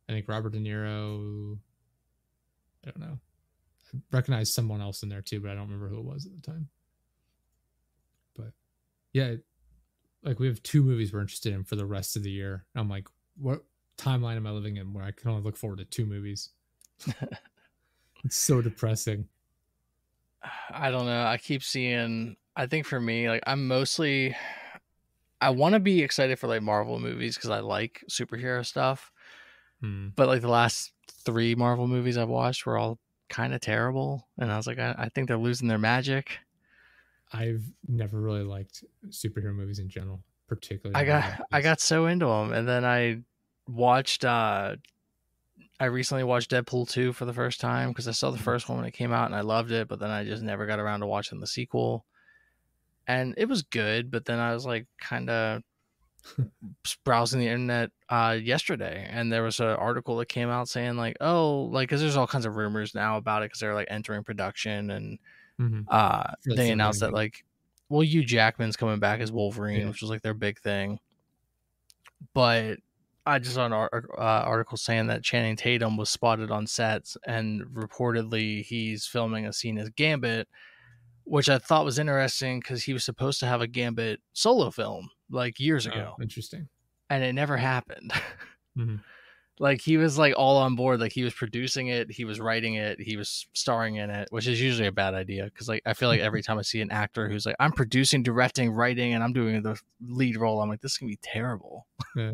Speaker 1: I think Robert De Niro. I don't know. I recognize someone else in there too, but I don't remember who it was at the time. But yeah, like we have 2 movies we're interested in for the rest of the year. And I'm like, what timeline am I living in where I can only look forward to 2 movies? It's so depressing.
Speaker 2: I don't know. I keep seeing. I think for me, like I'm mostly. I want to be excited for like Marvel movies because I like superhero stuff.
Speaker 1: Hmm.
Speaker 2: But like the last 3 Marvel movies I've watched were all kind of terrible, and I was like, I think they're losing their magic.
Speaker 1: I've never really liked superhero movies in general, particularly
Speaker 2: I
Speaker 1: Marvel
Speaker 2: got I
Speaker 1: movies.
Speaker 2: got so into them, and then watched. I recently watched Deadpool 2 for the first time because I saw the first one when it came out and I loved it, but then I just never got around to watching the sequel. And it was good, but then I was like kind of browsing the internet yesterday, and there was an article that came out saying like, oh, like because there's all kinds of rumors now about it because they're like entering production, and
Speaker 1: Mm-hmm. For the
Speaker 2: they
Speaker 1: third
Speaker 2: announced
Speaker 1: one,
Speaker 2: that like, well, Hugh Jackman's coming back as Wolverine,
Speaker 1: yeah.
Speaker 2: which was like their big thing. But I just saw an article saying that Channing Tatum was spotted on sets, and reportedly he's filming a scene as Gambit, which I thought was interesting because he was supposed to have a Gambit solo film like years
Speaker 1: Oh,
Speaker 2: ago,
Speaker 1: interesting.
Speaker 2: and it never happened.
Speaker 1: Mm-hmm.
Speaker 2: Like he was like all on board, like he was producing it, he was writing it, he was starring in it, which is usually a bad idea because like I feel like every time I see an actor who's like I'm producing, directing, writing, and I'm doing the lead role, I'm like this can be terrible.
Speaker 1: Yeah.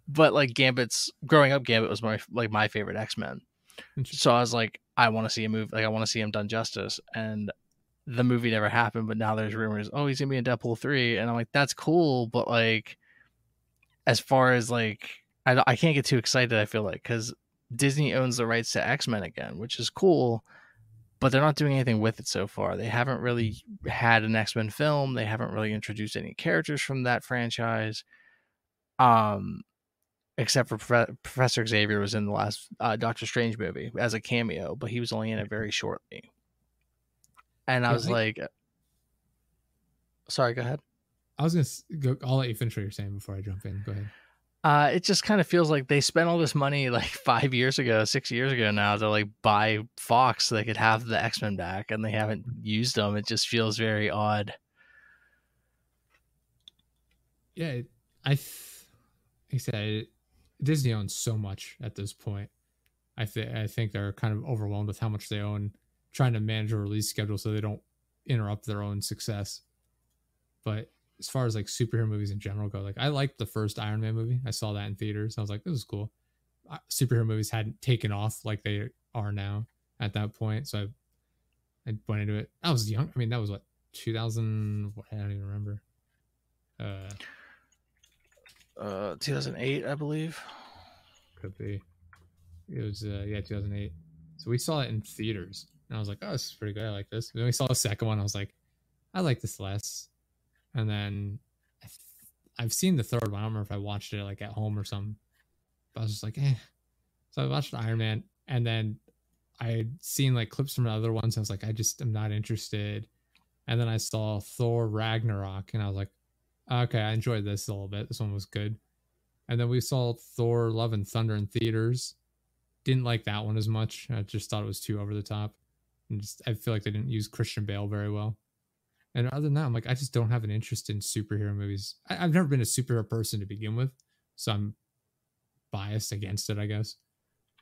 Speaker 2: But like Gambit's growing up, Gambit was my favorite X-Men. So
Speaker 1: Interesting.
Speaker 2: I was like, I want to see a movie, like I want to see him done justice. And the movie never happened, but now there's rumors, oh, he's gonna be in Deadpool 3. And I'm like, that's cool, but like as far as like I can't get too excited, I feel like, because Disney owns the rights to X-Men again, which is cool, but they're not doing anything with it so far. They haven't really had an X-Men film, they haven't really introduced any characters from that franchise. Um except for Professor Xavier was in the last Doctor Strange movie as a cameo, but he was only in it very shortly. And I
Speaker 1: Yeah,
Speaker 2: was like, sorry, go ahead.
Speaker 1: I was gonna go. I'll let you finish what you're saying before I jump in. Go ahead.
Speaker 2: It just kind of feels like they spent all this money like 5 years ago, 6 years ago now to like buy Fox so they could have the X-Men back, and they haven't used them. It just feels very odd.
Speaker 1: Yeah, like I said, Disney owns so much at this point. I think they're kind of overwhelmed with how much they own, trying to manage a release schedule so they don't interrupt their own success. But as far as like superhero movies in general go, like I liked the first Iron Man movie. I saw that in theaters. I was like, this is cool. Superhero movies hadn't taken off like they are now at that point, so I went into it. I was young. I mean, that was what 2000. I don't even remember. Uh,
Speaker 2: 2008, I believe.
Speaker 1: could be. It was yeah 2008. So we saw it in theaters, and I was like, oh, this is pretty good. I like this. And then we saw the second one. I was like, I like this less. And then I've seen the third one. I don't remember if I watched it like at home or something. But I was just like, eh. So I watched Iron Man, and then I had seen like clips from the other ones. I was like, I just am not interested. And then I saw Thor Ragnarok, and I was like, okay, I enjoyed this a little bit. This one was good. And then we saw Thor Love and Thunder in theaters. Didn't like that one as much. I just thought it was too over the top. And just I feel like they didn't use Christian Bale very well. And other than that, I'm like, I just don't have an interest in superhero movies. I've never been a superhero person to begin with, so I'm biased against it, I guess.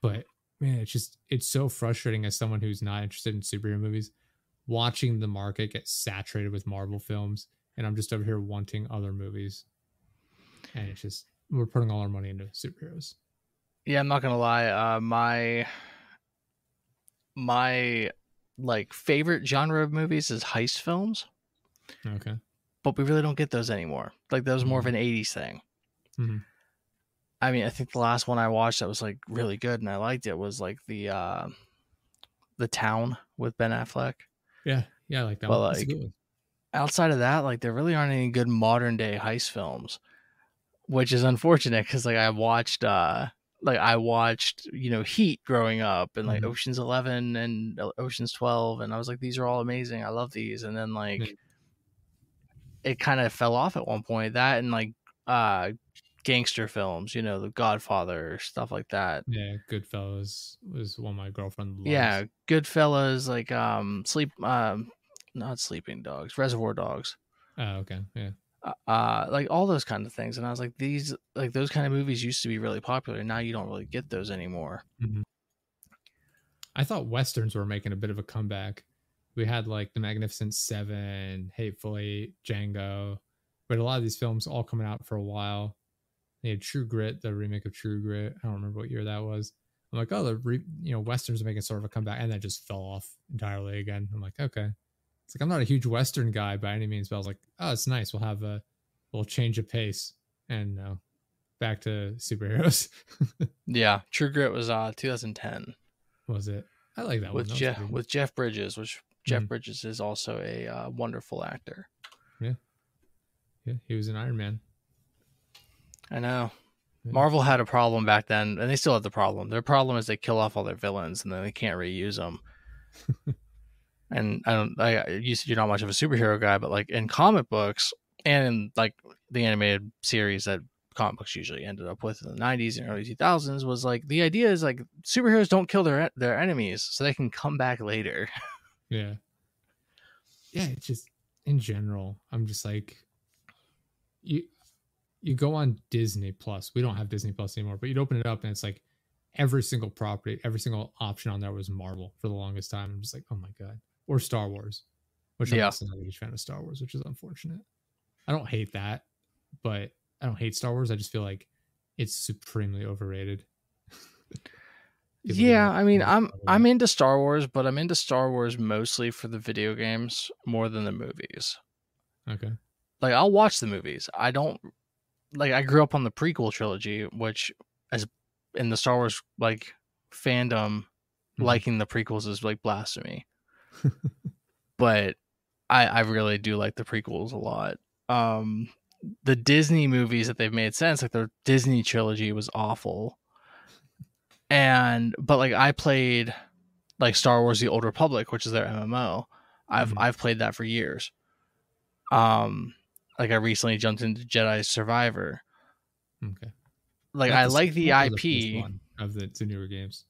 Speaker 1: But man, it's so frustrating as someone who's not interested in superhero movies, watching the market get saturated with Marvel films, and I'm just over here wanting other movies. And it's just we're putting all our money into superheroes.
Speaker 2: Yeah, I'm not gonna lie. My like favorite genre of movies is heist films,
Speaker 1: Okay.
Speaker 2: but we really don't get those anymore. Like that was more of
Speaker 1: Mm-hmm.
Speaker 2: an 80s thing.
Speaker 1: Mm-hmm.
Speaker 2: I mean, I think the last one I watched that was like really good and I liked it was like the Town with Ben Affleck.
Speaker 1: Yeah, yeah, I like that
Speaker 2: But
Speaker 1: one. That's a
Speaker 2: like
Speaker 1: good one.
Speaker 2: outside of that, like there really aren't any good modern day heist films, which is unfortunate because like I watched, Heat growing up and like
Speaker 1: Mm-hmm.
Speaker 2: Ocean's 11 and Ocean's 12, and I was like, these are all amazing. I love these. And then
Speaker 1: Yeah,
Speaker 2: like it kind of fell off at one point. That and like uh gangster films, The Godfather, stuff like that.
Speaker 1: yeah, Goodfellas was one my girlfriend
Speaker 2: Yeah,
Speaker 1: loves.
Speaker 2: Goodfellas, like not Sleeping Dogs, Reservoir Dogs.
Speaker 1: Oh, okay, yeah.
Speaker 2: Like all those kind of things. And I was like, these like those kind of movies used to be really popular. Now you don't really get those anymore.
Speaker 1: Mm-hmm. I thought westerns were making a bit of a comeback. We had like the Magnificent Seven, Hateful Eight, Django. We had a lot of these films all coming out for a while. They had True Grit, the remake of True Grit. I don't remember what year that was. I'm like, oh, westerns are making sort of a comeback, and that just fell off entirely again. I'm like, okay. It's like I'm not a huge western guy by any means, but I was like, oh, it's nice. We'll change of pace, and back to superheroes.
Speaker 2: Yeah, True Grit was 2010.
Speaker 1: Was it? I like that
Speaker 2: with
Speaker 1: one.
Speaker 2: With Jeff Bridges, which Jeff Bridges is also a wonderful actor.
Speaker 1: Yeah, he was an Iron Man.
Speaker 2: I know. Yeah. Marvel had a problem back then, and they still have the problem. Their problem is they kill off all their villains, and then they can't reuse them. And you said you're not much of a superhero guy, but like in comic books and in like the animated series that comic books usually ended up with in the 90s and early 2000s, was like the idea is like superheroes don't kill their enemies so they can come back later.
Speaker 1: Yeah. It's just in general, I'm just like, you go on Disney Plus. We don't have Disney Plus anymore, but you'd open it up and it's like every single property, every single option on there was Marvel for the longest time. I'm just like, oh my God. Or Star Wars, which I'm also not a huge fan of Star Wars, which is unfortunate. I don't hate that, but I don't hate Star Wars. I just feel like it's supremely overrated.
Speaker 2: Yeah, I mean, I'm into Star Wars, but I'm into Star Wars mostly for the video games more than the movies.
Speaker 1: Okay.
Speaker 2: Like I'll watch the movies. I don't like. I grew up on the prequel trilogy, which, as in the Star Wars like fandom, liking the prequels is like blasphemy. But I really do like the prequels a lot. The Disney movies that they've made sense, like the Disney trilogy was awful. But like I played like Star Wars: The Old Republic, which is their MMO. I've played that for years. Like I recently jumped into Jedi Survivor.
Speaker 1: Okay.
Speaker 2: Like I like the IP
Speaker 1: the of the newer games.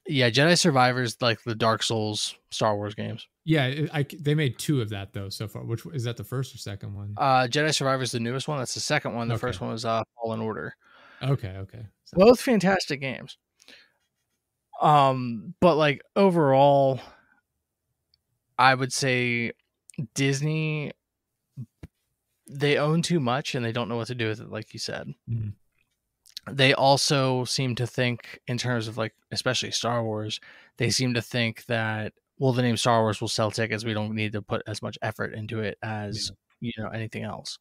Speaker 2: Yeah, Jedi Survivor is like the Dark Souls Star Wars games.
Speaker 1: Yeah, they made 2 of that though so far. Which is that, the first or second one?
Speaker 2: Jedi Survivor is the newest one. That's the second one. The first one was Fallen Order.
Speaker 1: Okay.
Speaker 2: Both fantastic games. But like overall, I would say Disney, they own too much and they don't know what to do with it, like you said. They also seem to think in terms of like, especially Star Wars, they seem to think that, well, the name Star Wars will sell tickets. We don't need to put as much effort into it as, anything else.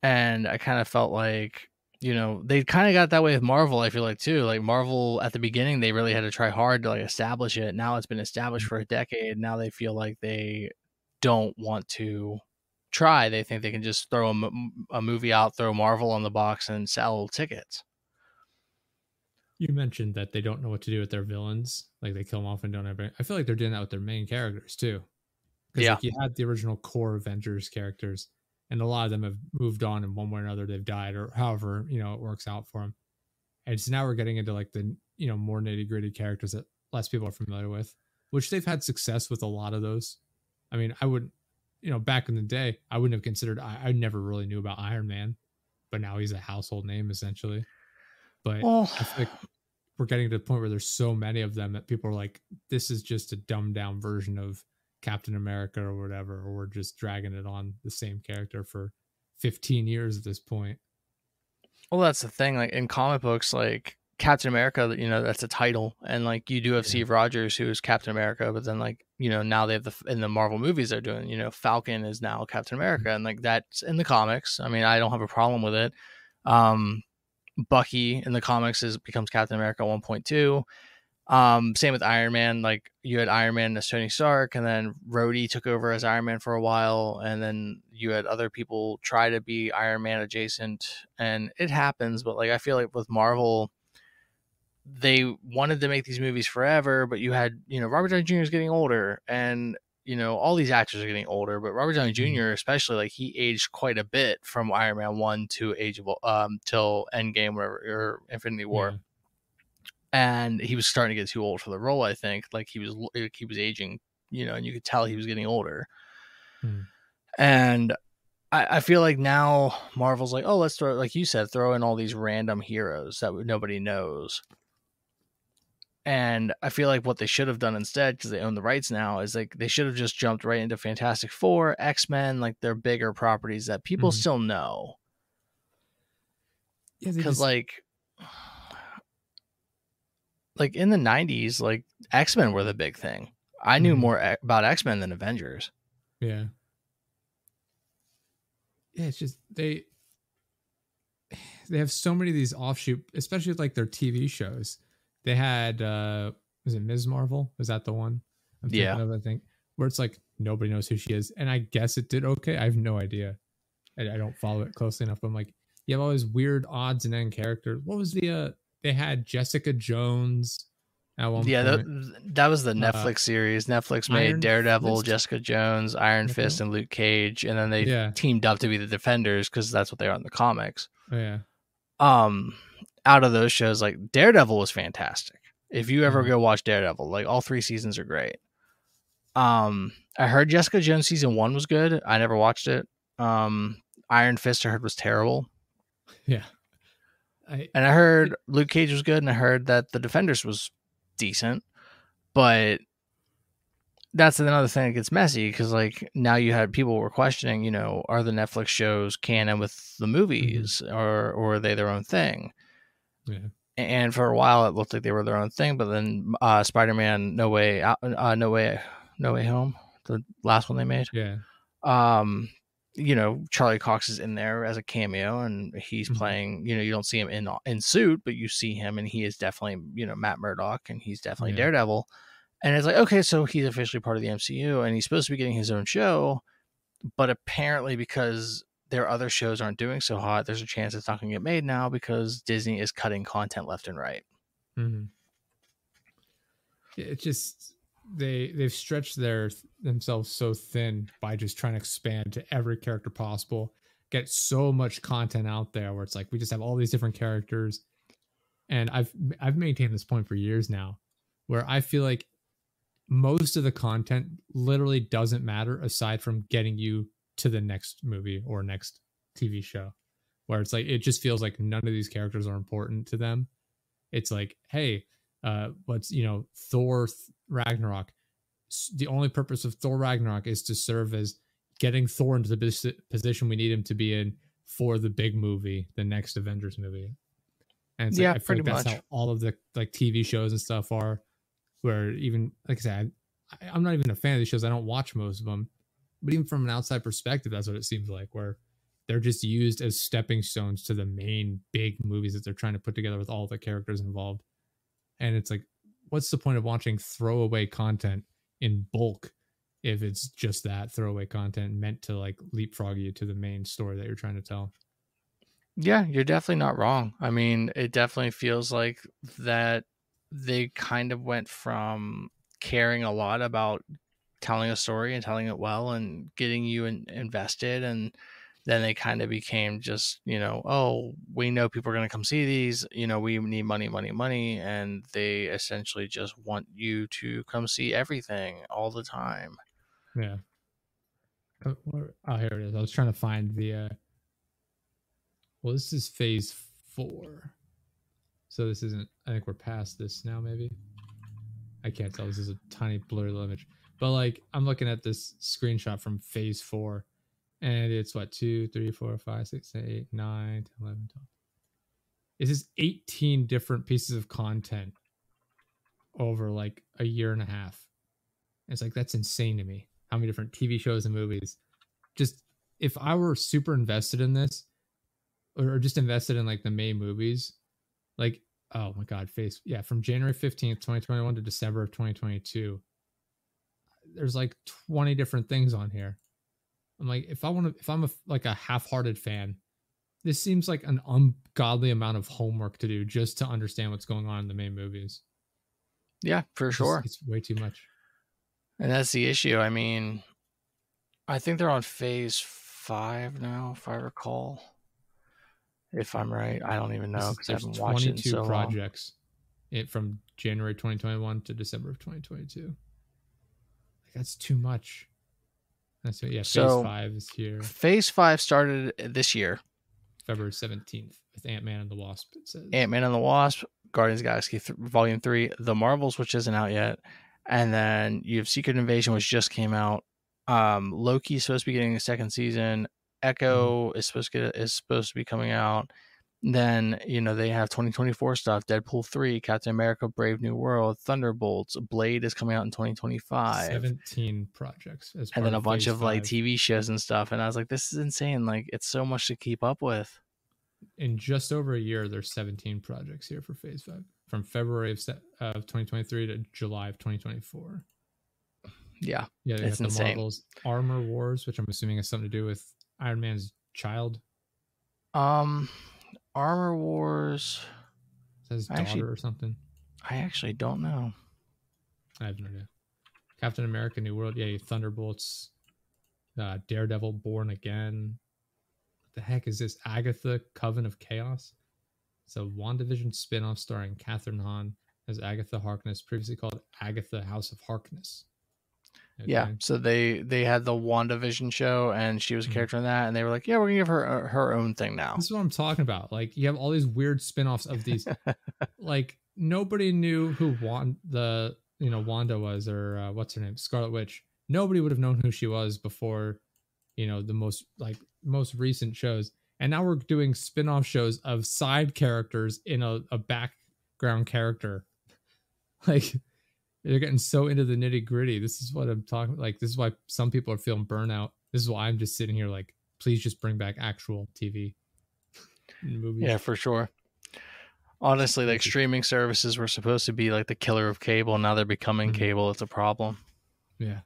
Speaker 2: And I kind of felt like, they kind of got that way with Marvel, I feel like, too. Like Marvel at the beginning, they really had to try hard to like establish it. Now it's been established for a decade. Now they feel like they don't want to try. They think they can just throw a movie out, throw Marvel on the box and sell tickets.
Speaker 1: You mentioned that they don't know what to do with their villains. Like they kill them off and don't ever. I feel like they're doing that with their main characters too. Because like you had the original core Avengers characters, and a lot of them have moved on in one way or another. They've died, or however it works out for them. And so now we're getting into like the more nitty gritty characters that less people are familiar with, which they've had success with a lot of those. I mean, I wouldn't, back in the day, I wouldn't have considered. I never really knew about Iron Man, but now he's a household name essentially. But I feel like we're getting to the point where there's so many of them that people are like, this is just a dumbed down version of Captain America or whatever, or we're just dragging it on the same character for 15 years at this point.
Speaker 2: Well, that's the thing. Like in comic books, like Captain America, that's a title, and like you do have Steve Rogers, who is Captain America, but then like now they have in the Marvel movies they're doing, Falcon is now Captain America, and like that's in the comics. I mean, I don't have a problem with it. Bucky in the comics becomes Captain America 1.2. Same with Iron Man. Like you had Iron Man as Tony Stark, and then Rhodey took over as Iron Man for a while, and then you had other people try to be Iron Man adjacent, and it happens. But like I feel like with Marvel, they wanted to make these movies forever, but you had Robert Downey Jr. is getting older, and all these actors are getting older, but Robert Downey Jr. especially, like he aged quite a bit from Iron Man 1 to till Endgame or Infinity War. And he was starting to get too old for the role, I think. Like he was aging, and you could tell he was getting older. And I feel like now Marvel's like, oh, let's throw, like you said, throw in all these random heroes that nobody knows. And I feel like what they should have done instead, because they own the rights now, is like they should have just jumped right into Fantastic Four, X-Men, like their bigger properties that people still know.
Speaker 1: Yeah,
Speaker 2: Because like in the 90s, like X-Men were the big thing. I knew more about X-Men than Avengers.
Speaker 1: Yeah. Yeah, it's just they have so many of these offshoot, especially like their TV shows. They had was it Ms. Marvel? Was that the one I'm thinking of? I think where it's like nobody knows who she is, and I guess it did okay. I have no idea. I don't follow it closely enough. But I'm like, you have all these weird odds and end characters. What was the they had Jessica Jones at one point.
Speaker 2: That was the Netflix series. Netflix made
Speaker 1: Iron
Speaker 2: Daredevil,
Speaker 1: Fist?
Speaker 2: Jessica Jones, Iron Fist, and Luke Cage, and then they teamed up to be the Defenders because that's what they are in the comics.
Speaker 1: Oh, yeah.
Speaker 2: Out of those shows, like Daredevil was fantastic. If you ever go watch Daredevil, like all 3 seasons are great. I heard Jessica Jones season 1 was good. I never watched it. Iron Fist I heard was terrible.
Speaker 1: Yeah.
Speaker 2: I heard Luke Cage was good, and I heard that the Defenders was decent, but that's another thing that gets messy because like now you had people were questioning, you know, are the Netflix shows canon with the movies or are they their own thing?
Speaker 1: Yeah.
Speaker 2: And for a while it looked like they were their own thing, but then Spider-Man No Way Home, the last one they made.
Speaker 1: Yeah.
Speaker 2: You know, Charlie Cox is in there as a cameo and he's playing, you know, you don't see him in suit, but you see him and he is definitely, you know, Matt Murdock and he's definitely Daredevil. And it's like, okay, so he's officially part of the MCU and he's supposed to be getting his own show, but apparently because their other shows aren't doing so hot, there's a chance it's not going to get made now because Disney is cutting content left and right.
Speaker 1: It's just they've stretched themselves so thin by just trying to expand to every character possible, get so much content out there where it's like we just have all these different characters. And I've maintained this point for years now, where I feel like most of the content literally doesn't matter aside from getting you to the next movie or next TV show, where it's like it just feels like none of these characters are important to them. It's like, hey, what's, you know, Thor Ragnarok. The only purpose of Thor Ragnarok is to serve as getting Thor into the position we need him to be in for the big movie, the next Avengers movie. And it's like, I feel like that's how all of the like TV shows and stuff are, where even, like I said, I'm not even a fan of these shows. I don't watch most of them, but even from an outside perspective, that's what it seems like, where they're just used as stepping stones to the main big movies that they're trying to put together with all the characters involved. And it's like, what's the point of watching throwaway content in bulk if it's just that throwaway content meant to like leapfrog you to the main story that you're trying to tell?
Speaker 2: Yeah, you're definitely not wrong. I mean, it definitely feels like that they kind of went from caring a lot about telling a story and telling it well and getting you invested, and then they kind of became just, you know, oh, we know people are going to come see these, you know, we need money, money, money, and they essentially just want you to come see everything all the time.
Speaker 1: Yeah. Oh, here it is. I was trying to find the well, this is phase 4. So this isn't, I think we're past this now, maybe. I can't tell. This is a tiny blurry image. But like, I'm looking at this screenshot from phase 4. And it's what, 2, 3, 4, 5, 6, 7, 8, 9, 10, 11, 12. This is 18 different pieces of content over like a year and a half. And it's like, that's insane to me. How many different TV shows and movies. Just, if I were super invested in this, or just invested in like the main movies, like, oh my God, from January 15th, 2021 to December of 2022, there's like 20 different things on here. I'm like, if I'm like a half-hearted fan, this seems like an ungodly amount of homework to do just to understand what's going on in the main movies.
Speaker 2: Yeah, for sure.
Speaker 1: It's way too much. And
Speaker 2: that's the issue. I mean, I think they're on phase 5 now, if I recall. If I'm right, I don't even know because I haven't watched it in so long.
Speaker 1: 22 projects from January 2021 to December of 2022. Like, that's too much. That's it. Yeah, phase 5 is here.
Speaker 2: Phase 5 started this year.
Speaker 1: February 17th with Ant-Man and the Wasp. It says
Speaker 2: Ant-Man and the Wasp, Guardians of the Galaxy Volume 3, The Marvels, which isn't out yet, and then you have Secret Invasion, which just came out. Loki's supposed to be getting a second season. Echo is supposed to be coming out. Then, they have 2024 stuff, Deadpool 3, Captain America, Brave New World, Thunderbolts, Blade is coming out in 2025.
Speaker 1: 17 projects.
Speaker 2: And then a bunch of like TV shows and stuff. And I was like, this is insane. Like, it's so much to keep up with.
Speaker 1: In just over a year, there's 17 projects here for Phase 5. From February of 2023 to July of 2024.
Speaker 2: Yeah,
Speaker 1: it's insane. The Marvel's Armor Wars, which I'm assuming has something to do with Iron Man's child.
Speaker 2: Armor Wars.
Speaker 1: Says daughter or something.
Speaker 2: I actually don't know.
Speaker 1: I have no idea. Captain America: New World. Yeah, Thunderbolts. Daredevil: Born Again. What the heck is this? Agatha: Coven of Chaos. It's a WandaVision spin-off starring Catherine Hahn as Agatha Harkness, previously called Agatha House of Harkness.
Speaker 2: Okay. Yeah, so they had the WandaVision show, and she was a character in that, and they were like, "Yeah, we're gonna give her her own thing now."
Speaker 1: This is what I'm talking about. Like, you have all these weird spin-offs of these. Like, nobody knew who Wanda was, or what's her name, Scarlet Witch. Nobody would have known who she was before, the most recent shows. And now we're doing spin-off shows of side characters in a background character. Like, they're getting so into the nitty gritty. This is what I'm talking. Like, this is why some people are feeling burnout. This is why I'm just sitting here like, please just bring back actual TV movies.
Speaker 2: Yeah, for sure. Honestly, like, streaming services were supposed to be like the killer of cable. Now they're becoming cable. It's a problem.
Speaker 1: Yeah.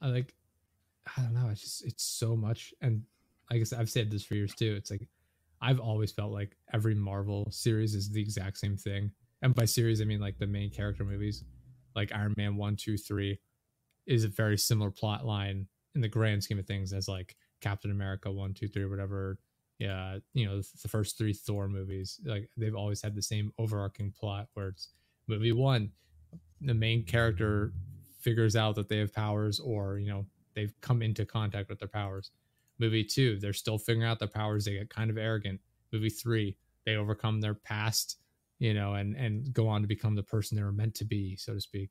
Speaker 1: I don't know. It's so much. And I guess I've said this for years too. It's like, I've always felt like every Marvel series is the exact same thing. And by series, I mean like the main character movies. Like Iron Man 1, 2, 3 is a very similar plot line in the grand scheme of things as like Captain America 1, 2, 3, or whatever. Yeah, the first 3 Thor movies. Like, they've always had the same overarching plot where it's movie 1, the main character figures out that they have powers, or they've come into contact with their powers. Movie 2, they're still figuring out their powers. They get kind of arrogant. Movie 3, they overcome their past, and go on to become the person they were meant to be, so to speak.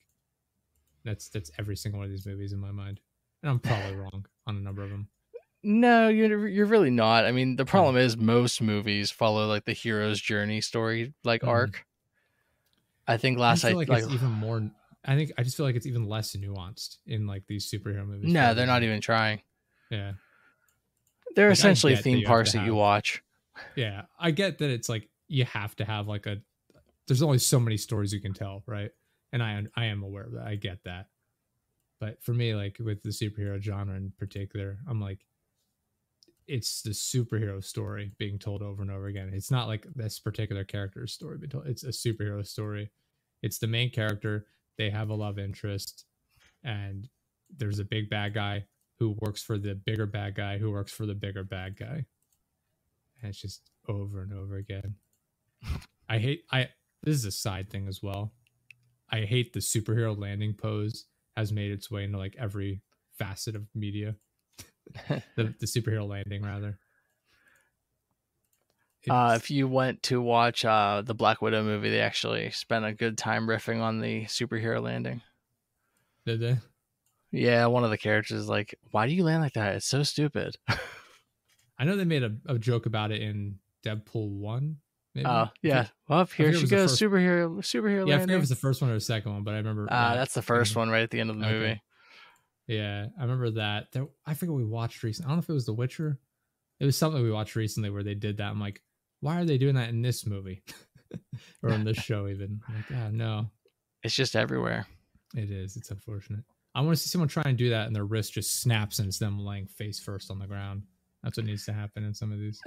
Speaker 1: That's every single one of these movies in my mind. And I'm probably wrong on a number of them.
Speaker 2: No, you're really not. I mean, the problem is most movies follow like the hero's journey story, like arc. I think I just feel like it's even less nuanced in like these superhero movies. No, they're not even trying.
Speaker 1: Yeah.
Speaker 2: They're essentially theme parks that you watch.
Speaker 1: Yeah. I get that it's like you have to have like there's only so many stories you can tell, right? And I am aware of that. I get that. But for me, like with the superhero genre in particular, I'm like, it's the superhero story being told over and over again. It's not like this particular character's story being told. It's a superhero story. It's the main character. They have a love interest, and there's a big bad guy who works for the bigger bad guy who works for the bigger bad guy. And it's just over and over again. This is a side thing as well. I hate the superhero landing pose has made its way into like every facet of media. the superhero landing, rather.
Speaker 2: If you went to watch the Black Widow movie, they actually spent a good time riffing on the superhero landing.
Speaker 1: Did they?
Speaker 2: Yeah, one of the characters is like, "Why do you land like that? It's so stupid."
Speaker 1: I know they made a joke about it in Deadpool 1. Maybe?
Speaker 2: Yeah. Well, here she goes, superhero landing.
Speaker 1: Yeah, I forget if it was the first one or the second one, but I remember.
Speaker 2: That's the first one right at the end of the movie.
Speaker 1: Yeah, I remember that. I forget what we watched recently. I don't know if it was The Witcher. It was something we watched recently where they did that. I'm like, why are they doing that in this movie? Or in this show even? I'm like, no.
Speaker 2: It's just everywhere.
Speaker 1: It is. It's unfortunate. I want to see someone try and do that and their wrist just snaps and it's them laying face first on the ground. That's what needs to happen in some of these.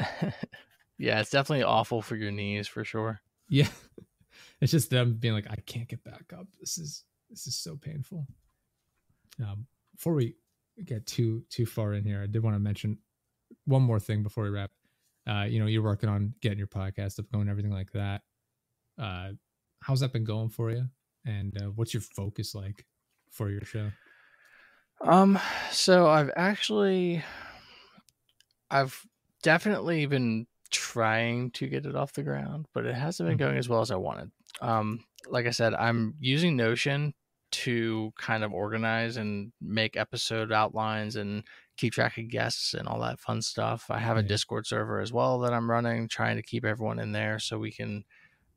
Speaker 2: Yeah, it's definitely awful for your knees for sure.
Speaker 1: Yeah. It's just them being like, I can't get back up. This is so painful. Before we get too far in here, I did want to mention one more thing before we wrap. You're working on getting your podcast up, going, everything like that. How's that been going for you? And what's your focus like for your show?
Speaker 2: So I've definitely been trying to get it off the ground, but it hasn't been
Speaker 1: Mhm.
Speaker 2: going as well as I wanted. Like I said, I'm using Notion to kind of organize and make episode outlines and keep track of guests and all that fun stuff. I have a
Speaker 1: Yeah.
Speaker 2: Discord server as well that I'm running, trying to keep everyone in there so we can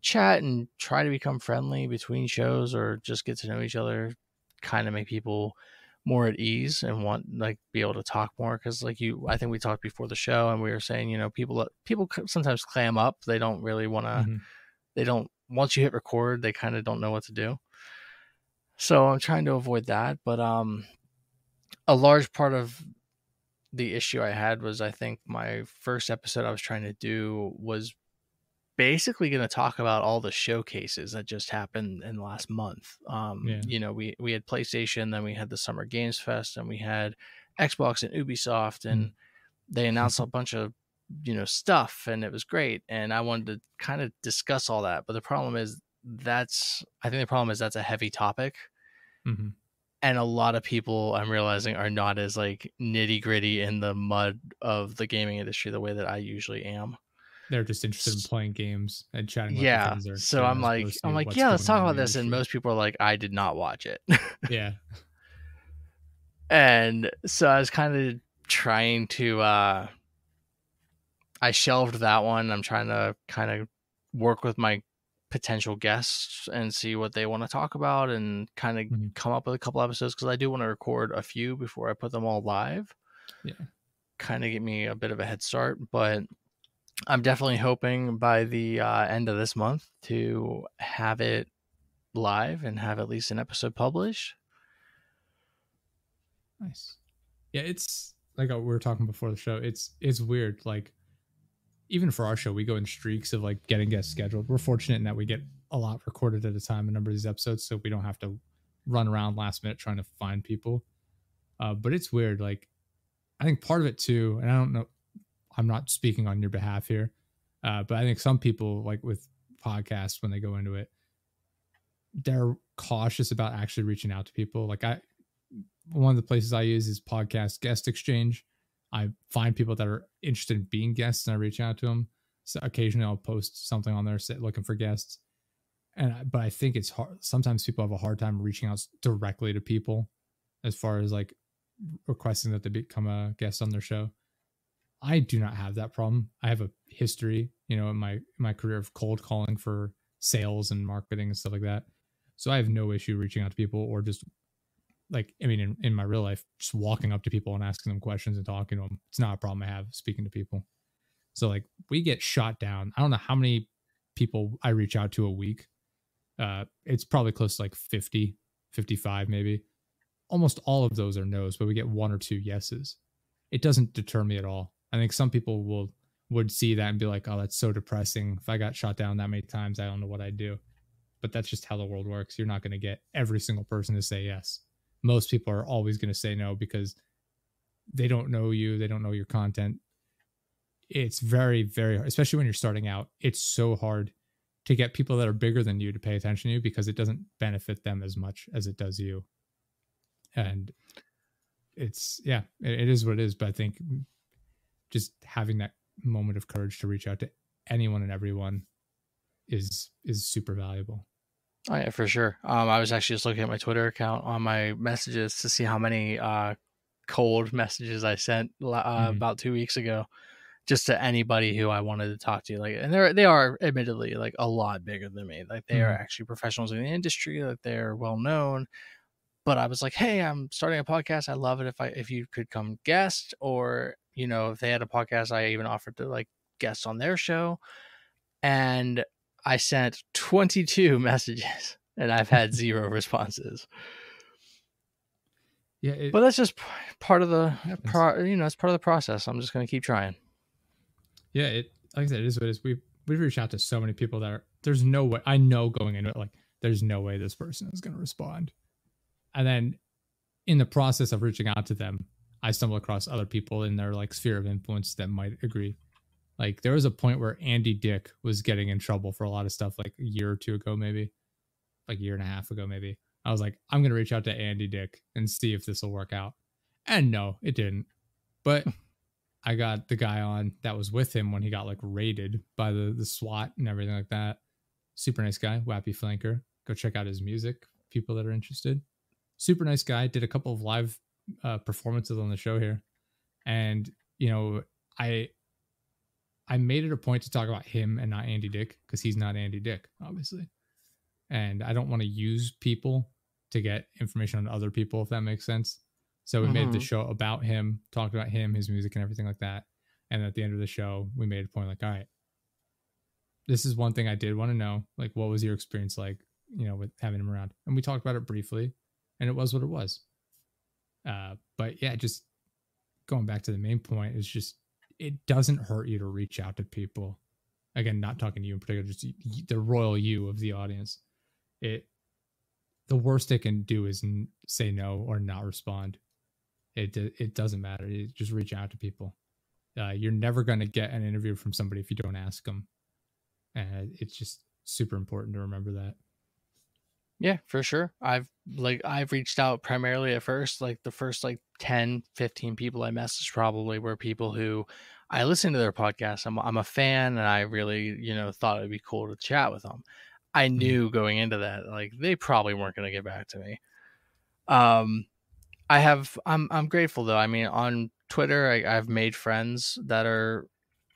Speaker 2: chat and try to become friendly between shows or just get to know each other, kind of make people more at ease and want like be able to talk more. Because like I think we talked before the show and we were saying, you know, people sometimes clam up. They don't really want to.
Speaker 1: Mhm.
Speaker 2: They don't, once you hit record, they kind of don't know what to do. So I'm trying to avoid that. But a large part of the issue I had was, I think my first episode I was trying to do was basically going to talk about all the showcases that just happened in the last month.
Speaker 1: Yeah.
Speaker 2: You know, we had PlayStation, then we had the Summer Games Fest, and we had Xbox and Ubisoft, and
Speaker 1: Mhm.
Speaker 2: they announced a bunch of, you know, stuff, and it was great. And I wanted to kind of discuss all that, but the problem is I think the problem is that's a heavy topic,
Speaker 1: Mhm.
Speaker 2: and a lot of people I'm realizing are not as like nitty gritty in the mud of the gaming industry the way that I usually am.
Speaker 1: They're just interested in playing games and chatting about the
Speaker 2: Yeah.
Speaker 1: things they're
Speaker 2: So
Speaker 1: interested in, as opposed
Speaker 2: I'm
Speaker 1: to
Speaker 2: like,
Speaker 1: what's
Speaker 2: yeah, let's
Speaker 1: going
Speaker 2: talk
Speaker 1: on in
Speaker 2: about
Speaker 1: the
Speaker 2: this. And
Speaker 1: industry.
Speaker 2: most people are like, I did not watch it.
Speaker 1: Yeah.
Speaker 2: And so I was kind of trying to I shelved that one. I'm trying to kind of work with my potential guests and see what they want to talk about and kind of
Speaker 1: Mhm.
Speaker 2: come up with a couple episodes, because I do want to record a few before I put them all live.
Speaker 1: Yeah.
Speaker 2: Kind of get me a bit of a head start, but I'm definitely hoping by the end of this month to have it live and have at least an episode published.
Speaker 1: Nice. Yeah, it's like we were talking before the show. It's weird. Like even for our show, we go in streaks of like getting guests scheduled. We're fortunate in that we get a lot recorded at a time, a number of these episodes, so we don't have to run around last minute trying to find people. But it's weird. Like I think part of it too, and I don't know, I'm not speaking on your behalf here, but I think some people like with podcasts when they go into it, they're cautious about actually reaching out to people. Like one of the places I use is podcast guest exchange. I find people that are interested in being guests and I reach out to them. So occasionally I'll post something on there looking for guests. But I think it's hard. Sometimes people have a hard time reaching out directly to people as far as like requesting that they become a guest on their show. I do not have that problem. I have a history, in my career of cold calling for sales and marketing and stuff like that. So I have no issue reaching out to people or just like, I mean, in my real life, just walking up to people and asking them questions and talking to them. It's not a problem I have speaking to people. So like we get shot down. I don't know how many people I reach out to a week. It's probably close to like 50, 55 maybe. Almost all of those are no's, but we get one or two yeses. It doesn't deter me at all. I think some people would see that and be like, oh, that's so depressing. If I got shot down that many times, I don't know what I'd do. But that's just how the world works. You're not going to get every single person to say yes. Most people are always going to say no because they don't know you. They don't know your content. It's very, very hard, especially when you're starting out. It's so hard to get people that are bigger than you to pay attention to you because it doesn't benefit them as much as it does you. And it is what it is. But I think just having that moment of courage to reach out to anyone and everyone is super valuable.
Speaker 2: Oh yeah, for sure. I was actually just looking at my Twitter account on my messages to see how many cold messages I sent about 2 weeks ago, just to anybody who I wanted to talk to. Like, and they are admittedly like a lot bigger than me. Like they are actually professionals in the industry. Like they're well known. But I was like, hey, I'm starting a podcast. I love it if you could come guest, or if they had a podcast, I even offered to like guest on their show. And I sent 22 messages and I've had 0 responses.
Speaker 1: Yeah,
Speaker 2: but that's just part of the it's part of the process. I'm just going to keep trying.
Speaker 1: Yeah, like I said, it is what it is. We've reached out to so many people that there's no way. I know going into it, like there's no way this person is going to respond. And then in the process of reaching out to them, I stumble across other people in their like sphere of influence that might agree. Like there was a point where Andy Dick was getting in trouble for a lot of stuff like a year or two ago, maybe like a year and a half ago, maybe. I was like, I'm going to reach out to Andy Dick and see if this will work out. And no, it didn't. But I got the guy on that was with him when he got like raided by the SWAT and everything like that. Super nice guy, Wappy Flanker. Go check out his music, people that are interested. Super nice guy. Did a couple of live performances on the show here, and you know, I made it a point to talk about him and not Andy Dick because he's not Andy Dick, obviously, and I don't want to use people to get information on other people, if that makes sense. So we made the show about him, talked about him, his music, and everything like that. And at the end of the show, we made a point like, all right, this is one thing I did want to know. Like, what was your experience like, you know, with having him around? And we talked about it briefly, and it was what it was. But yeah, just going back to the main point is just, it doesn't hurt you to reach out to people. Again, not talking to you in particular, just the royal you of the audience. The worst it can do is say no or not respond. It doesn't matter. You just reach out to people. You're never going to get an interview from somebody if you don't ask them. And it's just super important to remember that.
Speaker 2: Yeah, for sure. I've reached out primarily at first, like the first 10, 15 people I messaged probably were people who I listened to their podcast. I'm a fan, and I really, thought it'd be cool to chat with them. I knew going into that, like, they probably weren't going to get back to me. I'm grateful though. I mean, on Twitter, I've made friends that are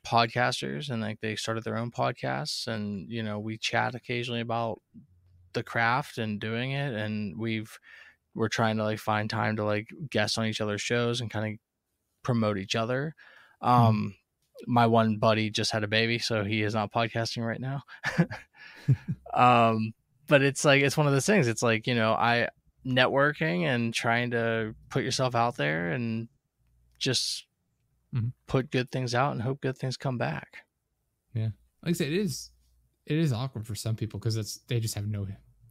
Speaker 2: podcasters, and like they started their own podcasts, and we chat occasionally about the craft and doing it, and we're trying to like find time to like guest on each other's shows and kind of promote each other. My one buddy just had a baby, so he is not podcasting right now. But it's like, it's one of those things. It's like, I networking and trying to put yourself out there and just put good things out and hope good things come back.
Speaker 1: Yeah. Like I said, it is awkward for some people because they just have no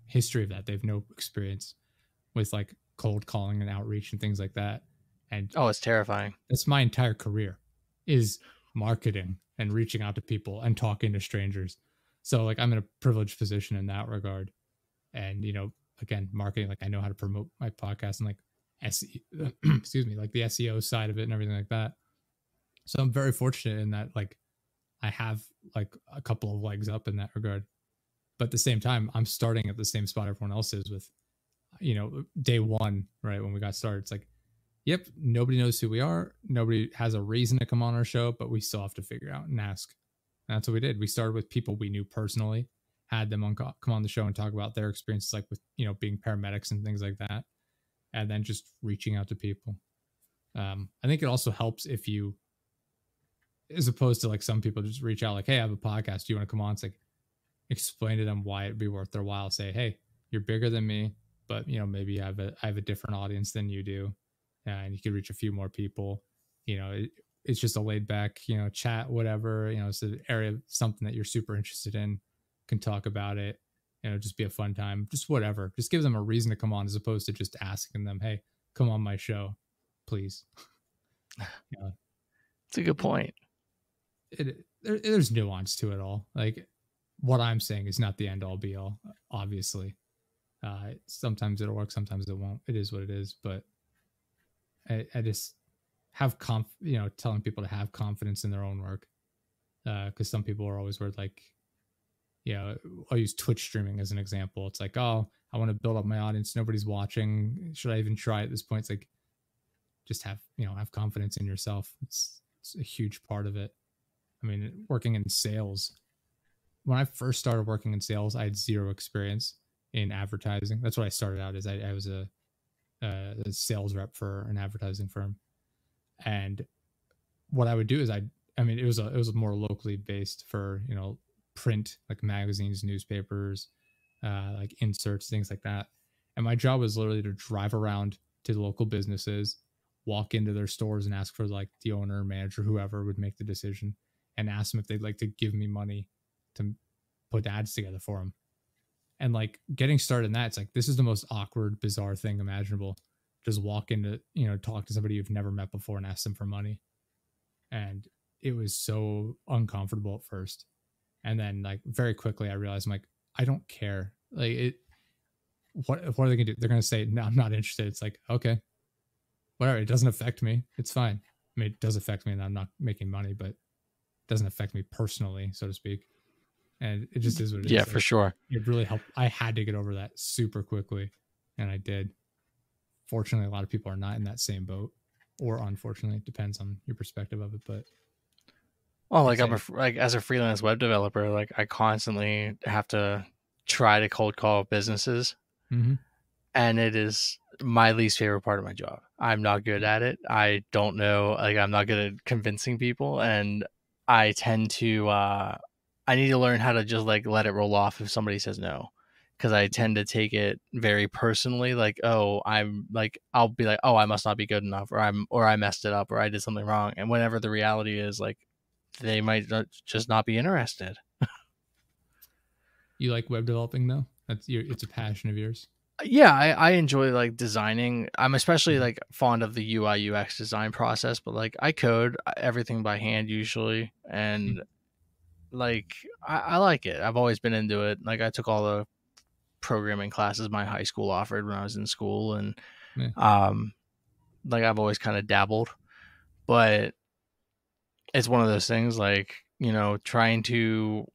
Speaker 1: history of that. They have no experience with like cold calling and outreach and things like that. And
Speaker 2: it's terrifying.
Speaker 1: That's my entire career, is marketing and reaching out to people and talking to strangers. So like I'm in a privileged position in that regard. And, again, marketing, like I know how to promote my podcast and like excuse me, like the SEO side of it and everything like that. So I'm very fortunate in that, like, I have like a couple of legs up in that regard. But at the same time, I'm starting at the same spot everyone else is with, day one, right? When we got started, it's like, yep, nobody knows who we are. Nobody has a reason to come on our show, but we still have to figure out and ask. And that's what we did. We started with people we knew personally, had them come on the show and talk about their experiences, like with, being paramedics and things like that. And then just reaching out to people. I think it also helps if you, as opposed to like some people just reach out like, hey, I have a podcast. Do you want to come on? It's like, explain to them why it'd be worth their while. Say, hey, you're bigger than me, but maybe I have a different audience than you do. And you could reach a few more people. It's just a laid back, chat, whatever, it's an area, something that you're super interested in, can talk about it, just be a fun time, just whatever. Just give them a reason to come on as opposed to just asking them, hey, come on my show, please.
Speaker 2: It's a good point.
Speaker 1: There's nuance to it all. Like what I'm saying is not the end all be all, obviously. Sometimes it'll work, sometimes it won't. It is what it is. But I just have telling people to have confidence in their own work. Because some people are always worried, like, I'll use Twitch streaming as an example. It's like, oh, I want to build up my audience. Nobody's watching. Should I even try at this point? It's like, just have confidence in yourself. It's a huge part of it. I mean, working in sales, when I first started working in sales, I had zero experience in advertising. That's what I started out as. I was a sales rep for an advertising firm. And what I would do is it was more locally based for, print, like magazines, newspapers, like inserts, things like that. And my job was literally to drive around to the local businesses, walk into their stores and ask for like the owner, manager, whoever would make the decision, and ask them if they'd like to give me money to put ads together for them. And like getting started in that, it's like, this is the most awkward, bizarre thing imaginable. Just walk into, talk to somebody you've never met before and ask them for money. And it was so uncomfortable at first. And then like very quickly I realized, I'm like, I don't care. Like what are they gonna do? They're gonna say, no, I'm not interested. It's like, okay, whatever. It doesn't affect me. It's fine. I mean, it does affect me and I'm not making money, but it doesn't affect me personally, so to speak. And it just is what it
Speaker 2: Yeah,
Speaker 1: is.
Speaker 2: for sure.
Speaker 1: It really helped. I had to get over that super quickly, and I did. Fortunately, a lot of people are not in that same boat, or unfortunately, it depends on your perspective of it. But
Speaker 2: well, like like as a freelance web developer, like I constantly have to try to cold call businesses,
Speaker 1: mm-hmm.
Speaker 2: and it is my least favorite part of my job. I'm not good at it. I don't know, like I'm not good at convincing people, and I tend to I need to learn how to just like let it roll off if somebody says no. Because I tend to take it very personally, like, oh, I'm like, I'll be like, oh, I must not be good enough, or I messed it up, or I did something wrong. And whenever the reality is, like, they might just not be interested.
Speaker 1: You like web developing though? It's a passion of yours.
Speaker 2: Yeah, I enjoy like designing. I'm especially like fond of the UI UX design process, but like I code everything by hand usually, and like I like it. I've always been into it. Like I took all the programming classes my high school offered when I was in school, and
Speaker 1: Yeah.
Speaker 2: like I've always kind of dabbled, but it's one of those things like, you know, trying to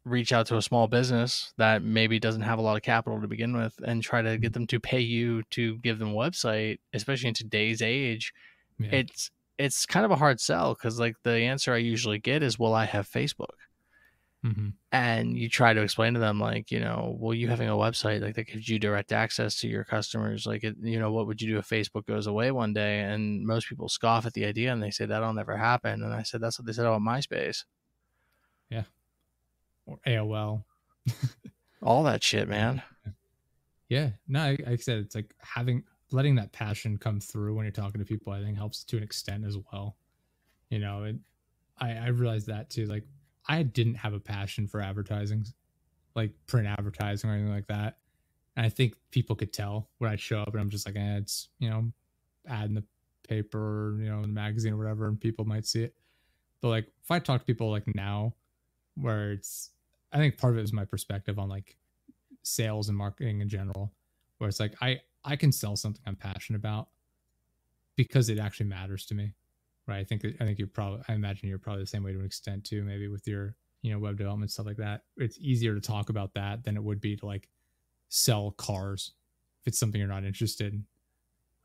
Speaker 2: reach out to a small business that maybe doesn't have a lot of capital to begin with and try to get them to pay you to give them a website, especially in today's age.
Speaker 1: Yeah.
Speaker 2: It's kind of a hard sell because like the answer I usually get is, well, I have Facebook.
Speaker 1: Mm-hmm.
Speaker 2: And you try to explain to them like, you know, well, you having a website like that gives you direct access to your customers, like it, you know, what would you do if Facebook goes away one day? And most people scoff at the idea and they say that'll never happen. And I said that's what they said about MySpace.
Speaker 1: Yeah. Or AOL.
Speaker 2: All that shit, man.
Speaker 1: Yeah. No, like I said, it's like letting that passion come through when you're talking to people, I think helps to an extent as well. You know, and I realized that too. Like I didn't have a passion for advertising, like print advertising or anything like that. And I think people could tell when I'd show up and I'm just like, it's, you know, ad in the paper, or, you know, in the magazine or whatever, and people might see it. But like if I talk to people like now, where it's, I think part of it is my perspective on like sales and marketing in general, where it's like I can sell something I'm passionate about because it actually matters to me, right? I think I imagine you're probably the same way to an extent too, maybe with your, you know, web development stuff like that. It's easier to talk about that than it would be to like sell cars if it's something you're not interested in.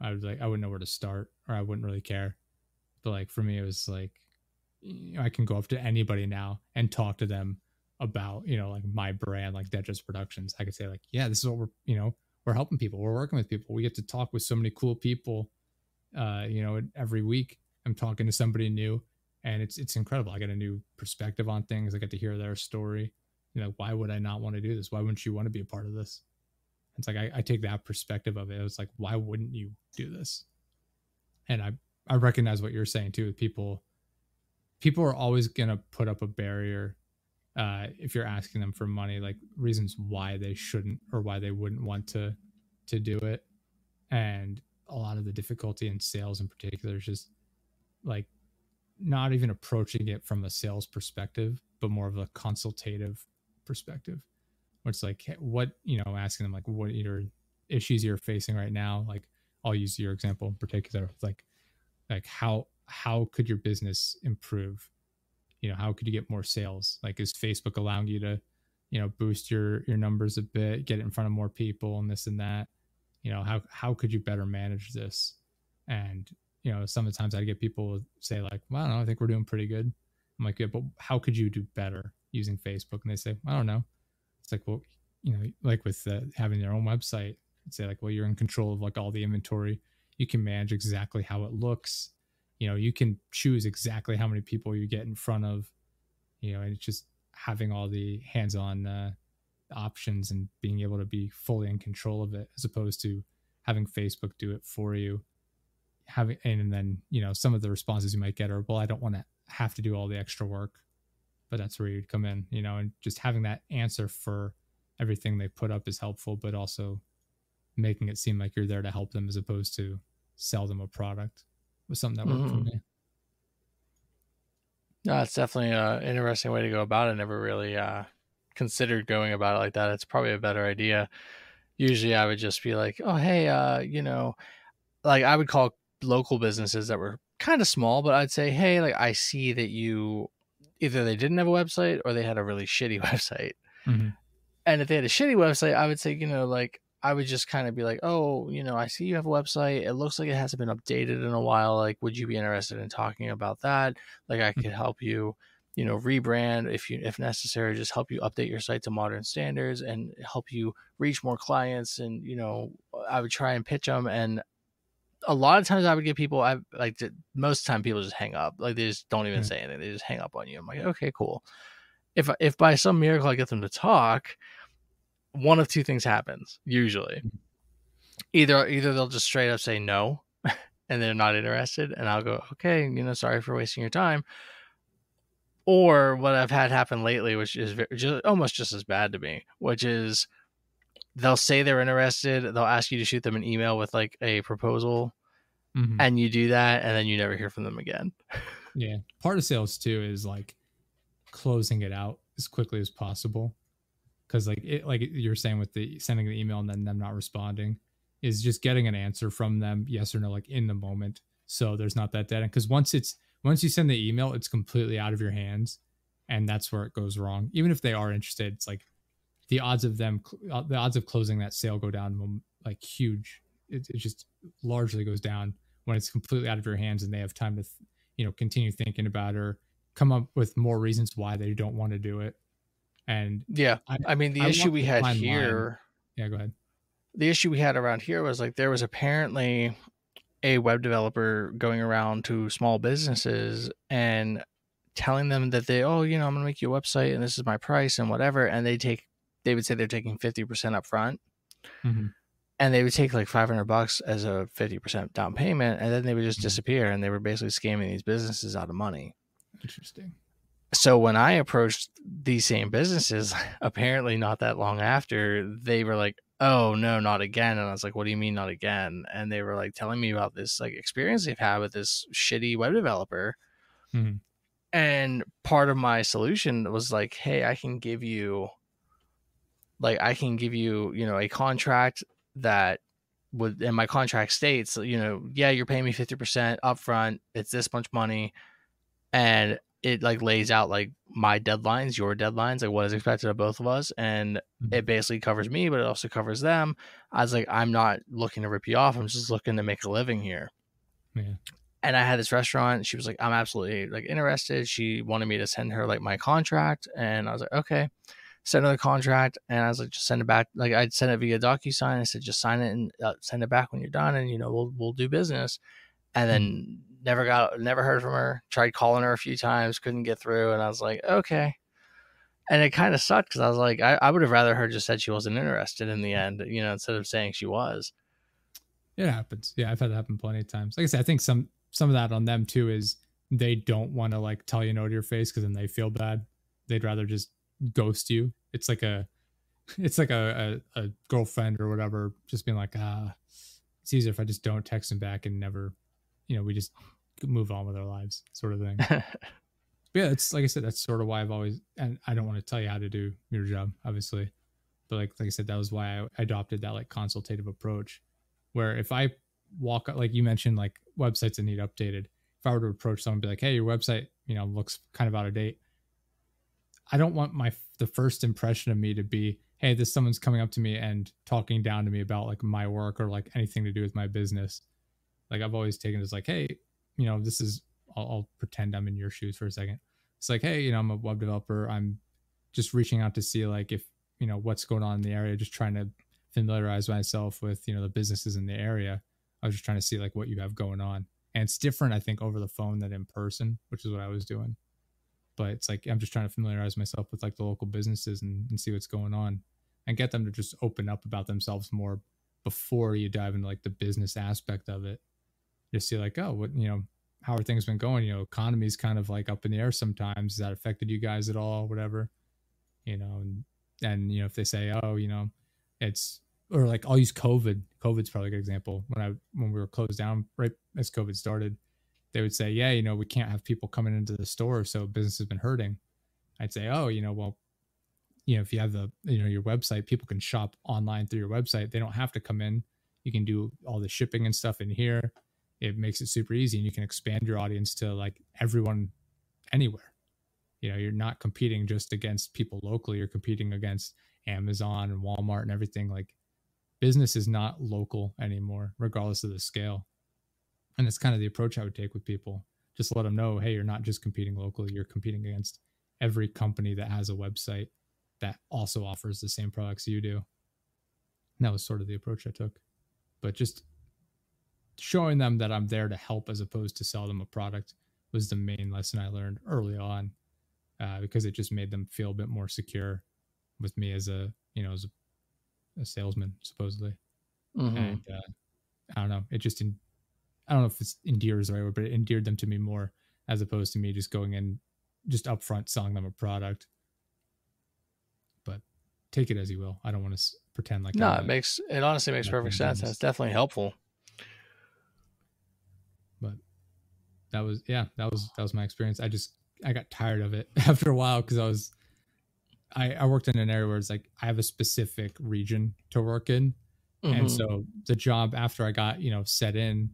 Speaker 1: I wouldn't know where to start, or I wouldn't really care. But like for me, it was like, you know, I can go up to anybody now and talk to them about, you know, like my brand, like Deadjust Productions. I could say like, yeah, this is what we're helping people. We're working with people. We get to talk with so many cool people. You know, every week I'm talking to somebody new, and it's incredible. I get a new perspective on things. I get to hear their story. You know, why would I not want to do this? Why wouldn't you want to be a part of this? It's like I take that perspective of it. It's like, why wouldn't you do this? And I recognize what you're saying too. People are always gonna put up a barrier if you're asking them for money, like reasons why they shouldn't or why they wouldn't want to do it. And a lot of the difficulty in sales in particular is just like not even approaching it from a sales perspective, but more of a consultative perspective, where it's like, hey, what, you know, asking them like what your issues you're facing right now. Like I'll use your example in particular, like how could your business improve? You know, how could you get more sales? Like is Facebook allowing you to, you know, boost your numbers a bit, get it in front of more people and this and that? You know, how could you better manage this? And you know, sometimes I get people say like, well, I don't know, I think we're doing pretty good. I'm like, yeah, but how could you do better using Facebook? And they say, I don't know. It's like, well, you know, like with having their own website, say like, well, you're in control of like all the inventory. You can manage exactly how it looks. You know, you can choose exactly how many people you get in front of. You know, and it's just having all the hands-on options and being able to be fully in control of it, as opposed to having Facebook do it for you. And then, you know, some of the responses you might get are, well, I don't want to have to do all the extra work. But that's where you'd come in, you know, and just having that answer for everything they put up is helpful, but also making it seem like you're there to help them as opposed to sell them a product was something that worked for me.
Speaker 2: No, it's definitely an interesting way to go about it. Never really considered going about it like that. It's probably a better idea. Usually I would just be like, oh, hey, you know, like I would call local businesses that were kind of small, but I'd say, hey, like I see that you either they didn't have a website or they had a really shitty website.
Speaker 1: Mm-hmm.
Speaker 2: And if they had a shitty website, I would say, like I would just kind of be like, oh, I see you have a website. It looks like it hasn't been updated in a while. Like, would you be interested in talking about that? Like, I could help you, rebrand if necessary, just help you update your site to modern standards and help you reach more clients. And, I would try and pitch them. And a lot of times I would get people, most of the time people just hang up. Like, they just don't even say anything. They just hang up on you. I'm like, okay, cool. If by some miracle I get them to talk, one of two things happens usually. Either they'll just straight up say no and they're not interested, and I'll go, okay, sorry for wasting your time. Or what I've had happen lately, which is almost just as bad to me, which is they'll say they're interested, they'll ask you to shoot them an email with like a proposal, and you do that, and then you never hear from them again.
Speaker 1: Yeah, part of sales too is like closing it out as quickly as possible. Because like you're saying with the sending the email and then them not responding, is just getting an answer from them, yes or no, like in the moment. So there's not that dead end. Because once you send the email, it's completely out of your hands, and that's where it goes wrong. Even if they are interested, it's like the odds of closing that sale go down like huge. It just largely goes down when it's completely out of your hands and they have time to continue thinking about it or come up with more reasons why they don't want to do it. And
Speaker 2: yeah, I mean, the issue we had here.
Speaker 1: Yeah, go ahead.
Speaker 2: The issue we had around here was like there was apparently a web developer going around to small businesses and telling them that I'm going to make you a website and this is my price and whatever. And they would say they're taking 50% up front.
Speaker 1: Mm-hmm.
Speaker 2: And they would take like $500 as a 50% down payment. And then they would just disappear. And they were basically scamming these businesses out of money.
Speaker 1: Interesting.
Speaker 2: So when I approached these same businesses, apparently not that long after, they were like, oh no, not again. And I was like, what do you mean not again? And they were like telling me about this like experience they've had with this shitty web developer.
Speaker 1: Mm-hmm.
Speaker 2: And part of my solution was like, hey, I can give you, a contract that would, and my contract states, yeah, you're paying me 50% upfront. It's this much money. And it like lays out like my deadlines, your deadlines, like what is expected of both of us. And it basically covers me, but it also covers them. I was like, I'm not looking to rip you off. I'm just looking to make a living here.
Speaker 1: Yeah.
Speaker 2: And I had this restaurant. She was like, I'm absolutely like interested. She wanted me to send her like my contract. And I was like, okay, send her the contract. And I was like, just send it back. Like I'd send it via DocuSign. I said, just sign it and send it back when you're done. And, we'll do business. And then never heard from her. Tried calling her a few times, couldn't get through. And I was like, okay. And it kind of sucked because I was like, I would have rather her just said she wasn't interested in the end, instead of saying she was.
Speaker 1: It happens. Yeah, I've had it happen plenty of times. Like I said, I think some of that on them too is they don't want to like tell you no to your face because then they feel bad. They'd rather just ghost you. It's like a girlfriend or whatever, just being like, it's easier if I just don't text them back and never, we just move on with our lives, sort of thing. Yeah, it's like I said, that's sort of why I've always, and I don't want to tell you how to do your job, obviously, but like I said, that was why I adopted that like consultative approach, where if I walk, like you mentioned, like websites that need updated. If I were to approach someone and be like, hey, your website, looks kind of out of date. I don't want the first impression of me to be, hey, someone's coming up to me and talking down to me about like my work or like anything to do with my business. Like I've always taken it as like, hey, this is, I'll pretend I'm in your shoes for a second. It's like, hey, I'm a web developer. I'm just reaching out to see like if, what's going on in the area, just trying to familiarize myself with, the businesses in the area. I was just trying to see like what you have going on. And it's different, I think, over the phone than in person, which is what I was doing. But it's like, I'm just trying to familiarize myself with like the local businesses and see what's going on and get them to just open up about themselves more before you dive into like the business aspect of it. Just see like, oh, what, how are things been going? Economy's kind of like up in the air sometimes. Has that affected you guys at all? Whatever, and if they say, oh, it's, or like I'll use COVID. COVID's probably a good example. When we were closed down right as COVID started, they would say, yeah, we can't have people coming into the store, so business has been hurting. I'd say, oh, well, if you have your website, people can shop online through your website. They don't have to come in. You can do all the shipping and stuff in here. it makes it super easy, and you can expand your audience to like everyone anywhere. You know, you're not competing just against people locally, you're competing against Amazon and Walmart and everything. Like, business is not local anymore, regardless of the scale. And it's kind of the approach I would take with people. Just let them know, hey, you're not just competing locally, you're competing against every company that has a website that also offers the same products you do. And that was sort of the approach I took. But just showing them that I'm there to help as opposed to sell them a product was the main lesson I learned early on, because it just made them feel a bit more secure with me as a, you know, as a salesman, supposedly.
Speaker 2: Mm-hmm.
Speaker 1: And I don't know, it just, I don't know if it's endears the right word, but it endeared them to me more as opposed to me just going in, just upfront selling them a product. But take it as you will. I don't want to pretend like
Speaker 2: no, it honestly makes perfect sense, and it's definitely helpful.
Speaker 1: But that was my experience. I got tired of it after a while, because I worked in an area where it's like I have a specific region to work in. Mm-hmm. And so the job, after I got, you know, set in,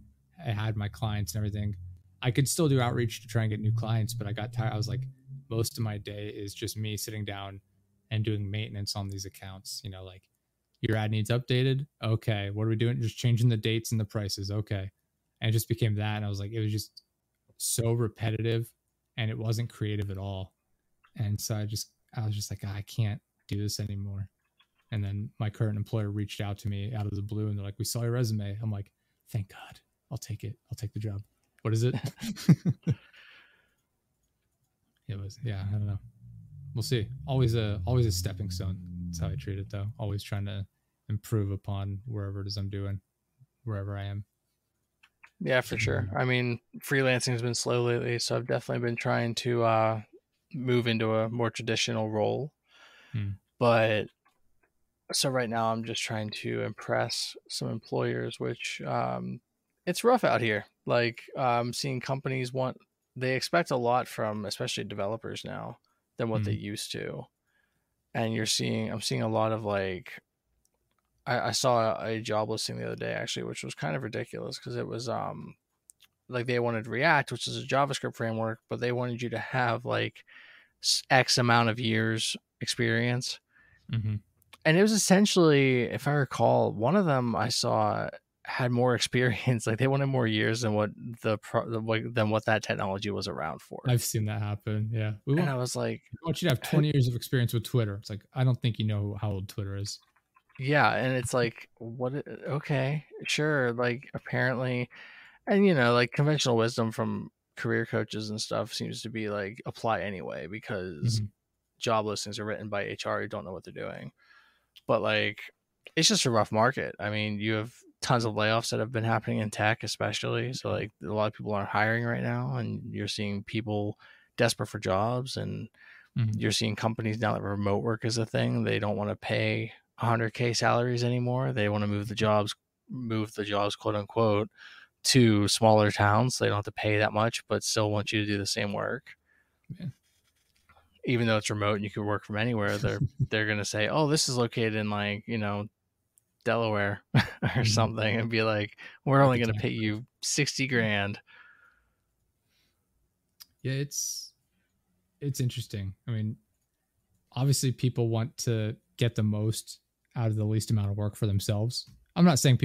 Speaker 1: I had my clients and everything, I could still do outreach to try and get new clients, but I got tired. I was like, most of my day is just me sitting down and doing maintenance on these accounts. You know, like, your ad needs updated. Okay. What are we doing? Just changing the dates and the prices. Okay. And it just became that. And I was like, it was just so repetitive and it wasn't creative at all. And so I was just like, I can't do this anymore. And then my current employer reached out to me out of the blue, and they're like, we saw your resume. I'm like, thank God, I'll take it. I'll take the job. What is it? It was, yeah, I don't know. We'll see. Always a stepping stone. That's how I treat it, though. Always trying to improve upon wherever it is I'm doing, wherever I am.
Speaker 2: Yeah, for sure. I mean, freelancing has been slow lately, so I've definitely been trying to move into a more traditional role. But so right now I'm just trying to impress some employers, which it's rough out here. Like, I'm seeing companies they expect a lot from especially developers now than what they used to. And I'm seeing a lot of like, I saw a job listing the other day actually, which was kind of ridiculous, because it was like they wanted React, which is a JavaScript framework, but they wanted you to have like X amount of years experience. Mm-hmm. And it was essentially, if I recall, one of them I saw had more experience. Like, they wanted more years than what than what that technology was around for.
Speaker 1: I've seen that happen. Yeah.
Speaker 2: And I was like,
Speaker 1: I want you to have 20 years of experience with Twitter. It's like, I don't think you know how old Twitter is.
Speaker 2: Yeah. And it's like, what? Okay, sure. Like, apparently, and you know, like, conventional wisdom from career coaches and stuff seems to be like, apply anyway, because job listings are written by HR who don't know what they're doing. But like, it's just a rough market. I mean, you have tons of layoffs that have been happening in tech, especially. So like, a lot of people aren't hiring right now, and you're seeing people desperate for jobs, and you're seeing companies now that remote work is a thing. They don't want to pay 100K salaries anymore. They want to move the jobs, quote unquote, to smaller towns. So they don't have to pay that much, but still want you to do the same work. Yeah. Even though it's remote and you can work from anywhere, they're going to say, oh, this is located in, like, you know, Delaware or something, and be like, we're only going to pay you 60 grand.
Speaker 1: Yeah, it's interesting. I mean, obviously people want to get the most out of the least amount of work for themselves. I'm not saying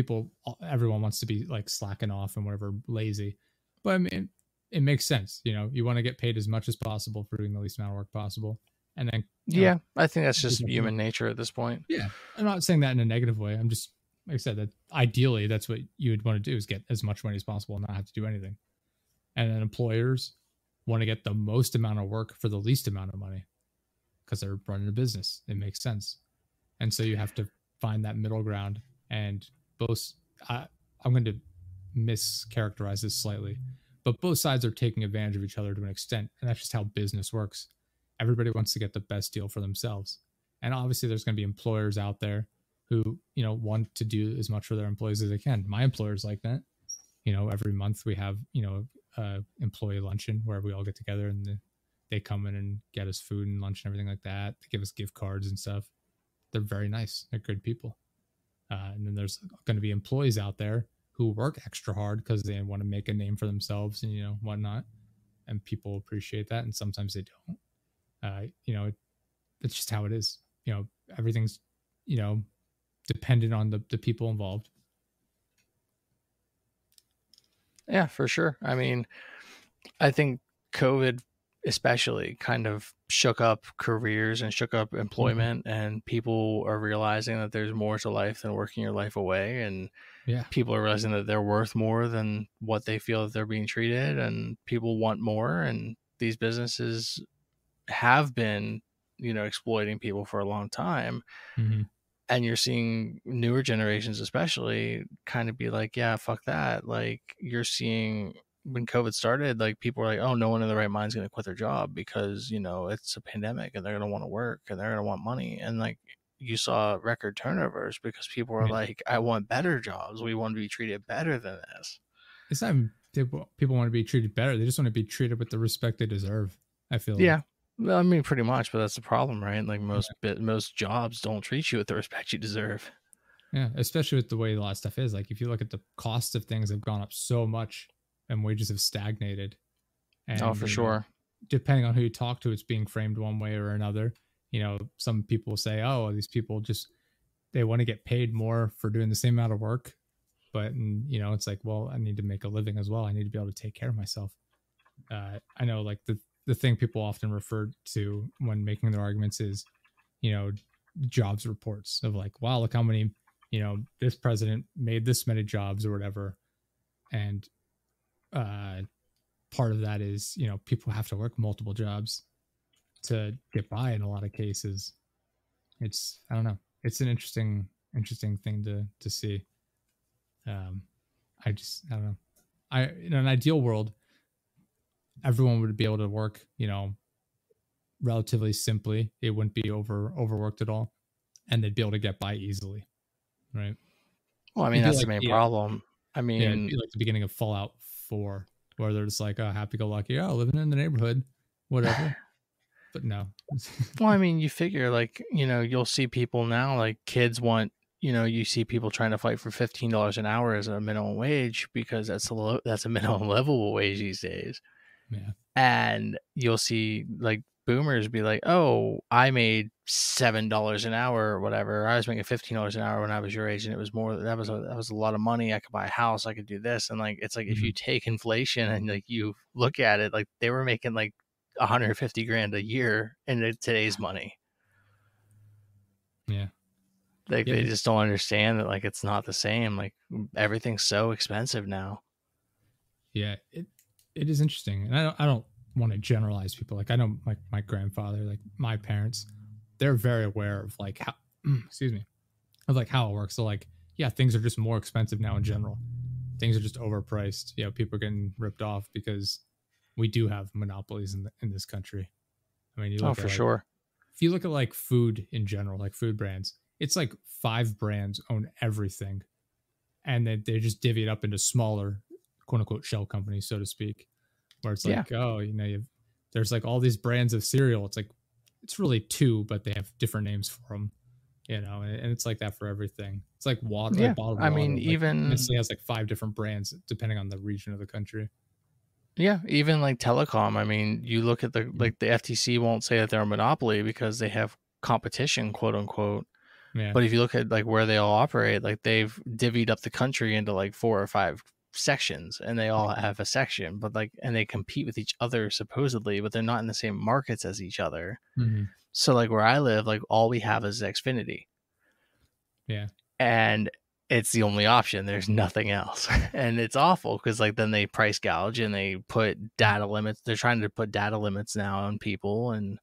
Speaker 1: everyone wants to be like slacking off and whatever, lazy, but I mean, it makes sense. You know, you want to get paid as much as possible for doing the least amount of work possible. And then,
Speaker 2: yeah, I think that's just human nature at this point.
Speaker 1: Yeah. I'm not saying that in a negative way. I'm just, like I said, that ideally that's what you would want to do, is get as much money as possible and not have to do anything. And then employers want to get the most amount of work for the least amount of money, because they're running a business. It makes sense. And so you have to find that middle ground. And I'm going to mischaracterize this slightly, but both sides are taking advantage of each other to an extent. And that's just how business works. Everybody wants to get the best deal for themselves. And obviously there's going to be employers out there who, you know, want to do as much for their employees as they can. My employer's like that. You know, every month we have, you know, employee luncheon where we all get together, and they come in and get us food and lunch and everything like that. They give us gift cards and stuff. They're very nice. They're good people. And then there's going to be employees out there who work extra hard because they want to make a name for themselves and, whatnot. And people appreciate that. And sometimes they don't. It's just how it is. Everything's, dependent on the people involved.
Speaker 2: Yeah, for sure. I mean, I think COVID especially kind of shook up careers and shook up employment, and people are realizing that there's more to life than working your life away, and
Speaker 1: Yeah.
Speaker 2: people are realizing that they're worth more than what they feel that they're being treated, and people want more, and these businesses have been, exploiting people for a long time.
Speaker 1: Mm-hmm.
Speaker 2: And you're seeing newer generations especially kind of be like, yeah, fuck that. Like, you're seeing when COVID started, like, people were like, oh, no one in the right mind is going to quit their job because, it's a pandemic and they're going to want to work and they're going to want money. And like, you saw record turnovers because people were like, I want better jobs. We want to be treated better than this.
Speaker 1: It's not people want to be treated better. They just want to be treated with the respect they deserve, I feel
Speaker 2: Yeah.
Speaker 1: like.
Speaker 2: Well, I mean, pretty much, but that's the problem, right? Like, most jobs don't treat you with the respect you deserve.
Speaker 1: Yeah, especially with the way a lot of stuff is. Like, if you look at the cost of things have gone up so much and wages have stagnated. And,
Speaker 2: For sure.
Speaker 1: Depending on who you talk to, it's being framed one way or another. Some people say, oh, these people they want to get paid more for doing the same amount of work. But, it's like, well, I need to make a living as well. I need to be able to take care of myself. I know, like, the thing people often refer to when making their arguments is, jobs reports of like, wow, look how many, this president made this many jobs or whatever. And part of that is, people have to work multiple jobs to get by in a lot of cases. I don't know. It's an interesting thing to see. I don't know. In an ideal world, everyone would be able to work, relatively simply. It wouldn't be overworked at all, and they'd be able to get by easily, right?
Speaker 2: Well, I mean, that's the main problem. I mean,
Speaker 1: it'd be like the beginning of Fallout 4, where they're just like, oh, happy-go-lucky, oh, living in the neighborhood, whatever. But no.
Speaker 2: Well, I mean, you figure, like, you'll see people now, like, kids want, you see people trying to fight for $15 an hour as a minimum wage because that's a minimum level wage these days.
Speaker 1: Yeah.
Speaker 2: And you'll see, like, boomers be like, oh, I made $7 an hour or whatever. I was making $15 an hour when I was your age, and it was more. That was a lot of money. I could buy a house. I could do this, and like, it's like, if you take inflation and like you look at it, like, they were making like 150 grand a year in today's money.
Speaker 1: Yeah.
Speaker 2: Like, they just don't understand that, like, it's not the same. Like, everything's so expensive now.
Speaker 1: Yeah, it is interesting, and I don't want to generalize people. Like, I know, like, my grandfather, like my parents, they're very aware of like how excuse me, of like how it works. So like, yeah, things are just more expensive now in general. Things are just overpriced. People are getting ripped off because we do have monopolies in this country. I mean, you look
Speaker 2: for sure.
Speaker 1: If you look at like food in general, like food brands, it's like 5 brands own everything, and then they just divvy it up into smaller, quote unquote, shell companies, so to speak. Where it's like, there's like all these brands of cereal. It's like, it's really 2, but they have different names for them, and it's like that for everything. It's like water.
Speaker 2: Yeah.
Speaker 1: Like bottled
Speaker 2: I
Speaker 1: water.
Speaker 2: mean,
Speaker 1: like,
Speaker 2: even
Speaker 1: Nestle has like 5 different brands depending on the region of the country.
Speaker 2: Yeah, even like telecom. I mean, you look at the FTC won't say that they're a monopoly because they have competition, quote unquote.
Speaker 1: Yeah.
Speaker 2: But if you look at like where they all operate, like, they've divvied up the country into like 4 or 5 sections, and they all have a section, but like, and they compete with each other supposedly, but they're not in the same markets as each other. So like, where I live, like, all we have is Xfinity.
Speaker 1: Yeah.
Speaker 2: And it's the only option. There's nothing else. And it's awful because like, then they price gouge and they put data limits. They're trying to put data limits now on people. And,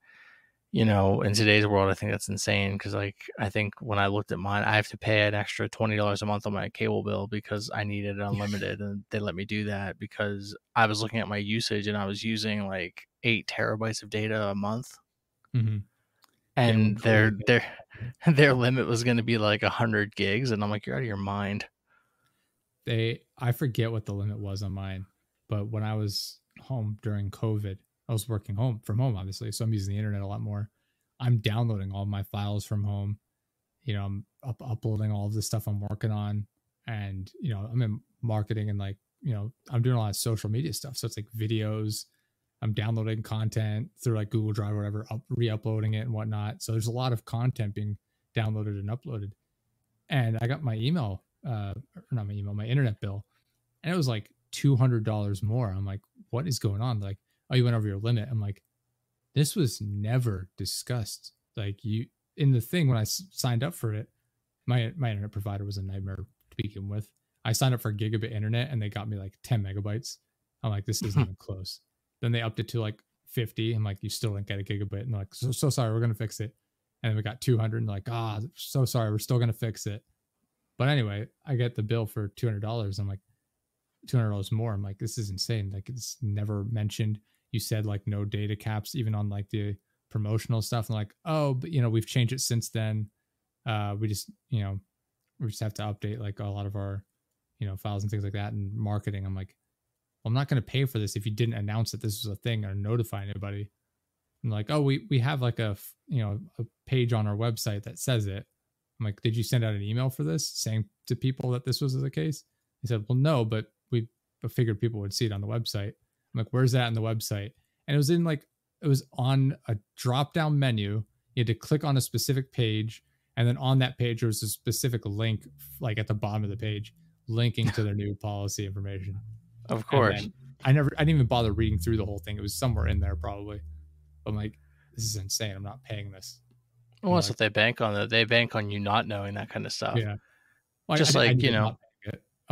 Speaker 2: in today's world, I think that's insane. Cause like, I think when I looked at mine, I have to pay an extra $20 a month on my cable bill because I needed unlimited. And they let me do that because I was looking at my usage and I was using like 8 terabytes of data a month. And their limit was going to be like 100 gigs. And I'm like, you're out of your mind.
Speaker 1: I forget what the limit was on mine, but when I was home during COVID, I was working from home, obviously. So I'm using the internet a lot more. I'm downloading all my files from home. I'm uploading all of the stuff I'm working on. and I'm in marketing, and like I'm doing a lot of social media stuff, so it's like videos. I'm downloading content through like Google Drive or whatever, re-uploading it and whatnot. So there's a lot of content being downloaded and uploaded. And I got my email, not my email, my internet bill, and it was like $200 more. I'm like, what is going on? They're like, oh, you went over your limit. I'm like, this was never discussed. Like you in the thing when I signed up for it, my internet provider was a nightmare to begin with. I signed up for gigabit internet and they got me like 10 megabytes. I'm like, this isn't even close. Then they upped it to like 50. I'm like, you still didn't get a gigabit. And they're like, so sorry, we're going to fix it. And then we got 200 and like, so sorry, we're still going to fix it. But anyway, I get the bill for $200. I'm like, $200 more. I'm like, this is insane. Like it's never mentioned. You said like no data caps, even on like the promotional stuff. And like, oh, but we've changed it since then. We just have to update like a lot of our, files and things like that and marketing. I'm like, well, I'm not going to pay for this if you didn't announce that this was a thing or notify anybody. And like, oh, we have like a page on our website that says it. I'm like, did you send out an email for this saying to people that this was the case? He said, well, no, but we figured people would see it on the website. I'm like, where's that in the website? And it was on a drop down menu. You had to click on a specific page. And then on that page, there was a specific link, like at the bottom of the page, linking to their new policy information.
Speaker 2: Of course.
Speaker 1: I didn't even bother reading through the whole thing. It was somewhere in there probably. But I'm like, this is insane. I'm not paying this.
Speaker 2: Well, that's what they bank on. That they bank on you not knowing that kind of stuff.
Speaker 1: Yeah. Well,
Speaker 2: just I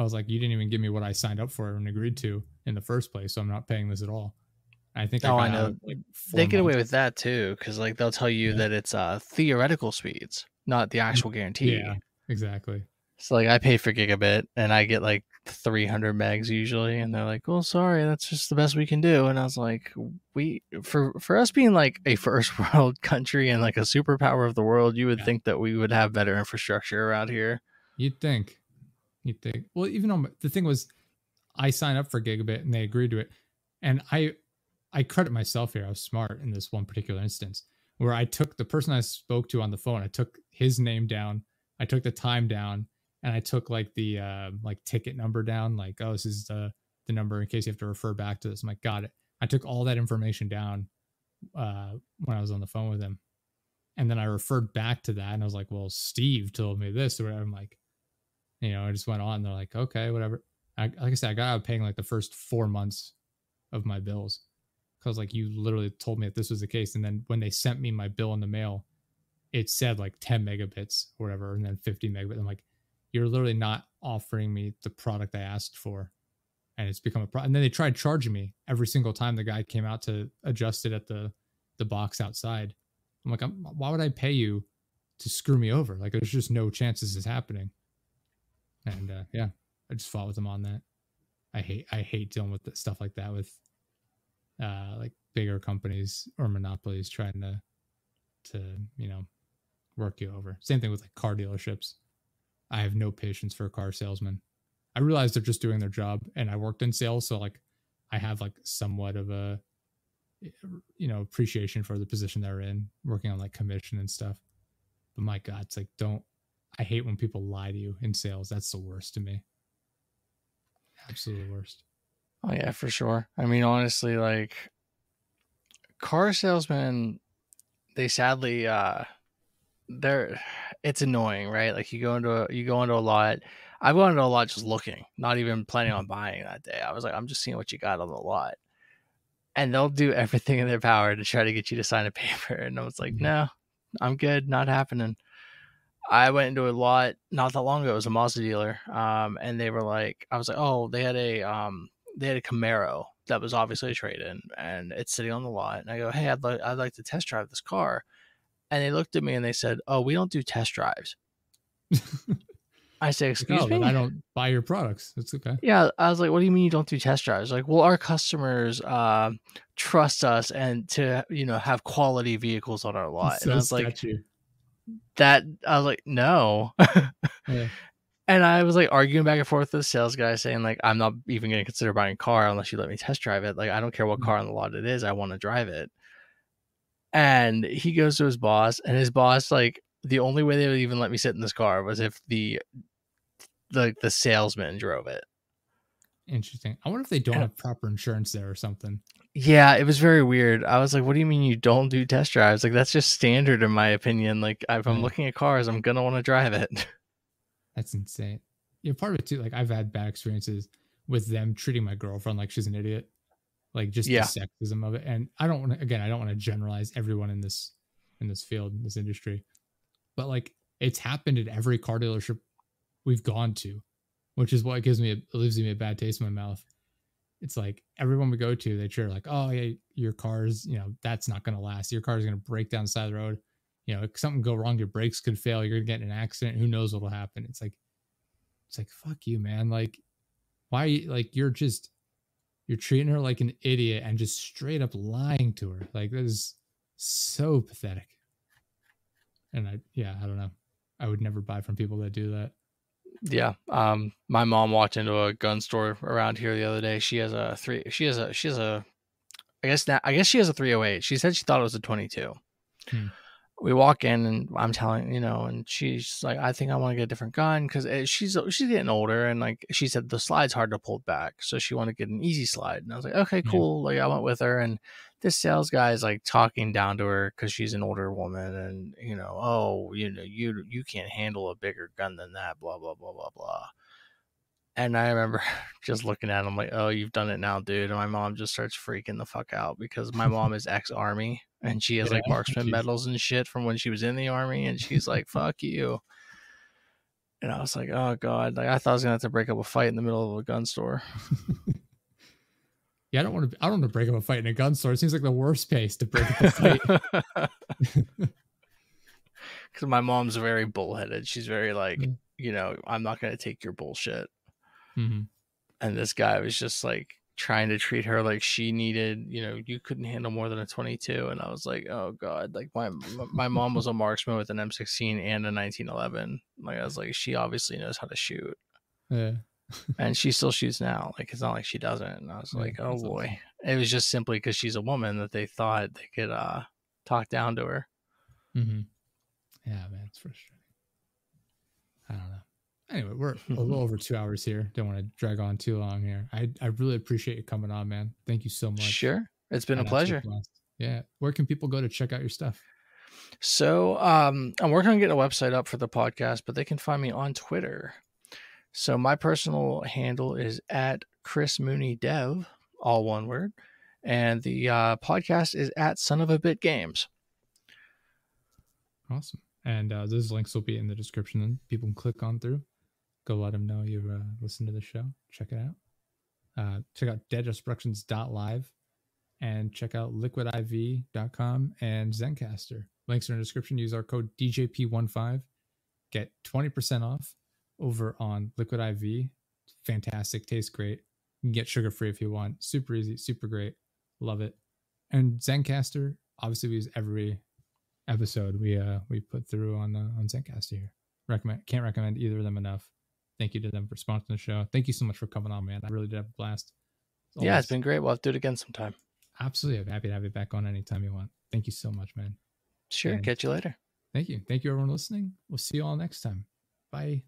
Speaker 1: was like, you didn't even give me what I signed up for and agreed to in the first place, so I'm not paying this at all. I think
Speaker 2: I know. They get away with that too, because like they'll tell you that it's theoretical speeds, not the actual guarantee.
Speaker 1: Yeah, exactly.
Speaker 2: So like I pay for gigabit and I get like 300 megs usually, and they're like, "Well, sorry, that's just the best we can do." And I was like, for us being like a first world country and like a superpower of the world, you would think that we would have better infrastructure around here.
Speaker 1: You'd think. Well, even though the thing was, I signed up for gigabit and they agreed to it, and I credit myself here. I was smart in this one particular instance where I took the person I spoke to on the phone. I took his name down. I took the time down. And I took like the like ticket number down, like, oh, this is the number in case you have to refer back to this. I'm like, got it. I took all that information down when I was on the phone with him. And then I referred back to that and I was like, well, Steve told me this or whatever. I'm like, I just went on and they're like, okay, whatever. Like I said, I got out paying like the first 4 months of my bills because like you literally told me that this was the case. And then when they sent me my bill in the mail, it said like 10 megabits or whatever, and then 50 megabits. I'm like, you're literally not offering me the product I asked for. And it's become a problem. And then they tried charging me every single time the guy came out to adjust it at the box outside. I'm like, why would I pay you to screw me over? Like, there's just no chance this is happening. And I just fought with them on that. I hate dealing with stuff like that with like bigger companies or monopolies trying to work you over. Same thing with like car dealerships. I have no patience for a car salesman. I realize they're just doing their job, and I worked in sales, so like I have like somewhat of a appreciation for the position they're in, working on like commission and stuff. But my God, it's like I hate when people lie to you in sales. That's the worst to me. Absolutely worst.
Speaker 2: Oh yeah, for sure. I mean, honestly, like car salesmen, they sadly it's annoying, right? Like you go into a lot. I go into a lot just looking, not even planning on buying that day. I was like, I'm just seeing what you got on the lot. And they'll do everything in their power to try to get you to sign a paper. And I was like, no, I'm good. Not happening. I went into a lot not that long ago. It was a Mazda dealer. And they were like, I was like, oh, they had a Camaro that was obviously a trade-in and it's sitting on the lot. And I go, hey, I'd like to test drive this car. And they looked at me and they said, oh, we don't do test drives. I said, excuse me?
Speaker 1: I don't buy your products. It's okay.
Speaker 2: Yeah. I was like, what do you mean you don't do test drives? Like, well, our customers trust us and to, have quality vehicles on our lot.
Speaker 1: So
Speaker 2: and I was
Speaker 1: sketchy.
Speaker 2: like, no.
Speaker 1: Yeah.
Speaker 2: And I was like arguing back and forth with the sales guy saying like, I'm not even going to consider buying a car unless you let me test drive it. Like, I don't care what car on the lot it is. I want to drive it. And he goes to his boss, and his boss, like, the only way they would even let me sit in this car was if the the salesman drove it.
Speaker 1: Interesting. I wonder if they don't have proper insurance there or something.
Speaker 2: Yeah, it was very weird. I was like, what do you mean you don't do test drives? Like, that's just standard in my opinion. Like, if I'm looking at cars, I'm going to want to drive it.
Speaker 1: That's insane. Yeah, part of it too, like I've had bad experiences with them treating my girlfriend like she's an idiot. Like just the sexism of it. And I don't want to generalize everyone in this field, in this industry. But like it's happened at every car dealership we've gone to, which is what leaves me a bad taste in my mouth. It's like everyone we go to, they treat like, oh yeah, your car's, that's not going to last. Your car's going to break down the side of the road. If something go wrong, your brakes could fail. You're going to get in an accident. Who knows what will happen? It's like, fuck you, man. Like, why? Like, you're treating her like an idiot and just straight up lying to her. Like, that is so pathetic. And I don't know. I would never buy from people that do that.
Speaker 2: Yeah. My mom walked into a gun store around here the other day. She has a I guess she has a 308. She said she thought it was a 22. We walk in and I'm telling, and she's like, I think I want to get a different gun because she's getting older. And like she said, the slide's hard to pull back. So she wanted to get an easy slide. And I was like, okay, cool. Like I went with her and this sales guy is like talking down to her because she's an older woman. And, you can't handle a bigger gun than that, blah, blah, blah, blah, blah. And I remember just looking at him like, oh, you've done it now, dude. And my mom just starts freaking the fuck out because my mom is ex-army and she has like marksman medals and shit from when she was in the army. And she's like, fuck you. And I was like, oh God, like I thought I was going to have to break up a fight in the middle of a gun store.
Speaker 1: Yeah, I don't want to break up a fight in a gun store. It seems like the worst place to break up a fight.
Speaker 2: Because my mom's very bullheaded. She's very like, I'm not going to take your bullshit.
Speaker 1: Mm-hmm.
Speaker 2: And this guy was just like trying to treat her like she needed, you couldn't handle more than a 22. And I was like, oh God, like my mom was a marksman with an M16 and a 1911. Like I was like, she obviously knows how to shoot.
Speaker 1: Yeah.
Speaker 2: And she still shoots now. Like it's not like she doesn't. And I was like, oh boy. Awesome. It was just simply because she's a woman that they thought they could talk down to her.
Speaker 1: Mm-hmm. Yeah, man, it's frustrating. I don't know. Anyway, we're a little over 2 hours here. Don't want to drag on too long here. I really appreciate you coming on, man. Thank you so much.
Speaker 2: Sure. It's been a pleasure.
Speaker 1: Yeah. Where can people go to check out your stuff?
Speaker 2: So I'm working on getting a website up for the podcast, but they can find me on Twitter. So my personal handle is at Chris Mooney Dev, all one word. And the podcast is at Son of a Bit Games.
Speaker 1: Awesome. And those links will be in the description and people can click on through. Go let them know you've listened to the show. Check it out. Check out deaddestructions.live and check out liquidiv.com and Zencaster. Links are in the description. Use our code DJP15. Get 20% off over on Liquid IV. Fantastic. Tastes great. You can get sugar-free if you want. Super easy. Super great. Love it. And Zencaster, obviously we use every episode we put through on Zencaster here. Can't recommend either of them enough. Thank you to them for sponsoring the show. Thank you so much for coming on, man. I really did have a blast.
Speaker 2: Yeah, it's been great. We'll have to do it again sometime.
Speaker 1: Absolutely. I'm happy to have you back on anytime you want. Thank you so much, man.
Speaker 2: Sure. And catch you later.
Speaker 1: Thank you. Thank you, everyone listening. We'll see you all next time. Bye.